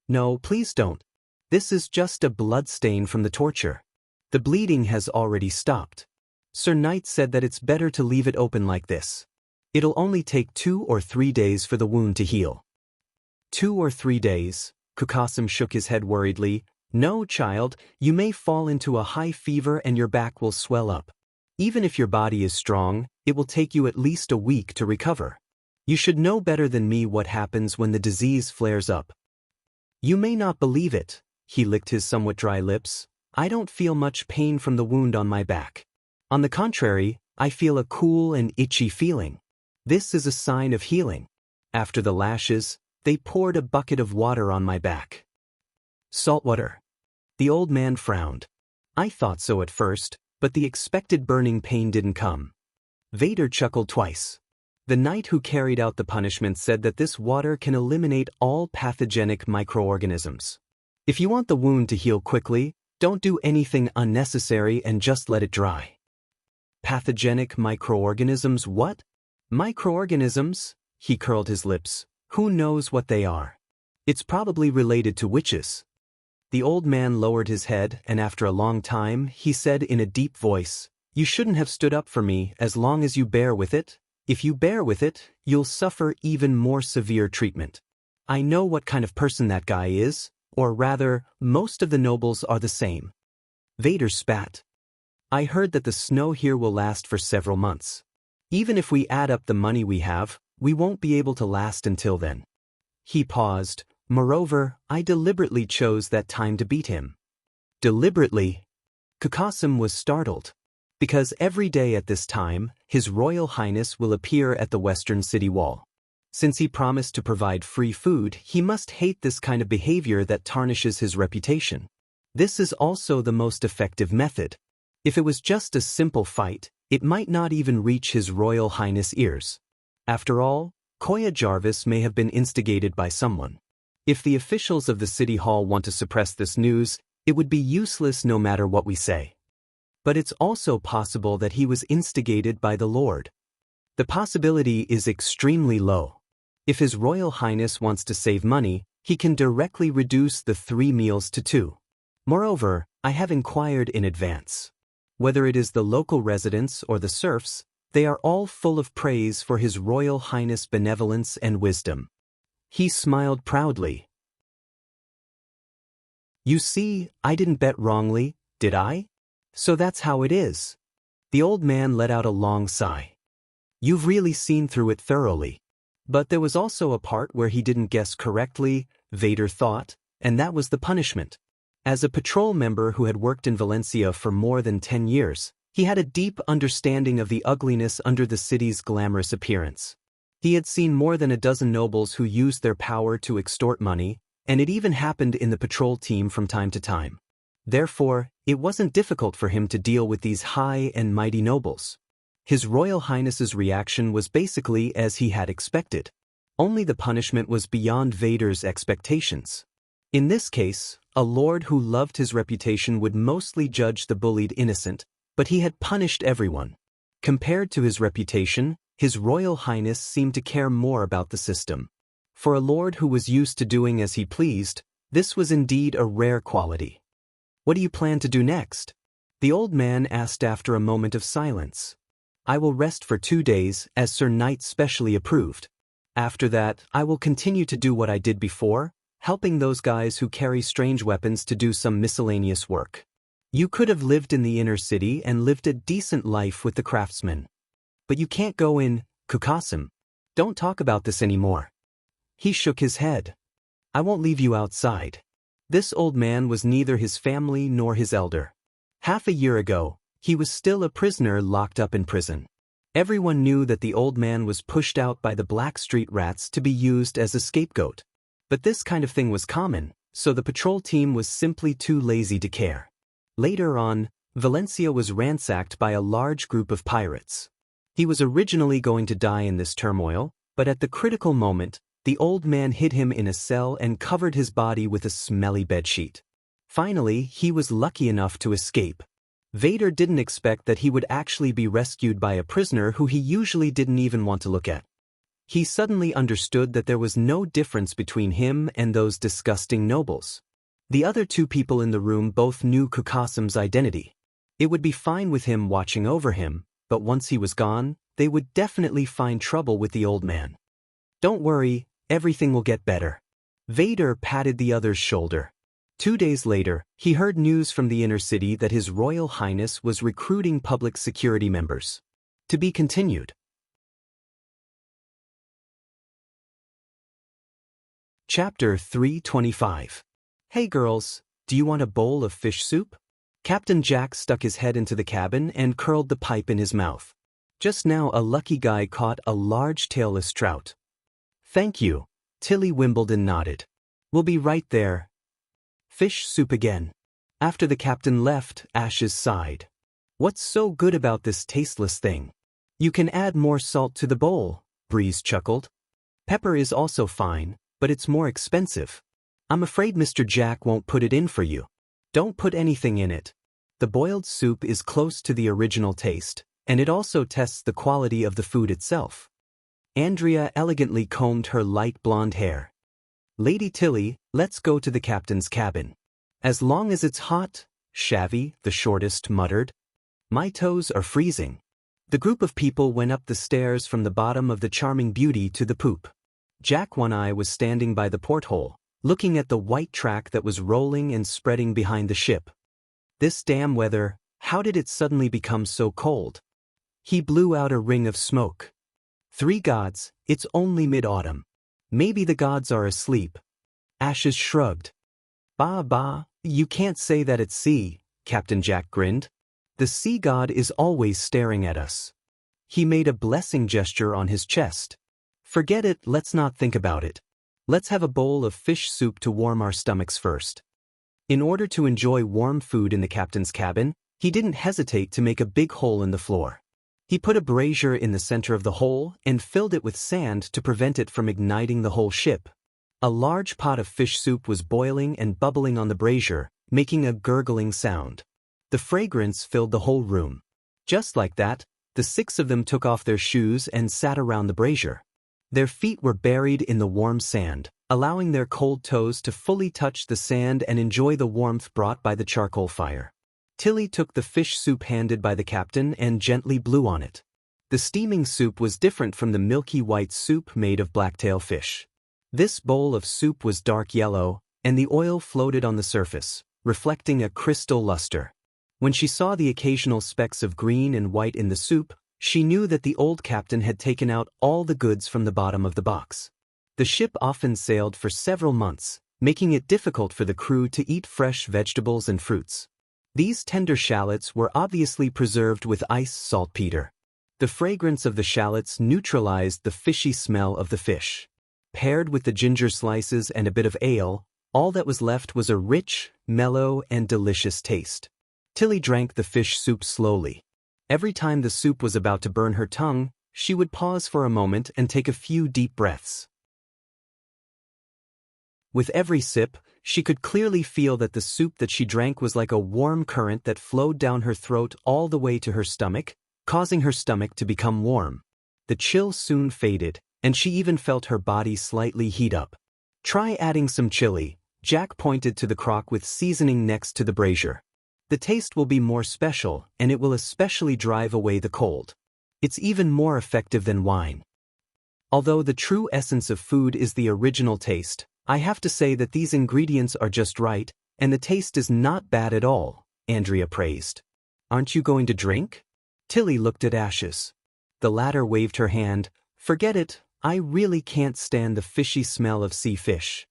"No, please don't. This is just a blood stain from the torture. The bleeding has already stopped. Sir Knight said that it's better to leave it open like this. It'll only take 2 or 3 days for the wound to heal." 2 or 3 days, Kukasim shook his head worriedly. "No, child, you may fall into a high fever and your back will swell up. Even if your body is strong, it will take you at least a week to recover. You should know better than me what happens when the disease flares up." "You may not believe it," he licked his somewhat dry lips. "I don't feel much pain from the wound on my back. On the contrary, I feel a cool and itchy feeling. This is a sign of healing." After the lashes, they poured a bucket of water on my back. "Salt water." The old man frowned. "I thought so at first, but the expected burning pain didn't come." Vader chuckled twice. The knight who carried out the punishment said that this water can eliminate all pathogenic microorganisms. If you want the wound to heal quickly, don't do anything unnecessary and just let it dry. Pathogenic microorganisms what? Microorganisms? He curled his lips. Who knows what they are? It's probably related to witches. The old man lowered his head and after a long time he said in a deep voice, "You shouldn't have stood up for me as long as you bear with it. If you bear with it, you'll suffer even more severe treatment. I know what kind of person that guy is, or rather, most of the nobles are the same." Vader spat. "I heard that the snow here will last for several months. Even if we add up the money we have, we won't be able to last until then." He paused. "Moreover, I deliberately chose that time to beat him." "Deliberately?" Kukasim was startled. "Because every day at this time, His Royal Highness will appear at the western city wall. Since he promised to provide free food, he must hate this kind of behavior that tarnishes his reputation. This is also the most effective method. If it was just a simple fight, it might not even reach His Royal Highness' ears. After all, Koya Jarvis may have been instigated by someone. If the officials of the City Hall want to suppress this news, it would be useless no matter what we say. But it's also possible that he was instigated by the Lord. The possibility is extremely low. If His Royal Highness wants to save money, he can directly reduce the 3 meals to 2. Moreover, I have inquired in advance. Whether it is the local residents or the serfs, they are all full of praise for His Royal Highness' benevolence and wisdom. He smiled proudly. You see, I didn't bet wrongly, did I? So that's how it is. The old man let out a long sigh. You've really seen through it thoroughly. But there was also a part where he didn't guess correctly, Vader thought, and that was the punishment. As a patrol member who had worked in Valencia for more than 10 years, he had a deep understanding of the ugliness under the city's glamorous appearance. He had seen more than a dozen nobles who used their power to extort money, and it even happened in the patrol team from time to time. Therefore, it wasn't difficult for him to deal with these high and mighty nobles. His Royal Highness's reaction was basically as he had expected. Only the punishment was beyond Vader's expectations. In this case, a lord who loved his reputation would mostly judge the bullied innocent, but he had punished everyone. Compared to his reputation, His Royal Highness seemed to care more about the system. For a lord who was used to doing as he pleased, this was indeed a rare quality. What do you plan to do next? The old man asked after a moment of silence. I will rest for 2 days, as Sir Knight specially approved. After that, I will continue to do what I did before, helping those guys who carry strange weapons to do some miscellaneous work. You could have lived in the inner city and lived a decent life with the craftsmen. But you can't go in, Kukasim. Don't talk about this anymore. He shook his head. I won't leave you outside. This old man was neither his family nor his elder. Half a year ago, he was still a prisoner locked up in prison. Everyone knew that the old man was pushed out by the black street rats to be used as a scapegoat. But this kind of thing was common, so the patrol team was simply too lazy to care. Later on, Valencia was ransacked by a large group of pirates. He was originally going to die in this turmoil, but at the critical moment, the old man hid him in a cell and covered his body with a smelly bedsheet. Finally, he was lucky enough to escape. Vader didn't expect that he would actually be rescued by a prisoner who he usually didn't even want to look at. He suddenly understood that there was no difference between him and those disgusting nobles. The other 2 people in the room both knew Kukasim's identity. It would be fine with him watching over him, but once he was gone, they would definitely find trouble with the old man. Don't worry, everything will get better. Vader patted the other's shoulder. 2 days later, he heard news from the inner city that His Royal Highness was recruiting public security members. To be continued. Chapter 325. Hey girls, do you want a bowl of fish soup? Captain Jack stuck his head into the cabin and curled the pipe in his mouth. Just now a lucky guy caught a large tailless trout. Thank you, Tilly Wimbledon nodded. We'll be right there. Fish soup again. After the captain left, Ashes sighed. What's so good about this tasteless thing? You can add more salt to the bowl, Breeze chuckled. Pepper is also fine, but it's more expensive. I'm afraid Mr. Jack won't put it in for you. Don't put anything in it. The boiled soup is close to the original taste, and it also tests the quality of the food itself. Andrea elegantly combed her light blonde hair. Lady Tilly, let's go to the captain's cabin. As long as it's hot, Shavy, the shortest, muttered. My toes are freezing. The group of people went up the stairs from the bottom of the Charming Beauty to the poop. Jack One Eye was standing by the porthole, looking at the white track that was rolling and spreading behind the ship. This damn weather, how did it suddenly become so cold? He blew out a ring of smoke. 3 gods, it's only mid-autumn. Maybe the gods are asleep. Ashes shrugged. Bah, you can't say that at sea, Captain Jack grinned. The sea god is always staring at us. He made a blessing gesture on his chest. Forget it, let's not think about it. Let's have a bowl of fish soup to warm our stomachs first. In order to enjoy warm food in the captain's cabin, he didn't hesitate to make a big hole in the floor. He put a brazier in the center of the hole and filled it with sand to prevent it from igniting the whole ship. A large pot of fish soup was boiling and bubbling on the brazier, making a gurgling sound. The fragrance filled the whole room. Just like that, the 6 of them took off their shoes and sat around the brazier. Their feet were buried in the warm sand, allowing their cold toes to fully touch the sand and enjoy the warmth brought by the charcoal fire. Tilly took the fish soup handed by the captain and gently blew on it. The steaming soup was different from the milky white soup made of blacktail fish. This bowl of soup was dark yellow, and the oil floated on the surface, reflecting a crystal luster. When she saw the occasional specks of green and white in the soup, she knew that the old captain had taken out all the goods from the bottom of the box. The ship often sailed for several months, making it difficult for the crew to eat fresh vegetables and fruits. These tender shallots were obviously preserved with ice saltpeter. The fragrance of the shallots neutralized the fishy smell of the fish. Paired with the ginger slices and a bit of ale, all that was left was a rich, mellow, and delicious taste. Tilly drank the fish soup slowly. Every time the soup was about to burn her tongue, she would pause for a moment and take a few deep breaths. With every sip, she could clearly feel that the soup that she drank was like a warm current that flowed down her throat all the way to her stomach, causing her stomach to become warm. The chill soon faded, and she even felt her body slightly heat up. "Try adding some chili," Jack pointed to the crock with seasoning next to the brazier. "The taste will be more special, and it will especially drive away the cold. It's even more effective than wine." Although the true essence of food is the original taste, I have to say that these ingredients are just right, and the taste is not bad at all, Andrea praised. "Aren't you going to drink?" Tilly looked at Ashes. The latter waved her hand. "Forget it, I really can't stand the fishy smell of sea fish."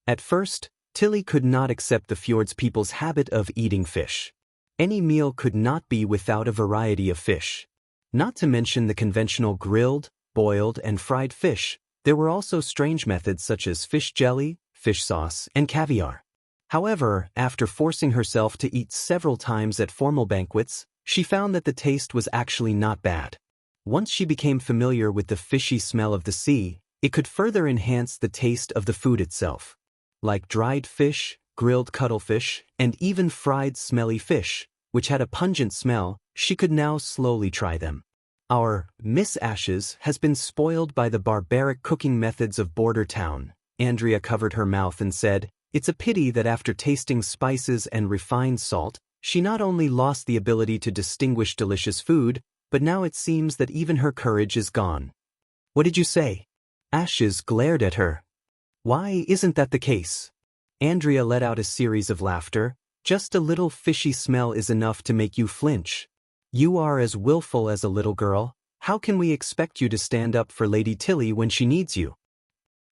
At first, Tilly could not accept the fjord's people's habit of eating fish. Any meal could not be without a variety of fish. Not to mention the conventional grilled, boiled, and fried fish, there were also strange methods such as fish jelly, fish sauce, and caviar. However, after forcing herself to eat several times at formal banquets, she found that the taste was actually not bad. Once she became familiar with the fishy smell of the sea, it could further enhance the taste of the food itself. Like dried fish, grilled cuttlefish, and even fried smelly fish, which had a pungent smell, she could now slowly try them. "Our Miss Ashes has been spoiled by the barbaric cooking methods of Border Town," Andrea covered her mouth and said. "It's a pity that after tasting spices and refined salt, she not only lost the ability to distinguish delicious food, but now it seems that even her courage is gone." "What did you say?" Ashes glared at her. "Why isn't that the case?" Andrea let out a series of laughter. "Just a little fishy smell is enough to make you flinch. You are as willful as a little girl. How can we expect you to stand up for Lady Tilly when she needs you?"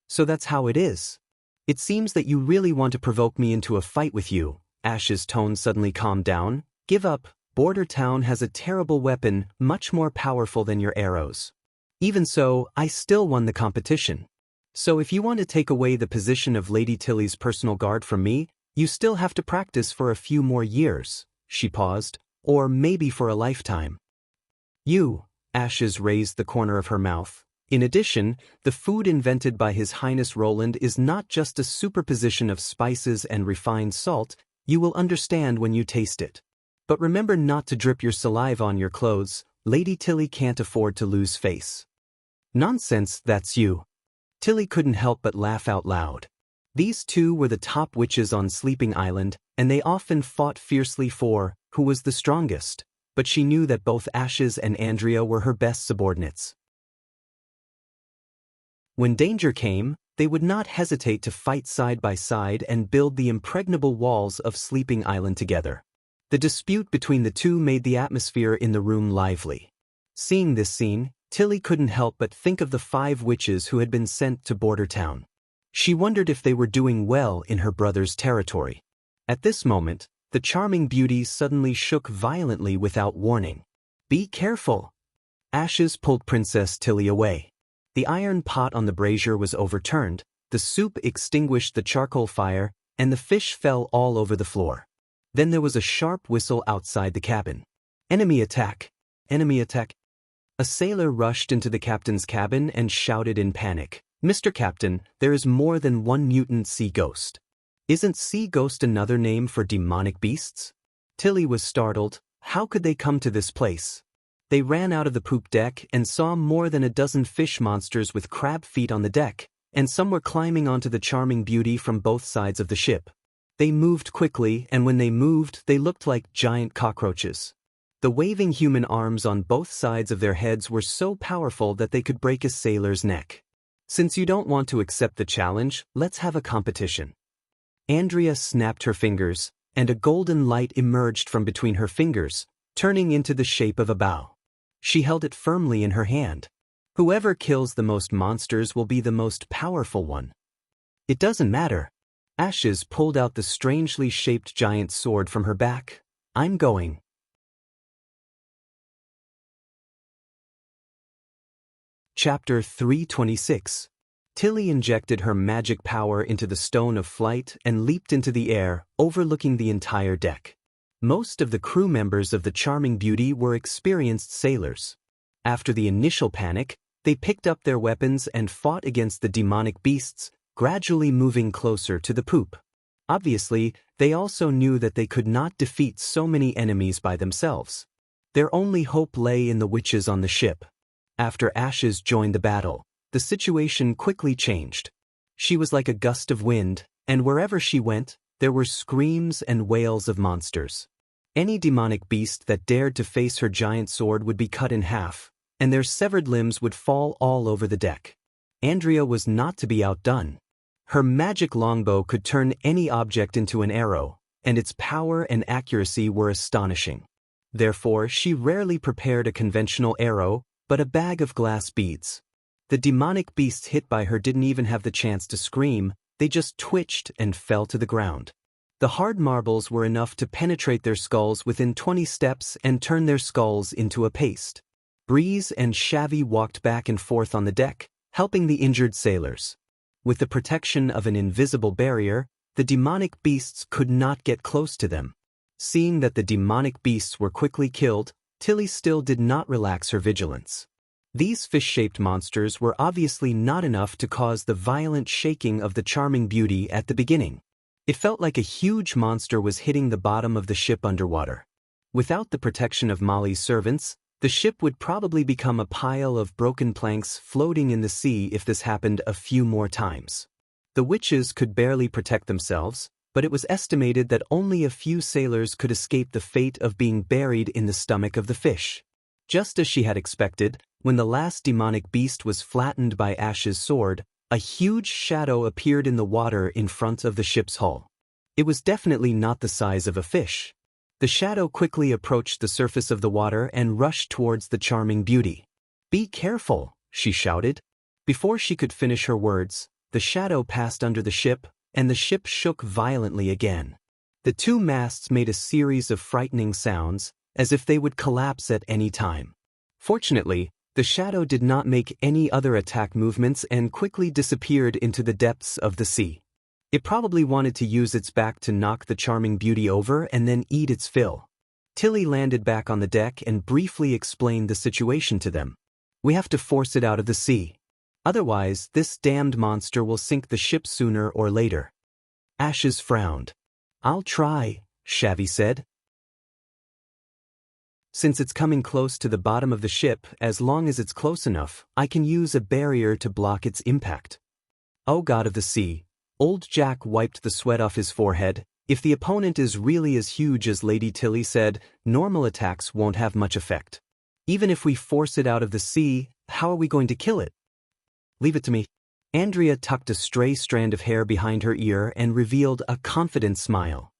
"So that's how it is. It seems that you really want to provoke me into a fight with you." Ash's tone suddenly calmed down. "Give up. Border Town has a terrible weapon, much more powerful than your arrows. Even so, I still won the competition. So if you want to take away the position of Lady Tilly's personal guard from me, you still have to practice for a few more years." She paused. "Or maybe for a lifetime." "You," Ashes raised the corner of her mouth. "In addition, the food invented by His Highness Roland is not just a superposition of spices and refined salt. You will understand when you taste it. But remember not to drip your saliva on your clothes. Lady Tilly can't afford to lose face." "Nonsense, that's you." Tilly couldn't help but laugh out loud. These two were the top witches on Sleeping Island, and they often fought fiercely for who was the strongest, but she knew that both Ashes and Andrea were her best subordinates. When danger came, they would not hesitate to fight side by side and build the impregnable walls of Sleeping Island together. The dispute between the two made the atmosphere in the room lively. Seeing this scene, Tilly couldn't help but think of the 5 witches who had been sent to Border Town. She wondered if they were doing well in her brother's territory. At this moment, the charming beauty suddenly shook violently without warning. "Be careful!" Ashes pulled Princess Tilly away. The iron pot on the brazier was overturned, the soup extinguished the charcoal fire, and the fish fell all over the floor. Then there was a sharp whistle outside the cabin. "Enemy attack! Enemy attack!" A sailor rushed into the captain's cabin and shouted in panic, "Mr. Captain, there is more than one mutant sea ghost." "Isn't sea ghost another name for demonic beasts?" Tilly was startled. How could they come to this place? They ran out of the poop deck and saw more than a dozen fish monsters with crab feet on the deck, and some were climbing onto the charming beauty from both sides of the ship. They moved quickly, and when they moved, they looked like giant cockroaches. The waving human arms on both sides of their heads were so powerful that they could break a sailor's neck. Since you don't want to accept the challenge, let's have a competition. Andrea snapped her fingers, and a golden light emerged from between her fingers, turning into the shape of a bow. She held it firmly in her hand. Whoever kills the most monsters will be the most powerful one. It doesn't matter. Ashes pulled out the strangely shaped giant sword from her back. I'm going. Chapter 326. Tilly injected her magic power into the stone of flight and leaped into the air, overlooking the entire deck. Most of the crew members of the Charming Beauty were experienced sailors. After the initial panic, they picked up their weapons and fought against the demonic beasts, gradually moving closer to the poop. Obviously, they also knew that they could not defeat so many enemies by themselves. Their only hope lay in the witches on the ship. After Ashes joined the battle, the situation quickly changed. She was like a gust of wind, and wherever she went, there were screams and wails of monsters. Any demonic beast that dared to face her giant sword would be cut in half, and their severed limbs would fall all over the deck. Andrea was not to be outdone. Her magic longbow could turn any object into an arrow, and its power and accuracy were astonishing. Therefore, she rarely prepared a conventional arrow, but a bag of glass beads. The demonic beasts hit by her didn't even have the chance to scream, they just twitched and fell to the ground. The hard marbles were enough to penetrate their skulls within 20 steps and turn their skulls into a paste. Breeze and Shavy walked back and forth on the deck, helping the injured sailors. With the protection of an invisible barrier, the demonic beasts could not get close to them. Seeing that the demonic beasts were quickly killed, Tilly still did not relax her vigilance. These fish-shaped monsters were obviously not enough to cause the violent shaking of the Charming Beauty at the beginning. It felt like a huge monster was hitting the bottom of the ship underwater. Without the protection of Molly's servants, the ship would probably become a pile of broken planks floating in the sea if this happened a few more times. The witches could barely protect themselves, but it was estimated that only a few sailors could escape the fate of being buried in the stomach of the fish. Just as she had expected, when the last demonic beast was flattened by Ash's sword, a huge shadow appeared in the water in front of the ship's hull. It was definitely not the size of a fish. The shadow quickly approached the surface of the water and rushed towards the Charming Beauty. "Be careful," she shouted. Before she could finish her words, the shadow passed under the ship, and the ship shook violently again. The two masts made a series of frightening sounds, as if they would collapse at any time. Fortunately, the shadow did not make any other attack movements and quickly disappeared into the depths of the sea. It probably wanted to use its back to knock the Charming Beauty over and then eat its fill. Tilly landed back on the deck and briefly explained the situation to them. "We have to force it out of the sea. Otherwise, this damned monster will sink the ship sooner or later." Ashes frowned. "I'll try," Shavy said. "Since it's coming close to the bottom of the ship, as long as it's close enough, I can use a barrier to block its impact." "Oh God of the sea." Old Jack wiped the sweat off his forehead. "If the opponent is really as huge as Lady Tilly said, normal attacks won't have much effect. Even if we force it out of the sea, how are we going to kill it?" "Leave it to me." Andrea tucked a stray strand of hair behind her ear and revealed a confident smile.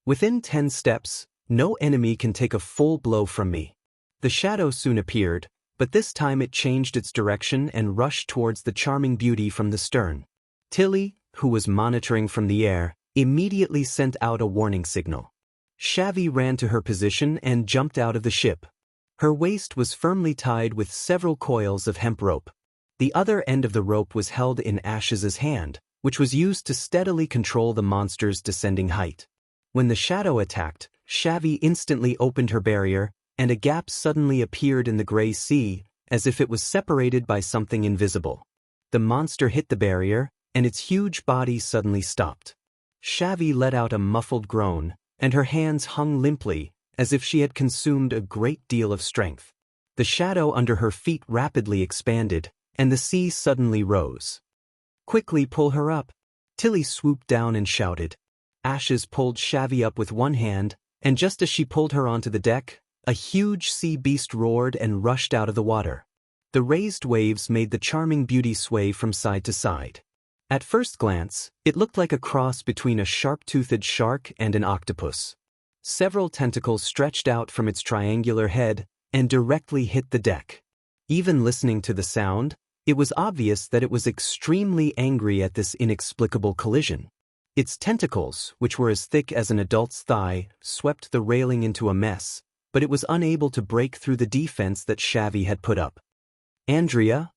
"Within 10 steps, no enemy can take a full blow from me." The shadow soon appeared, but this time it changed its direction and rushed towards the Charming Beauty from the stern. Tilly, who was monitoring from the air, immediately sent out a warning signal. Shavy ran to her position and jumped out of the ship. Her waist was firmly tied with several coils of hemp rope. The other end of the rope was held in Ash's hand, which was used to steadily control the monster's descending height. When the shadow attacked, Shavy instantly opened her barrier, and a gap suddenly appeared in the gray sea, as if it was separated by something invisible. The monster hit the barrier, and its huge body suddenly stopped. Shavy let out a muffled groan, and her hands hung limply, as if she had consumed a great deal of strength. The shadow under her feet rapidly expanded, and the sea suddenly rose. "Quickly pull her up." Tilly swooped down and shouted. Ashes pulled Shavy up with one hand, and just as she pulled her onto the deck, a huge sea beast roared and rushed out of the water. The raised waves made the charming beauty sway from side to side. At first glance, it looked like a cross between a sharp-toothed shark and an octopus. Several tentacles stretched out from its triangular head and directly hit the deck. Even listening to the sound, it was obvious that it was extremely angry at this inexplicable collision. Its tentacles, which were as thick as an adult's thigh, swept the railing into a mess, but it was unable to break through the defense that Shavy had put up. "Andrea?"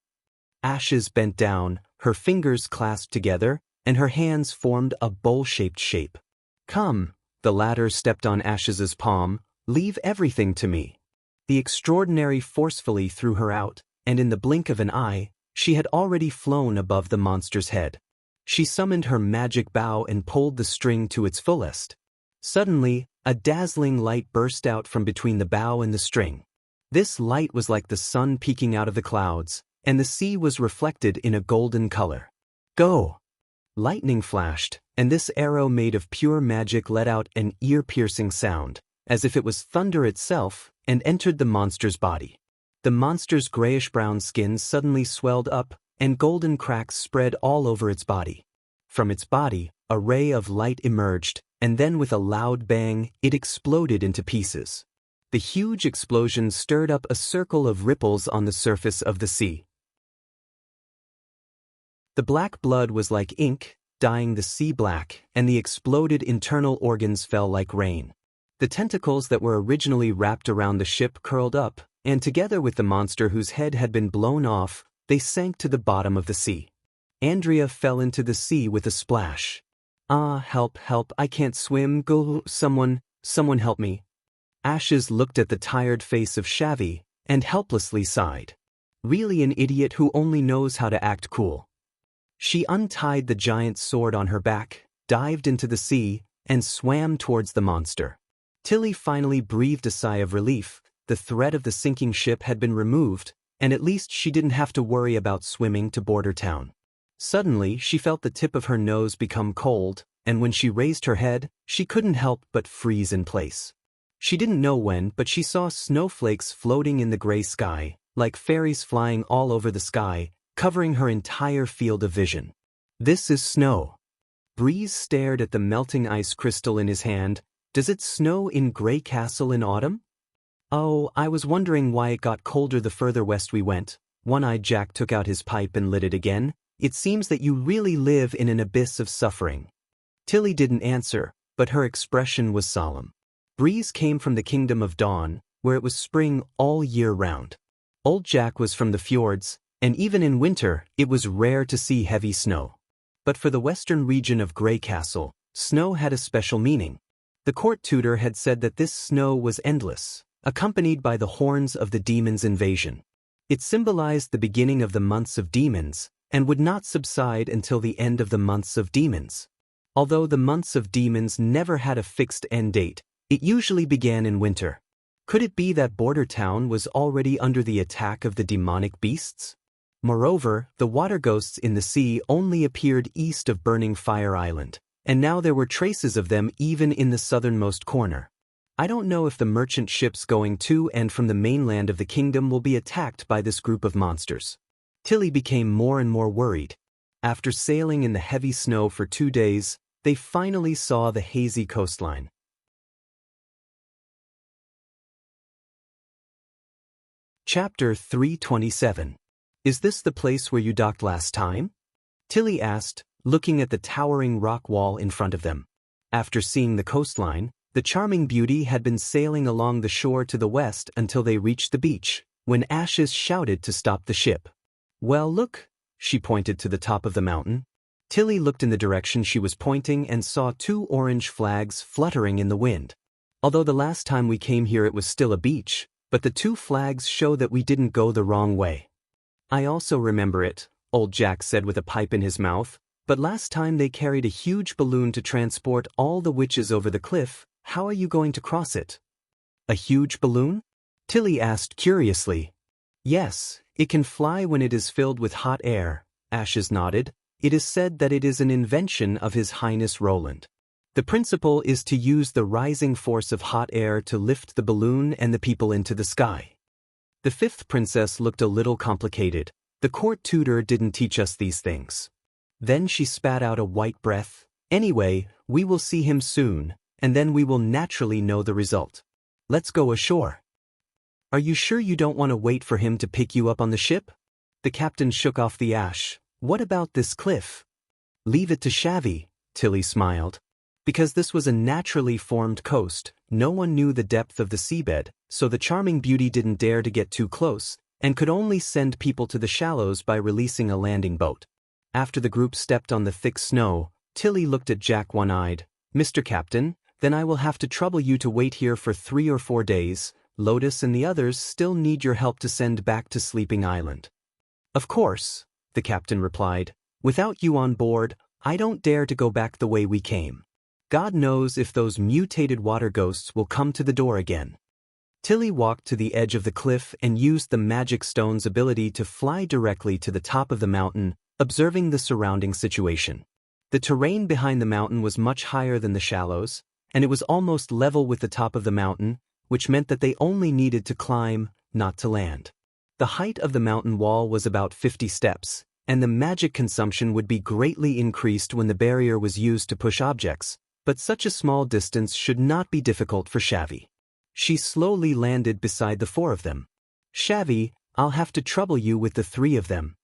Ashes bent down, her fingers clasped together, and her hands formed a bowl-shaped shape. "Come." The latter stepped on Ashes's palm. "Leave everything to me." The extraordinary forcefully threw her out, and in the blink of an eye, she had already flown above the monster's head. She summoned her magic bow and pulled the string to its fullest. Suddenly, a dazzling light burst out from between the bow and the string. This light was like the sun peeking out of the clouds, and the sea was reflected in a golden color. "Go!" Lightning flashed, and this arrow made of pure magic let out an ear-piercing sound, as if it was thunder itself, and entered the monster's body. The monster's grayish-brown skin suddenly swelled up, and golden cracks spread all over its body. From its body, a ray of light emerged, and then with a loud bang, it exploded into pieces. The huge explosion stirred up a circle of ripples on the surface of the sea. The black blood was like ink, dyeing the sea black, and the exploded internal organs fell like rain. The tentacles that were originally wrapped around the ship curled up, and together with the monster whose head had been blown off, they sank to the bottom of the sea. Andrea fell into the sea with a splash. "Ah, help, help, I can't swim, go, someone help me." Ashes looked at the tired face of Shavy, and helplessly sighed. Really an idiot who only knows how to act cool. She untied the giant sword on her back, dived into the sea, and swam towards the monster. Tilly finally breathed a sigh of relief. The threat of the sinking ship had been removed, and at least she didn't have to worry about swimming to border town. Suddenly, she felt the tip of her nose become cold, and when she raised her head, she couldn't help but freeze in place. She didn't know when, but she saw snowflakes floating in the gray sky, like fairies flying all over the sky, covering her entire field of vision. "This is snow." Breeze stared at the melting ice crystal in his hand. "Does it snow in Grey Castle in autumn?" "Oh, I was wondering why it got colder the further west we went." One-eyed Jack took out his pipe and lit it again. "It seems that you really live in an abyss of suffering." Tilly didn't answer, but her expression was solemn. Breeze came from the Kingdom of Dawn, where it was spring all year round. Old Jack was from the fjords, and even in winter, it was rare to see heavy snow. But for the western region of Grey Castle, snow had a special meaning. The court tutor had said that this snow was endless, accompanied by the horns of the demon's invasion. It symbolized the beginning of the months of demons, and would not subside until the end of the months of demons. Although the months of demons never had a fixed end date, it usually began in winter. Could it be that Border Town was already under the attack of the demonic beasts? Moreover, the water ghosts in the sea only appeared east of Burning Fire Island, and now there were traces of them even in the southernmost corner. I don't know if the merchant ships going to and from the mainland of the kingdom will be attacked by this group of monsters. Tilly became more and more worried. After sailing in the heavy snow for 2 days, they finally saw the hazy coastline. Chapter 327. Is this the place where you docked last time? Tilly asked, looking at the towering rock wall in front of them. After seeing the coastline, the charming beauty had been sailing along the shore to the west until they reached the beach, when Ashes shouted to stop the ship. "Well, look," she pointed to the top of the mountain. Tilly looked in the direction she was pointing and saw 2 orange flags fluttering in the wind. Although the last time we came here it was still a beach, but the 2 flags show that we didn't go the wrong way. "I also remember it," old Jack said with a pipe in his mouth, "but last time they carried a huge balloon to transport all the witches over the cliff. How are you going to cross it?" "A huge balloon?" Tilly asked curiously. "Yes, it can fly when it is filled with hot air," Ashes nodded. "It is said that it is an invention of His Highness Roland. The principle is to use the rising force of hot air to lift the balloon and the people into the sky." The fifth princess looked a little complicated. The court tutor didn't teach us these things. Then she spat out a white breath. Anyway, we will see him soon, and then we will naturally know the result. Let's go ashore. Are you sure you don't want to wait for him to pick you up on the ship? The captain shook off the ash. What about this cliff? Leave it to Shavy, Tilly smiled. Because this was a naturally formed coast, no one knew the depth of the seabed, so the charming beauty didn't dare to get too close, and could only send people to the shallows by releasing a landing boat. After the group stepped on the thick snow, Tilly looked at Jack one-eyed. Mr. Captain, then I will have to trouble you to wait here for 3 or 4 days. Lotus and the others still need your help to send back to Sleeping Island. Of course, the captain replied. Without you on board, I don't dare to go back the way we came. God knows if those mutated water ghosts will come to the door again. Tilly walked to the edge of the cliff and used the magic stone's ability to fly directly to the top of the mountain, observing the surrounding situation. The terrain behind the mountain was much higher than the shallows, and it was almost level with the top of the mountain, which meant that they only needed to climb, not to land. The height of the mountain wall was about 50 steps, and the magic consumption would be greatly increased when the barrier was used to push objects, but such a small distance should not be difficult for Shavy. She slowly landed beside the 4 of them. Shavy, I'll have to trouble you with the 3 of them.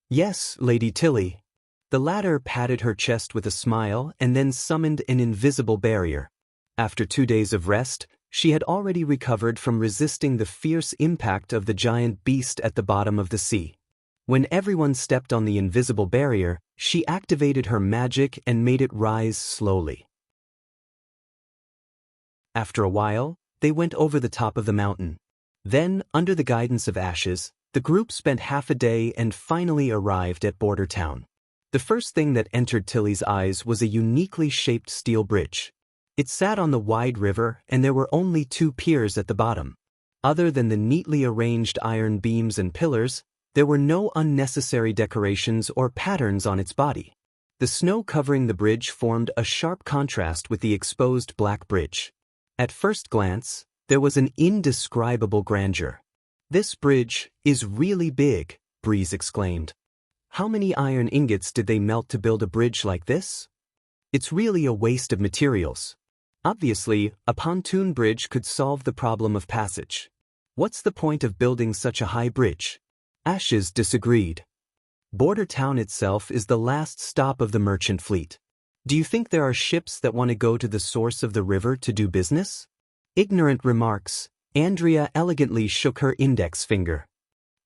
Yes, Lady Tilly. The latter patted her chest with a smile and then summoned an invisible barrier. After 2 days of rest, she had already recovered from resisting the fierce impact of the giant beast at the bottom of the sea. When everyone stepped on the invisible barrier, she activated her magic and made it rise slowly. After a while, they went over the top of the mountain. Then, under the guidance of Ashes, the group spent half a day and finally arrived at Border Town. The first thing that entered Tilly's eyes was a uniquely shaped steel bridge. It sat on the wide river and there were only 2 piers at the bottom. Other than the neatly arranged iron beams and pillars, there were no unnecessary decorations or patterns on its body. The snow covering the bridge formed a sharp contrast with the exposed black bridge. At first glance, there was an indescribable grandeur. This bridge is really big, Breeze exclaimed. How many iron ingots did they melt to build a bridge like this? It's really a waste of materials. Obviously, a pontoon bridge could solve the problem of passage. What's the point of building such a high bridge? Ashes disagreed. Border Town itself is the last stop of the merchant fleet. Do you think there are ships that want to go to the source of the river to do business? Ignorant remarks. Andrea elegantly shook her index finger.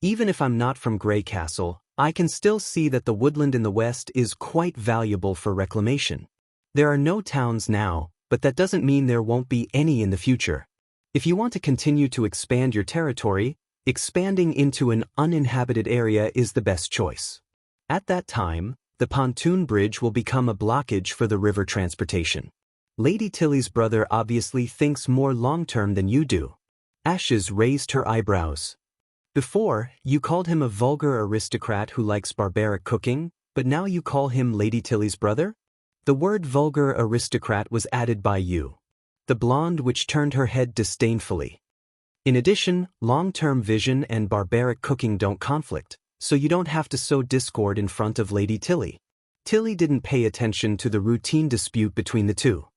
Even if I'm not from Grey Castle, I can still see that the woodland in the west is quite valuable for reclamation. There are no towns now, but that doesn't mean there won't be any in the future. If you want to continue to expand your territory, expanding into an uninhabited area is the best choice. At that time, the pontoon bridge will become a blockage for the river transportation. Lady Tilly's brother obviously thinks more long-term than you do. Ashes raised her eyebrows. Before, you called him a vulgar aristocrat who likes barbaric cooking, but now you call him Lady Tilly's brother? The word vulgar aristocrat was added by you. The blonde which turned her head disdainfully. In addition, long-term vision and barbaric cooking don't conflict, so you don't have to sow discord in front of Lady Tilly. Tilly didn't pay attention to the routine dispute between the two.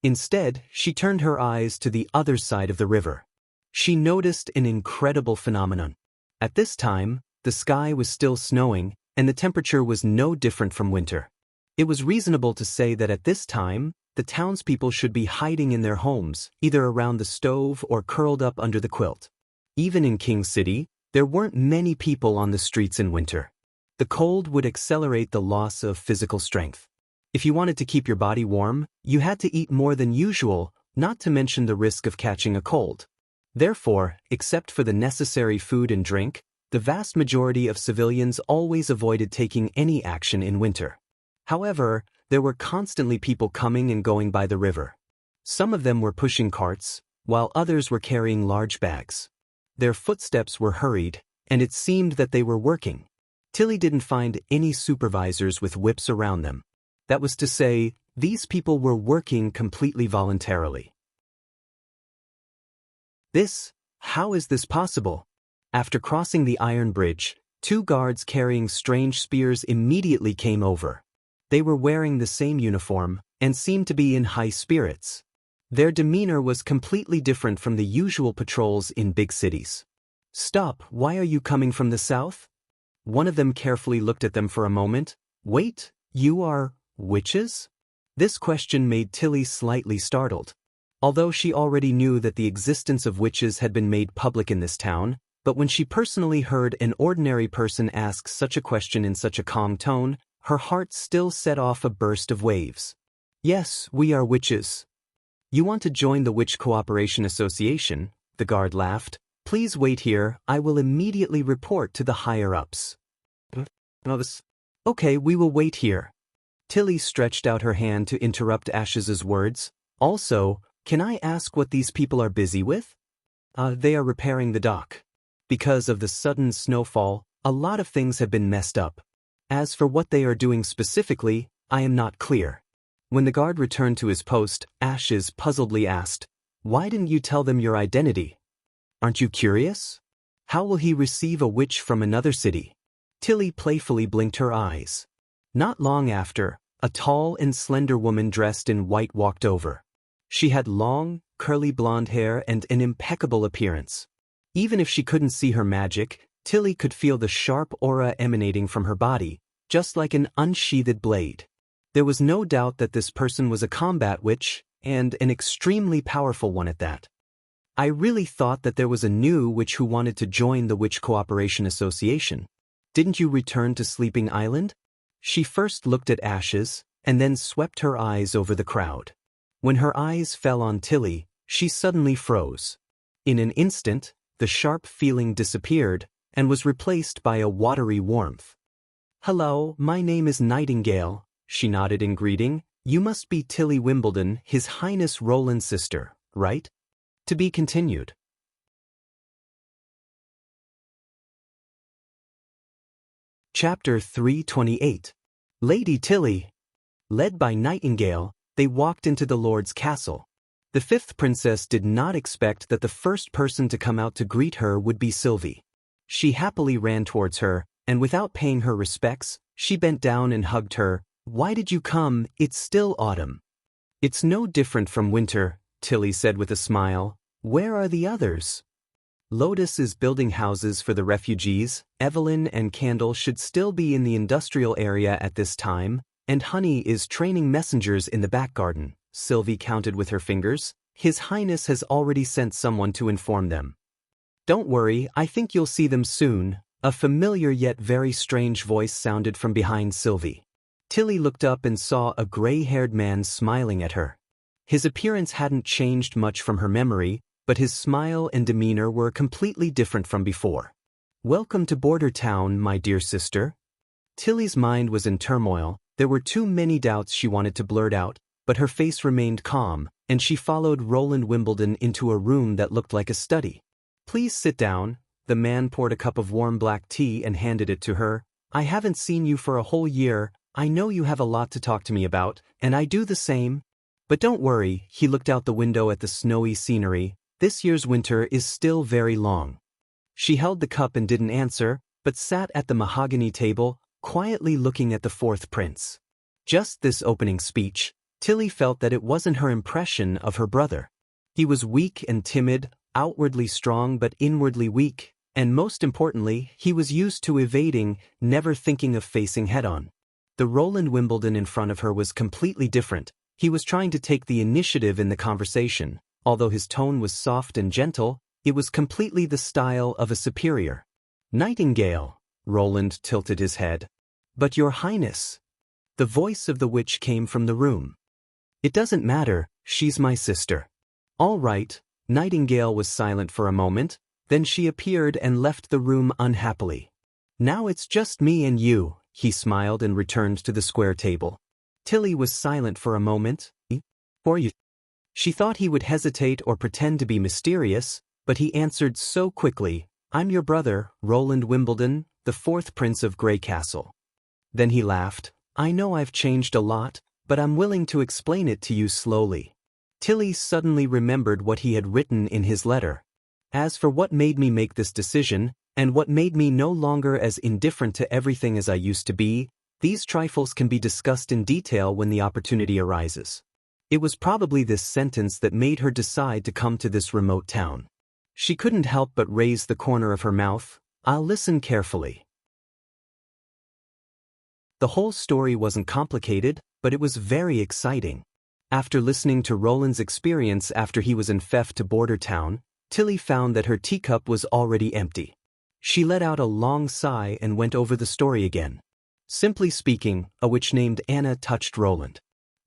Instead, she turned her eyes to the other side of the river. She noticed an incredible phenomenon. At this time, the sky was still snowing, and the temperature was no different from winter. It was reasonable to say that at this time, the townspeople should be hiding in their homes, either around the stove or curled up under the quilt. Even in King City, there weren't many people on the streets in winter. The cold would accelerate the loss of physical strength. If you wanted to keep your body warm, you had to eat more than usual, not to mention the risk of catching a cold. Therefore, except for the necessary food and drink, the vast majority of civilians always avoided taking any action in winter. However, there were constantly people coming and going by the river. Some of them were pushing carts, while others were carrying large bags. Their footsteps were hurried, and it seemed that they were working. Tilly didn't find any supervisors with whips around them. That was to say, these people were working completely voluntarily. How is this possible? After crossing the iron bridge, 2 guards carrying strange spears immediately came over. They were wearing the same uniform and seemed to be in high spirits. Their demeanor was completely different from the usual patrols in big cities. "Stop, why are you coming from the south?" One of them carefully looked at them for a moment. "Wait, you are witches?" This question made Tilly slightly startled. Although she already knew that the existence of witches had been made public in this town, but when she personally heard an ordinary person ask such a question in such a calm tone, her heart still set off a burst of waves. "Yes, we are witches." "You want to join the Witch Cooperation Association?" The guard laughed. "Please wait here, I will immediately report to the higher-ups." "Okay, we will wait here." Tilly stretched out her hand to interrupt Ash's words. "Also, can I ask what these people are busy with?" They are repairing the dock. Because of the sudden snowfall, a lot of things have been messed up. As for what they are doing specifically, I am not clear." When the guard returned to his post, Ashes puzzledly asked, "Why didn't you tell them your identity? Aren't you curious? How will he receive a witch from another city?" Tilly playfully blinked her eyes. Not long after, a tall and slender woman dressed in white walked over. She had long, curly blonde hair and an impeccable appearance. Even if she couldn't see her magic, Tilly could feel the sharp aura emanating from her body, just like an unsheathed blade. There was no doubt that this person was a combat witch, and an extremely powerful one at that. "I really thought that there was a new witch who wanted to join the Witch Cooperation Association. Didn't you return to Sleeping Island?" She first looked at Ashes, and then swept her eyes over the crowd. When her eyes fell on Tilly, she suddenly froze. In an instant, the sharp feeling disappeared and was replaced by a watery warmth. "Hello, my name is Nightingale," she nodded in greeting. "You must be Tilly Wimbledon, His Highness Roland's sister, right?" To be continued. Chapter 328. Lady Tilly. Led by Nightingale, they walked into the Lord's castle. The 5th princess did not expect that the first person to come out to greet her would be Sylvie. She happily ran towards her, and without paying her respects, she bent down and hugged her. "Why did you come? It's still autumn." "It's no different from winter," Tilly said with a smile. "Where are the others?" "Lotus is building houses for the refugees, Evelyn and Candle should still be in the industrial area at this time, and Honey is training messengers in the back garden," Sylvie counted with her fingers. "His Highness has already sent someone to inform them." "Don't worry, I think you'll see them soon," a familiar yet very strange voice sounded from behind Sylvie. Tilly looked up and saw a gray-haired man smiling at her. His appearance hadn't changed much from her memory, but his smile and demeanor were completely different from before. "Welcome to Border Town, my dear sister." Tilly's mind was in turmoil. There were too many doubts she wanted to blurt out, but her face remained calm, and she followed Roland Wimbledon into a room that looked like a study. "Please sit down." The man poured a cup of warm black tea and handed it to her. "I haven't seen you for a whole year. I know you have a lot to talk to me about, and I do the same. But don't worry," he looked out the window at the snowy scenery. "This year's winter is still very long." She held the cup and didn't answer, but sat at the mahogany table, quietly looking at the 4th prince. Just this opening speech, Tilly felt that it wasn't her impression of her brother. He was weak and timid, outwardly strong but inwardly weak, and most importantly, he was used to evading, never thinking of facing head-on. The Roland Wimbledon in front of her was completely different. He was trying to take the initiative in the conversation. Although his tone was soft and gentle, it was completely the style of a superior. "Nightingale," Roland tilted his head. "But your Highness." The voice of the witch came from the room. "It doesn't matter, she's my sister." "All right." Nightingale was silent for a moment, then she appeared and left the room unhappily. "Now it's just me and you," he smiled and returned to the square table. Tilly was silent for a moment. "For you?" She thought he would hesitate or pretend to be mysterious, but he answered so quickly, "I'm your brother, Roland Wimbledon, the 4th Prince of Grey Castle." Then he laughed. "I know I've changed a lot, but I'm willing to explain it to you slowly." Tilly suddenly remembered what he had written in his letter. "As for what made me make this decision, And what made me no longer as indifferent to everything as I used to be, these trifles can be discussed in detail when the opportunity arises. It was probably this sentence that made her decide to come to this remote town. She couldn't help but raise the corner of her mouth. I'll listen carefully. The whole story wasn't complicated, but it was very exciting. After listening to Roland's experience after he was in theft to Border Town, Tilly found that her teacup was already empty. She let out a long sigh and went over the story again. Simply speaking, a witch named Anna touched Roland.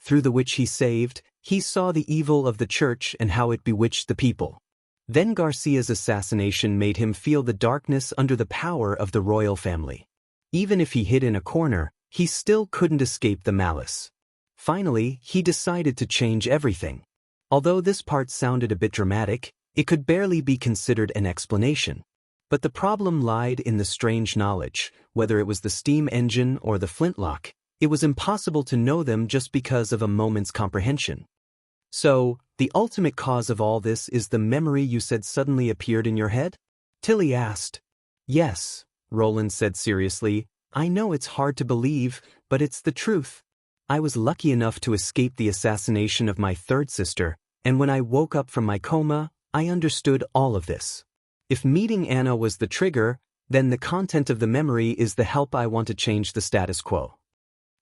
Through the witch he saved, he saw the evil of the church and how it bewitched the people. Then Garcia's assassination made him feel the darkness under the power of the royal family. Even if he hid in a corner, he still couldn't escape the malice. Finally, he decided to change everything. Although this part sounded a bit dramatic, it could barely be considered an explanation. But the problem lied in the strange knowledge. Whether it was the steam engine or the flintlock, it was impossible to know them just because of a moment's comprehension. So, the ultimate cause of all this is the memory you said suddenly appeared in your head? Tilly asked. Yes, Roland said seriously. I know it's hard to believe, but it's the truth. I was lucky enough to escape the assassination of my third sister, and when I woke up from my coma, I understood all of this. If meeting Anna was the trigger, then the content of the memory is the help I want to change the status quo.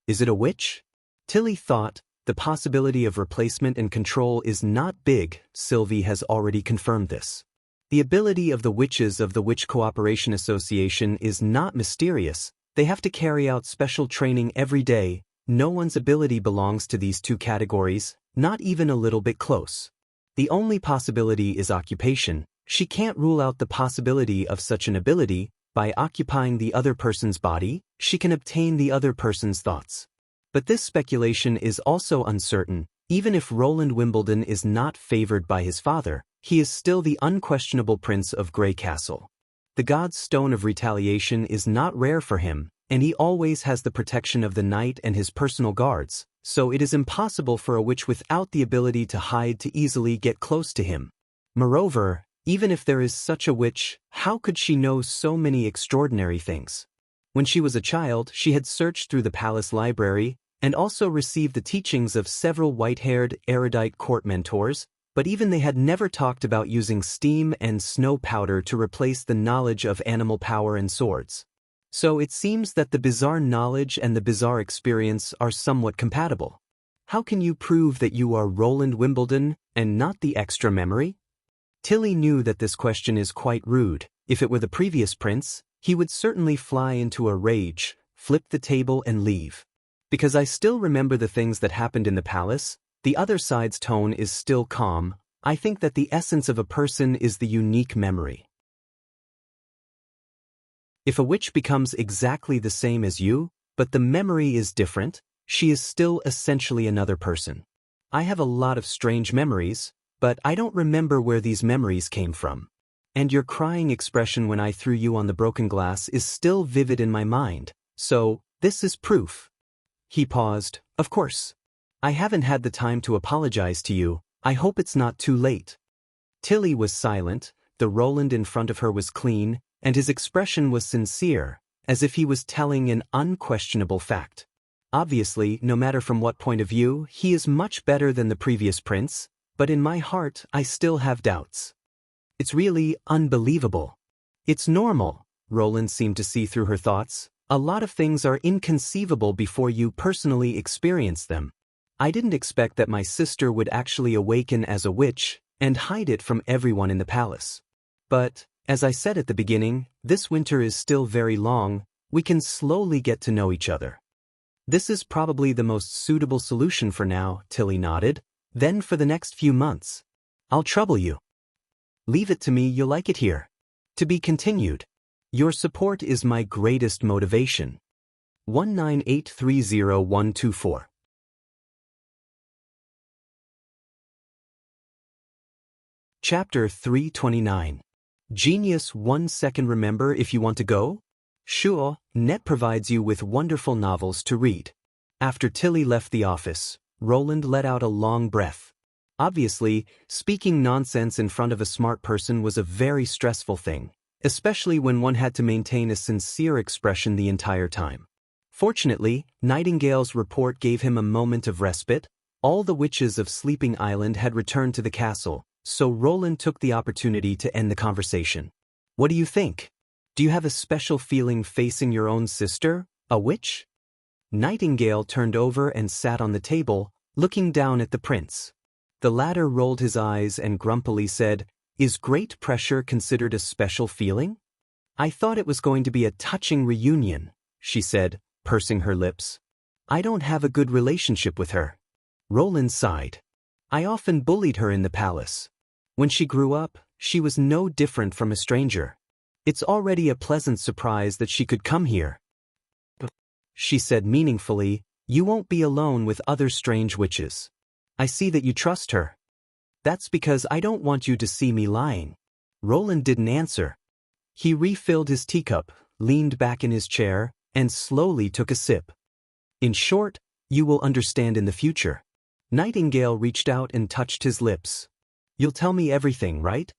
Is it a witch? Tilly thought. The possibility of replacement and control is not big. Sylvie has already confirmed this. The ability of the witches of the Witch Cooperation Association is not mysterious. They have to carry out special training every day. No one's ability belongs to these two categories, not even a little bit close. The only possibility is occupation. She can't rule out the possibility of such an ability. By occupying the other person's body, she can obtain the other person's thoughts. But this speculation is also uncertain. Even if Roland Wimbledon is not favored by his father, he is still the unquestionable prince of Grey Castle. The god's stone of retaliation is not rare for him, and he always has the protection of the knight and his personal guards, so it is impossible for a witch without the ability to hide to easily get close to him. Moreover, even if there is such a witch, how could she know so many extraordinary things? When she was a child, she had searched through the palace library, and also received the teachings of several white-haired, erudite court mentors, but even they had never talked about using steam and snow powder to replace the knowledge of animal power and swords. So it seems that the bizarre knowledge and the bizarre experience are somewhat compatible. How can you prove that you are Roland Wimbledon and not the extra memory? Tilly knew that this question is quite rude. If it were the previous prince, he would certainly fly into a rage, flip the table and leave. Because I still remember the things that happened in the palace, the other side's tone is still calm. I think that the essence of a person is the unique memory. If a witch becomes exactly the same as you, but the memory is different, she is still essentially another person. I have a lot of strange memories, but I don't remember where these memories came from. And your crying expression when I threw you on the broken glass is still vivid in my mind, so this is proof. He paused. Of course. I haven't had the time to apologize to you. I hope it's not too late. Tilly was silent. The Roland in front of her was clean, and his expression was sincere, as if he was telling an unquestionable fact. Obviously, no matter from what point of view, he is much better than the previous prince, but in my heart, I still have doubts. It's really unbelievable. It's normal. Roland seemed to see through her thoughts. A lot of things are inconceivable before you personally experience them. I didn't expect that my sister would actually awaken as a witch and hide it from everyone in the palace. But, as I said at the beginning, this winter is still very long. We can slowly get to know each other. This is probably the most suitable solution for now, Tilly nodded. Then for the next few months, I'll trouble you. Leave it to me, you'll like it here. To be continued. Your support is my greatest motivation. 19830-124. Chapter 329. Genius 1 second. Remember if you want to go? Sure, Net provides you with wonderful novels to read. After Tilly left the office, Roland let out a long breath. Obviously, speaking nonsense in front of a smart person was a very stressful thing, especially when one had to maintain a sincere expression the entire time. Fortunately, Nightingale's report gave him a moment of respite. All the witches of Sleeping Island had returned to the castle, so Roland took the opportunity to end the conversation. "What do you think? Do you have a special feeling facing your own sister, a witch?" Nightingale turned over and sat on the table, looking down at the prince. The latter rolled his eyes and grumpily said, "Is great pressure considered a special feeling? I thought it was going to be a touching reunion," she said, pursing her lips. "I don't have a good relationship with her." Roland sighed. "I often bullied her in the palace. When she grew up, she was no different from a stranger. It's already a pleasant surprise that she could come here." She said meaningfully, "You won't be alone with other strange witches. I see that you trust her." "That's because I don't want you to see me lying." Roland didn't answer. He refilled his teacup, leaned back in his chair, and slowly took a sip. "In short, you will understand in the future." Nightingale reached out and touched his lips. "You'll tell me everything, right?"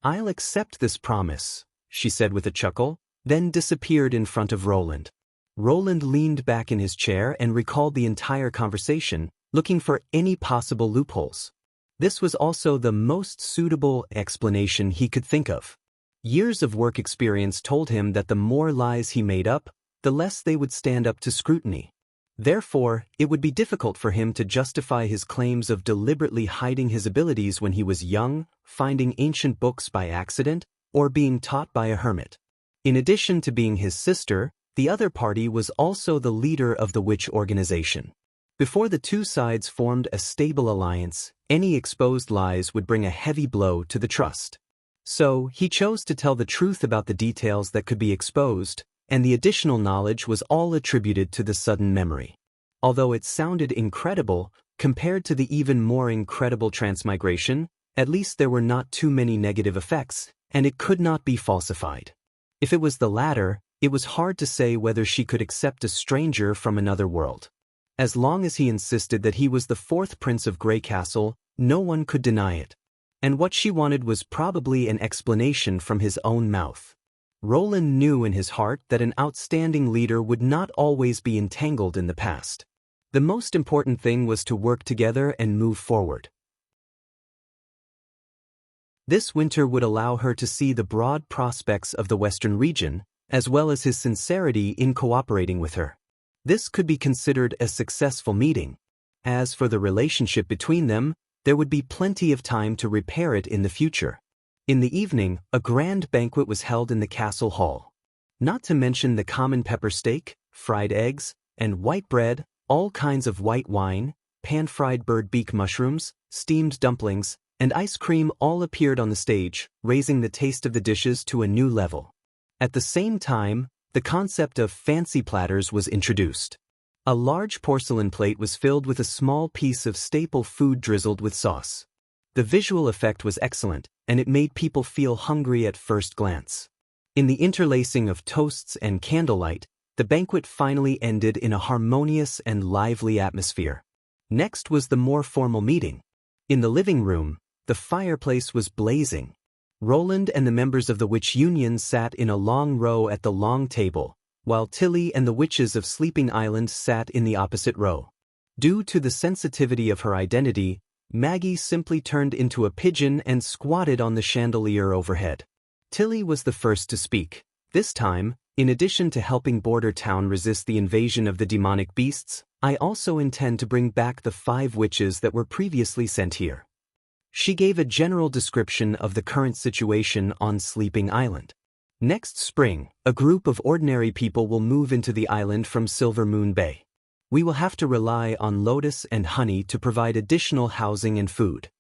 "I'll accept this promise," she said with a chuckle, then disappeared in front of Roland. Roland leaned back in his chair and recalled the entire conversation, looking for any possible loopholes. This was also the most suitable explanation he could think of. Years of work experience told him that the more lies he made up, the less they would stand up to scrutiny. Therefore, it would be difficult for him to justify his claims of deliberately hiding his abilities when he was young, finding ancient books by accident, or being taught by a hermit. In addition to being his sister, the other party was also the leader of the witch organization. Before the two sides formed a stable alliance, any exposed lies would bring a heavy blow to the trust. So, he chose to tell the truth about the details that could be exposed, and the additional knowledge was all attributed to the sudden memory. Although it sounded incredible, compared to the even more incredible transmigration, at least there were not too many negative effects, and it could not be falsified. If it was the latter, it was hard to say whether she could accept a stranger from another world. As long as he insisted that he was the fourth prince of Grey Castle, no one could deny it. And what she wanted was probably an explanation from his own mouth. Roland knew in his heart that an outstanding leader would not always be entangled in the past. The most important thing was to work together and move forward. This winter would allow her to see the broad prospects of the Western region, as well as his sincerity in cooperating with her. This could be considered a successful meeting. As for the relationship between them, there would be plenty of time to repair it in the future. In the evening, a grand banquet was held in the castle hall. Not to mention the common pepper steak, fried eggs, and white bread, all kinds of white wine, pan-fried bird beak mushrooms, steamed dumplings, and ice cream all appeared on the stage, raising the taste of the dishes to a new level. At the same time, the concept of fancy platters was introduced. A large porcelain plate was filled with a small piece of staple food drizzled with sauce. The visual effect was excellent, and it made people feel hungry at first glance. In the interlacing of toasts and candlelight, the banquet finally ended in a harmonious and lively atmosphere. Next was the more formal meeting. In the living room, the fireplace was blazing. Roland and the members of the Witch Union sat in a long row at the long table, while Tilly and the witches of Sleeping Island sat in the opposite row. Due to the sensitivity of her identity, Maggie simply turned into a pigeon and squatted on the chandelier overhead. Tilly was the first to speak. This time, in addition to helping Border Town resist the invasion of the demonic beasts, I also intend to bring back the 5 witches that were previously sent here. She gave a general description of the current situation on Sleeping Island. Next spring, a group of ordinary people will move into the island from Silver Moon Bay. We will have to rely on Lotus and Honey to provide additional housing and food.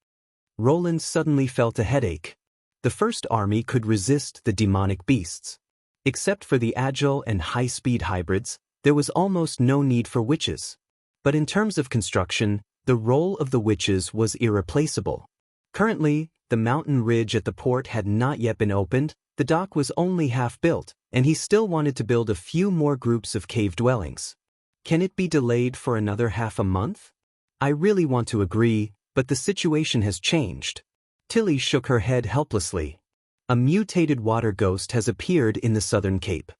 Roland suddenly felt a headache. The first army could resist the demonic beasts. Except for the agile and high-speed hybrids, there was almost no need for witches. But in terms of construction, the role of the witches was irreplaceable. Currently, the mountain ridge at the port had not yet been opened, the dock was only half built, and he still wanted to build a few more groups of cave dwellings. Can it be delayed for another half a month? I really want to agree, but the situation has changed. Tilly shook her head helplessly. A mutated water ghost has appeared in the southern cape.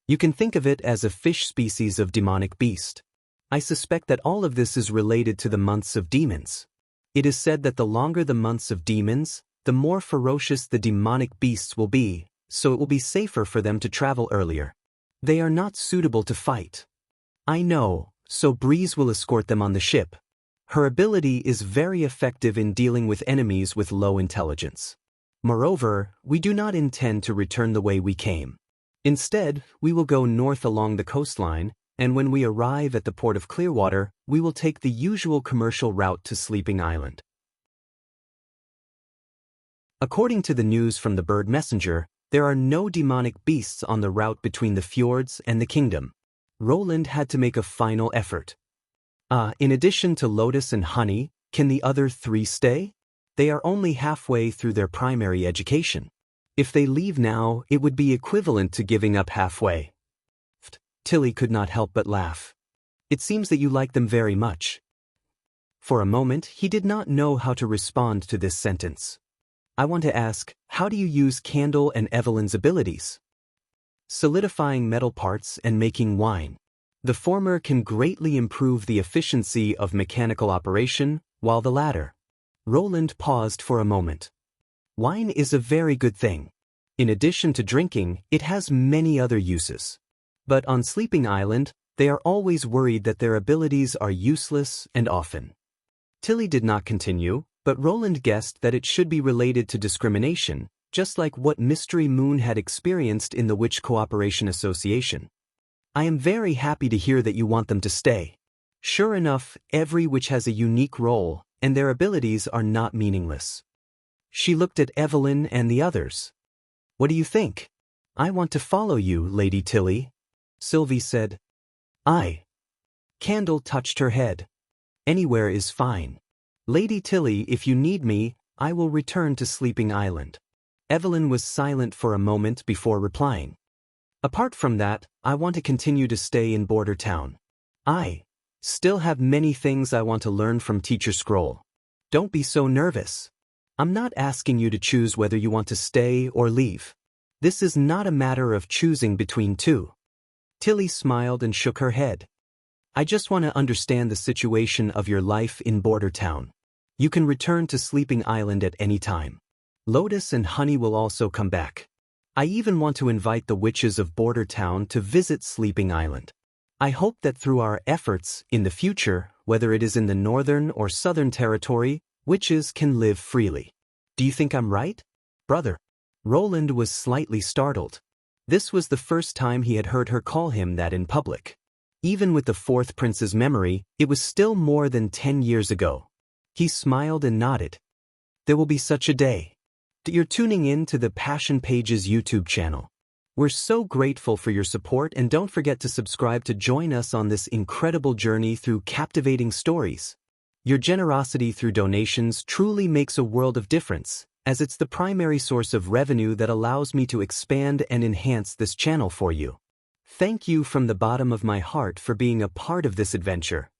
You can think of it as a fish species of demonic beast. I suspect that all of this is related to the months of demons. It is said that the longer the months of demons, the more ferocious the demonic beasts will be, so it will be safer for them to travel earlier. They are not suitable to fight. I know, so Breeze will escort them on the ship. Her ability is very effective in dealing with enemies with low intelligence. Moreover, we do not intend to return the way we came. Instead, we will go north along the coastline, and when we arrive at the port of Clearwater, we will take the usual commercial route to Sleeping Island. According to the news from the Bird Messenger, there are no demonic beasts on the route between the fjords and the kingdom. Roland had to make a final effort. In addition to Lotus and Honey, can the other 3 stay? They are only halfway through their primary education. If they leave now, it would be equivalent to giving up halfway. Tilly could not help but laugh. It seems that you like them very much. For a moment, he did not know how to respond to this sentence. I want to ask, how do you use Candle and Evelyn's abilities? Solidifying metal parts and making wine. The former can greatly improve the efficiency of mechanical operation, while the latter. Roland paused for a moment. Wine is a very good thing. In addition to drinking, it has many other uses. But on Sleeping Island, they are always worried that their abilities are useless and often. Tilly did not continue, but Roland guessed that it should be related to discrimination, just like what Mystery Moon had experienced in the Witch Cooperation Association. I am very happy to hear that you want them to stay. Sure enough, every witch has a unique role, and their abilities are not meaningless. She looked at Evelyn and the others. What do you think? I want to follow you, Lady Tilly. Sylvie said. Candle touched her head. Anywhere is fine. Lady Tilly, if you need me, I will return to Sleeping Island. Evelyn was silent for a moment before replying. Apart from that, I want to continue to stay in Border Town. I still have many things I want to learn from Teacher Scroll. Don't be so nervous. I'm not asking you to choose whether you want to stay or leave. This is not a matter of choosing between two. Tilly smiled and shook her head. I just want to understand the situation of your life in Border Town. You can return to Sleeping Island at any time. Lotus and Honey will also come back. I even want to invite the witches of Border Town to visit Sleeping Island. I hope that through our efforts, in the future, whether it is in the Northern or Southern Territory, witches can live freely. Do you think I'm right, brother? Roland was slightly startled. This was the first time he had heard her call him that in public. Even with the 4th prince's memory, it was still more than 10 years ago. He smiled and nodded. There will be such a day. You're tuning in to the Passion Pages YouTube channel. We're so grateful for your support, and don't forget to subscribe to join us on this incredible journey through captivating stories. Your generosity through donations truly makes a world of difference, as it's the primary source of revenue that allows me to expand and enhance this channel for you. Thank you from the bottom of my heart for being a part of this adventure.